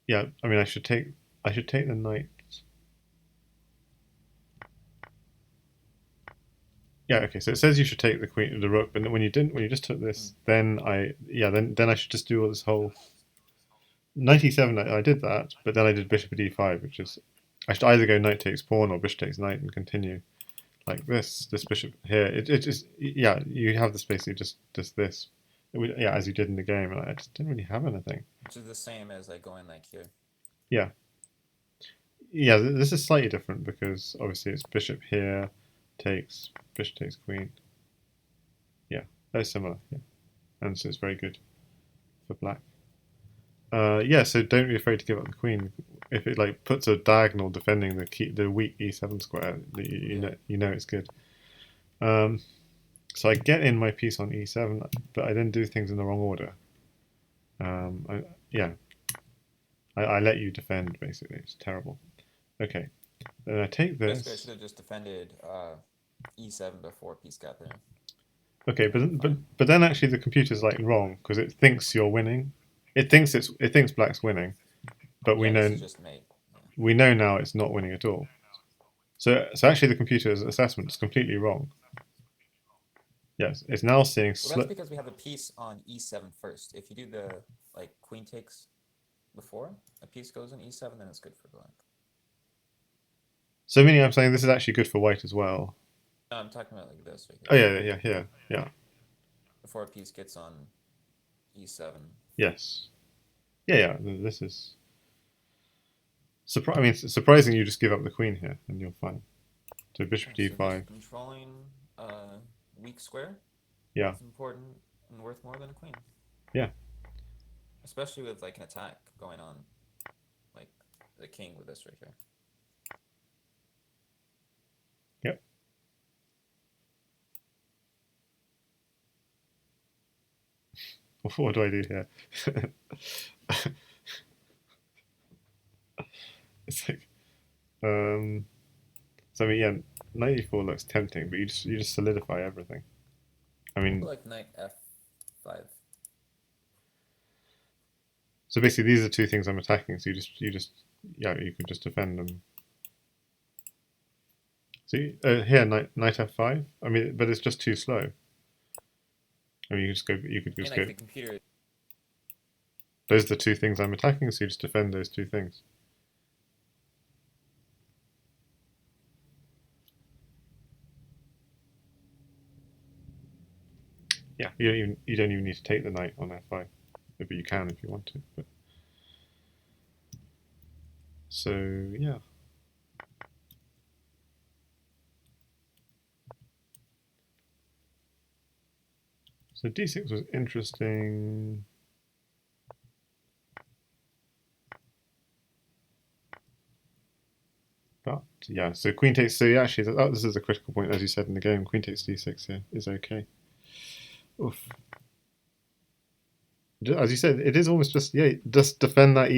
Speaker 1: Yeah, I mean I should take the knight. Yeah, okay. So it says you should take the rook, but when you didn't, when you just took this, then I should just do all this whole. Knight e7, I did that, but then I did bishop d5, which is I should either go knight takes pawn or bishop takes knight and continue like this. This bishop here, it just yeah, you have this basically just this. Yeah, as you did in the game, and I just didn't really have anything.
Speaker 2: Which is the same as like going like here.
Speaker 1: Yeah. Yeah, this is slightly different because obviously it's bishop here, bishop takes queen. Yeah, very similar. Yeah, and so it's very good for black. Yeah, so don't be afraid to give up the queen. If it like puts a diagonal defending the weak e7 square, you know it's good. So I get in my piece on e7, but I then do things in the wrong order. I let you defend basically. It's terrible. Okay, then I take this.
Speaker 2: Basically, I should have just defended e7 before piece got there.
Speaker 1: Okay, but then actually the computer's like wrong because it thinks you're winning. It thinks black's winning, but we know we know now it's not winning at all. So actually the computer's assessment is completely wrong. Yes, it's now seeing.
Speaker 2: Well, that's because we have a piece on e7 first. If you do the like queen takes before a piece goes on e7, then it's good for black.
Speaker 1: So meaning I'm saying this is actually good for white as well.
Speaker 2: No, I'm talking about like this right
Speaker 1: Oh
Speaker 2: here.
Speaker 1: yeah.
Speaker 2: Before a piece gets on e7.
Speaker 1: Yes. Yeah. This is I mean, it's surprising you just give up the queen here and you're fine. So bishop
Speaker 2: So
Speaker 1: d5.
Speaker 2: controlling a weak square
Speaker 1: Yeah.
Speaker 2: is important and worth more than a queen.
Speaker 1: Yeah.
Speaker 2: Especially with like an attack going on, like the king with this right here.
Speaker 1: Yep. What do I do here? It's like, so I mean, yeah, knight e4 looks tempting, but you just solidify everything. I mean,
Speaker 2: Like knight f5.
Speaker 1: so basically these are two things I'm attacking. So yeah, you could just defend them. See here, knight f5. I mean, but it's just too slow. I mean, you could just
Speaker 2: Like
Speaker 1: go.
Speaker 2: the computer.
Speaker 1: Those are the two things I'm attacking, so you just defend those two things. Yeah, you don't even need to take the knight on f5, but you can if you want to. But so yeah. So d6 was interesting. But yeah, so queen takes. So yeah, actually, this is a critical point, as you said in the game. Queen takes d6 here is okay. Oof. As you said, it is almost just just defend that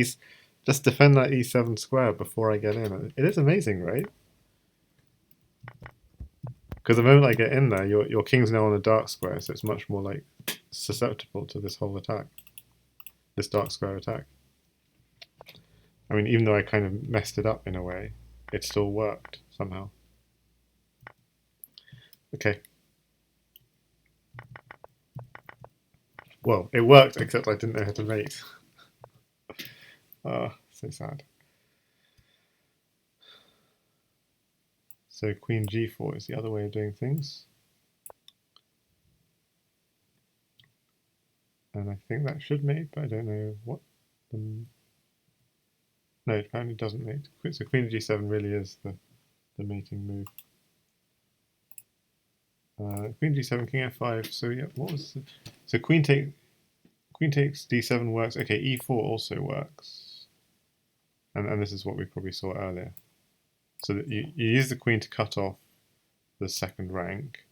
Speaker 1: just defend that e7 square before I get in. It is amazing, right? Because the moment I get in there, your king's now on a dark square, so it's much more like susceptible to this whole attack, this dark square attack. I mean, even though I kind of messed it up in a way, it still worked somehow. Okay. Well, it worked, except I didn't know how to mate. So sad. So queen g4 is the other way of doing things. And I think that should mate, but I don't know what the... No, it apparently doesn't mate. So queen g7 really is the mating move. Queen g7, king f5. So yeah, what was the... So queen takes d7 works. Okay, e4 also works. And this is what we probably saw earlier. So that you use the queen to cut off the second rank,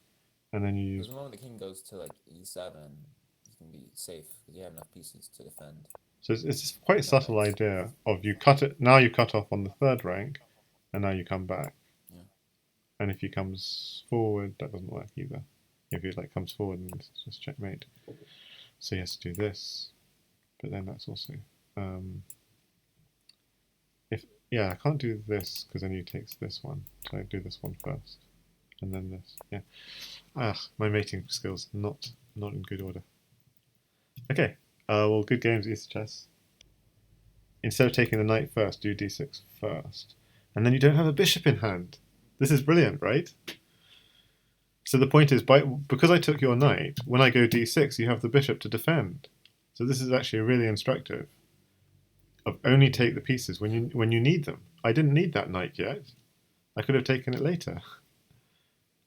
Speaker 1: and then you use...
Speaker 2: Because the moment the king goes to like e7, you can be safe because you have enough pieces to defend.
Speaker 1: So it's quite a subtle idea of you cut it, now you cut off on the third rank, and now you come back.
Speaker 2: Yeah.
Speaker 1: And if he comes forward, that doesn't work either. If he like comes forward, and it's just checkmate. So he has to do this, but then that's also... I can't do this because then he takes this one. So I do this one first, and then this. Yeah. My mating skills not in good order. Okay. Well, good games, Isachess. Instead of taking the knight first, do d6 first, and then you don't have a bishop in hand. This is brilliant, right? So the point is, because I took your knight, when I go d6, you have the bishop to defend. So this is actually really instructive. Of only take the pieces when you need them. I didn't need that knight yet. I could have taken it later.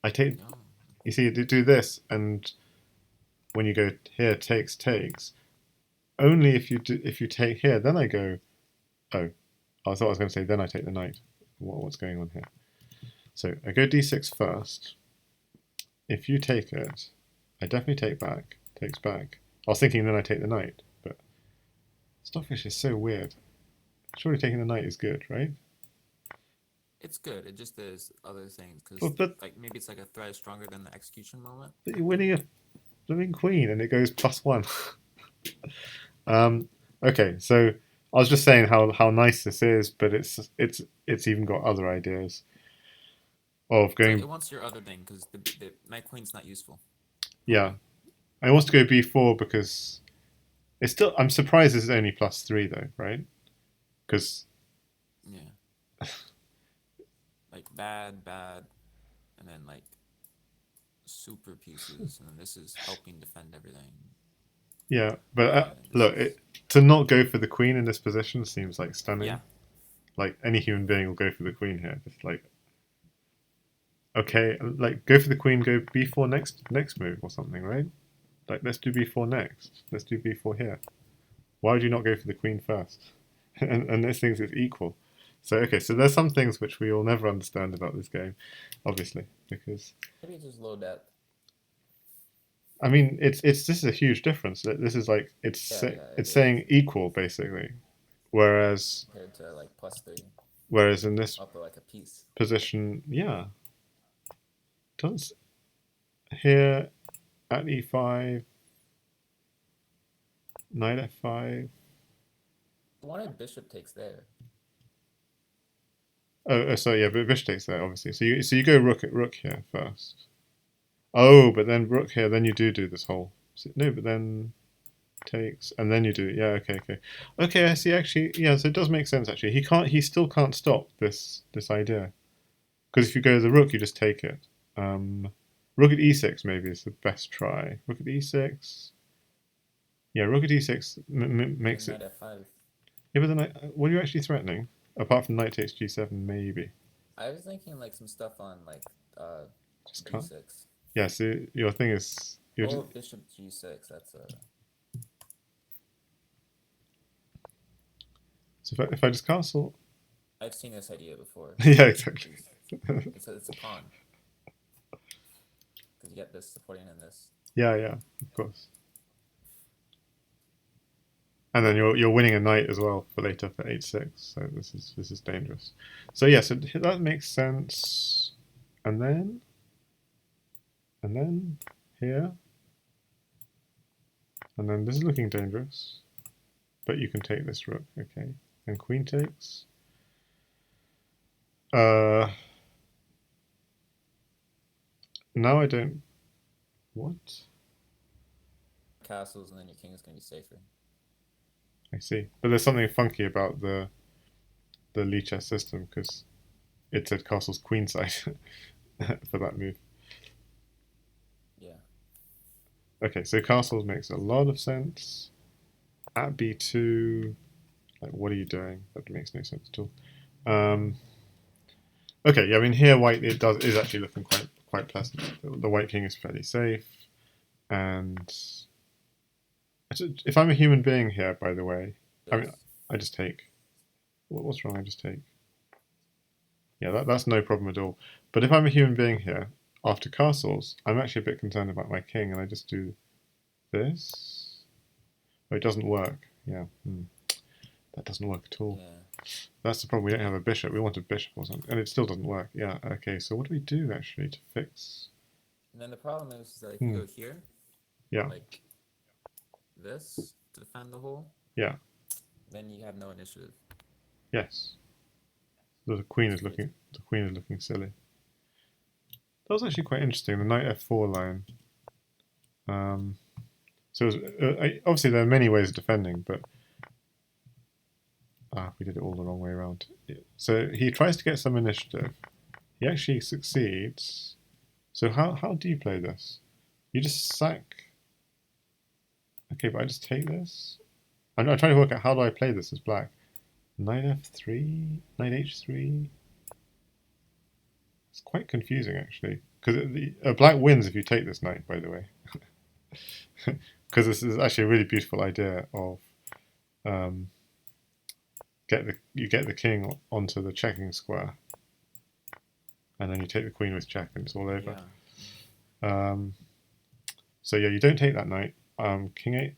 Speaker 1: You see, you do this, and when you go here, takes. Only if you take here, then I go. Oh, I thought I was going to say then I take the knight. What's going on here? So I go d6 first. If you take it, I definitely take back. Takes back. I was thinking then I take the knight, but Stockfish is so weird. Surely taking the knight is good, right?
Speaker 2: It's good. It just is other things because like maybe it's like a threat is stronger than the execution moment.
Speaker 1: But you're winning a blooming queen, and it goes +1. Okay, so I was just saying how nice this is, but it's even got other ideas of going.
Speaker 2: It wants your other thing because the knight queen's not useful.
Speaker 1: Yeah, I want to go b4 because it's still. I'm surprised this is only +3 though, right? Because
Speaker 2: yeah, like bad, bad, and then like super pieces, and then this is helping defend everything.
Speaker 1: Yeah, but
Speaker 2: And then this
Speaker 1: look,
Speaker 2: is
Speaker 1: to not go for the queen in this position seems like stunning.
Speaker 2: yeah.
Speaker 1: Like any human being will go for the queen here. Just like, okay, like go for the queen, go b4 next move or something, right? Like let's do b4 next. Let's do b4 here. Why would you not go for the queen first? And this thinks it's equal. So okay, so there's some things which we will never understand about this game, obviously, because
Speaker 2: Maybe just low depth.
Speaker 1: I mean it's this is a huge difference. This is like
Speaker 2: Yeah, yeah, it
Speaker 1: it's
Speaker 2: is.
Speaker 1: saying equal basically, whereas
Speaker 2: Compared to like +3,
Speaker 1: in this
Speaker 2: up like a piece.
Speaker 1: position, yeah, does here at e5, knight f5.
Speaker 2: I wanted bishop takes there.
Speaker 1: So yeah, but bishop takes there obviously. So you go rook here first. Oh, but then rook here, then you do this whole. No, but then takes, and then you do. Yeah, okay. I see. Actually, yeah. So it does make sense. Actually, he still can't stop this idea, because if you go to the rook, you just take it. Rook at e6 maybe is the best try. Rook at e6. Yeah, rook at e6 makes
Speaker 2: Knight
Speaker 1: it.
Speaker 2: f5.
Speaker 1: Yeah, but then what are you actually threatening? Apart from knight takes g7, maybe.
Speaker 2: I was thinking like some stuff on like
Speaker 1: Just can't.
Speaker 2: d6.
Speaker 1: Yeah. So your thing is you're
Speaker 2: Oh,
Speaker 1: just,
Speaker 2: bishop g6. That's a.
Speaker 1: so if I just castle.
Speaker 2: I've seen this idea before.
Speaker 1: Yeah, exactly.
Speaker 2: It's a pawn because you get this supporting in this.
Speaker 1: Yeah, of course. And then you're winning a knight as well for later for h6. So this is dangerous. So yeah, so that makes sense. And then here, and then this is looking dangerous, but you can take this rook. Okay, and queen takes. Now I don't. What?
Speaker 2: Castles, and then your king is going to be safer.
Speaker 1: I see, but there's something funky about the Lichess system because it said castle's queenside for that move.
Speaker 2: Yeah.
Speaker 1: Okay, so castles makes a lot of sense. At b2, like what are you doing? That makes no sense at all. Okay, yeah, I mean here white is actually looking quite pleasant. The white king is fairly safe, and if I'm a human being here, by the way, I mean I just take. What's wrong? I just take. Yeah, that's no problem at all. But if I'm a human being here, after castles, I'm actually a bit concerned about my king, and I just do this. Oh, it doesn't work. Yeah, that doesn't work at all.
Speaker 2: Yeah.
Speaker 1: That's the problem. We don't have a bishop. We want a bishop or something, and it still doesn't work. Yeah. Okay. So what do we do actually to fix?
Speaker 2: And then the problem is that if you go here,
Speaker 1: Yeah.
Speaker 2: like this to defend the hole,
Speaker 1: Yeah.
Speaker 2: then you have no initiative.
Speaker 1: Yes. The queen is looking. The queen is looking silly. That was actually quite interesting. The knight f4 line. So it was, obviously there are many ways of defending, but we did it all the wrong way around. So he tries to get some initiative. He actually succeeds. So how do you play this? You just sack. Okay, but I just take this. I'm trying to work out how do I play this as black. Knight f3, knight h3. It's quite confusing actually, because black wins if you take this knight. By the way, because this is actually a really beautiful idea of you get the king onto the checking square, and then you take the queen with check, and it's all over.
Speaker 2: Yeah.
Speaker 1: So yeah, you don't take that knight. King 8.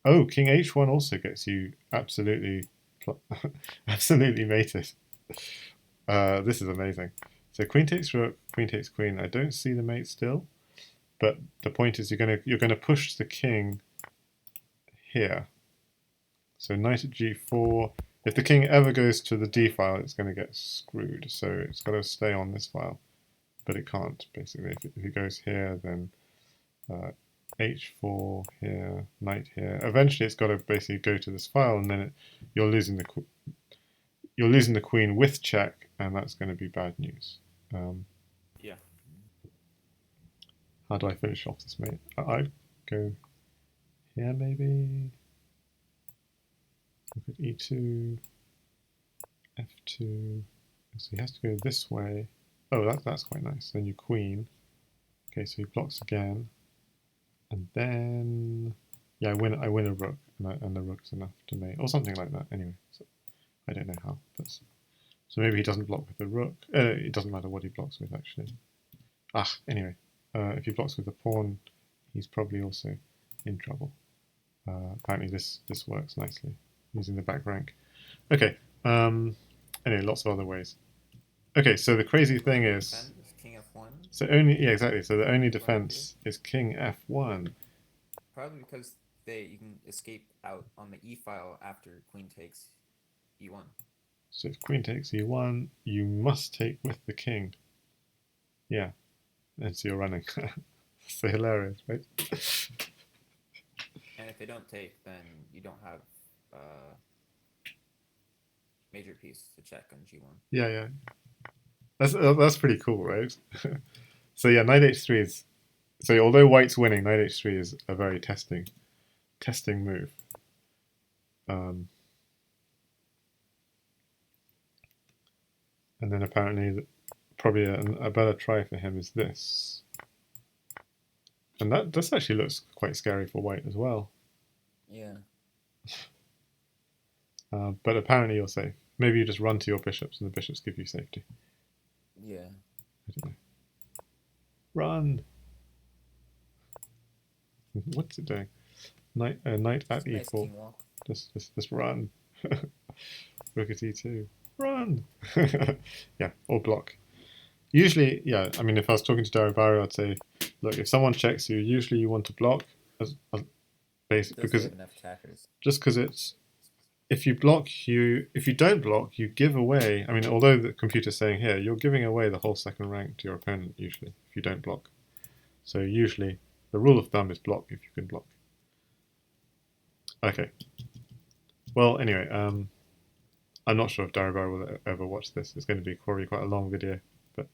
Speaker 1: Oh, king h1 also gets you absolutely mated. This is amazing. So queen takes rook, queen takes queen. I don't see the mate still, but the point is you're gonna push the king here. So knight at g4. If the king ever goes to the d file, it's going to get screwed. So it's got to stay on this file, but it can't basically. If it goes here, then h4 here, knight here. Eventually, it's got to basically go to this file, and then you're losing the queen with check and that's going to be bad news.
Speaker 2: Yeah.
Speaker 1: How do I finish off this mate? I'd go here maybe. Look at e2, f2. So he has to go this way. Oh, that's quite nice. Then you queen. Okay, so he blocks again, and then yeah, I win a rook, and the rook's enough to mate, or something like that. Anyway, so I don't know how. But so maybe he doesn't block with the rook. It doesn't matter what he blocks with actually. Anyway, if he blocks with the pawn, he's probably also in trouble. Apparently this works nicely using the back rank. Okay. Anyway, lots of other ways. Okay, so the crazy thing is,
Speaker 2: Defend with king f1.
Speaker 1: so only yeah exactly. So the only defense is king f1.
Speaker 2: Probably because you can escape out on the e file after queen takes e1.
Speaker 1: So if queen takes e1, you must take with the king. Yeah, and so you're running. So hilarious, right?
Speaker 2: And if they don't take, then you don't have major piece to check on g1.
Speaker 1: Yeah. That's pretty cool, right? So yeah, knight h3 is. So although white's winning, knight h3 is a very testing move. And then apparently, probably a better try for him is this. And this actually looks quite scary for white as well.
Speaker 2: Yeah.
Speaker 1: But apparently you're safe. Maybe you just run to your bishops and the bishops give you safety.
Speaker 2: Yeah.
Speaker 1: I don't know. Run! What's it doing? Knight at
Speaker 2: Nice
Speaker 1: e4.
Speaker 2: king walk.
Speaker 1: Just run. Rook at e2. Run! Yeah, or block. Usually, yeah, I mean, if I was talking to Daribari, I'd say, look, if someone checks you, usually you want to block because
Speaker 2: Enough attackers.
Speaker 1: just because it's if you don't block, you give away. I mean, although the computer's saying here, you're giving away the whole second rank to your opponent usually if you don't block. So usually, the rule of thumb is block if you can block. Okay. Well, anyway, I'm not sure if Daribari will ever watch this. It's going to be probably quite a long video, but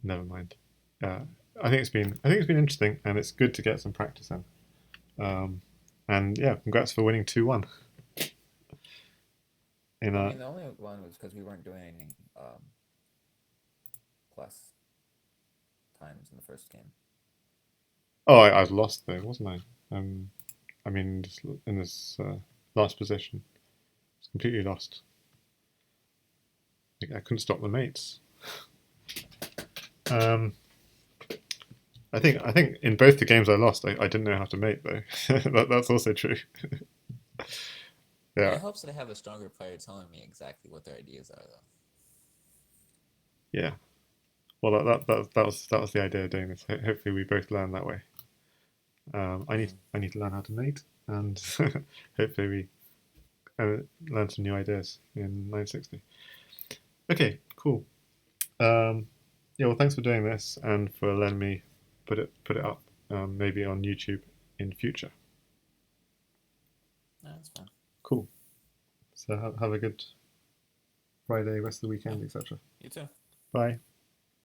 Speaker 1: never mind. I think it's been interesting, and it's good to get some practice in. And yeah, congrats for winning 2-1.
Speaker 2: I mean, the only one was because we weren't doing any plus times in the first game.
Speaker 1: Oh, I was lost though, wasn't I? I mean, in this last position, I was completely lost. I couldn't stop the mates. I think in both the games I lost, I didn't know how to mate though. That's also true. Yeah.
Speaker 2: It helps that I have a stronger player telling me exactly what their ideas are, though.
Speaker 1: Yeah. Well, that was the idea of doing this. Hopefully, we both learn that way. I need to learn how to mate, and hopefully we learn some new ideas in 960. Okay, cool. Yeah, well, thanks for doing this and for letting me put it up, maybe on YouTube in future.
Speaker 2: No, that's fine.
Speaker 1: Cool. So have a good Friday, rest of the weekend, etc.
Speaker 2: You too.
Speaker 1: Bye.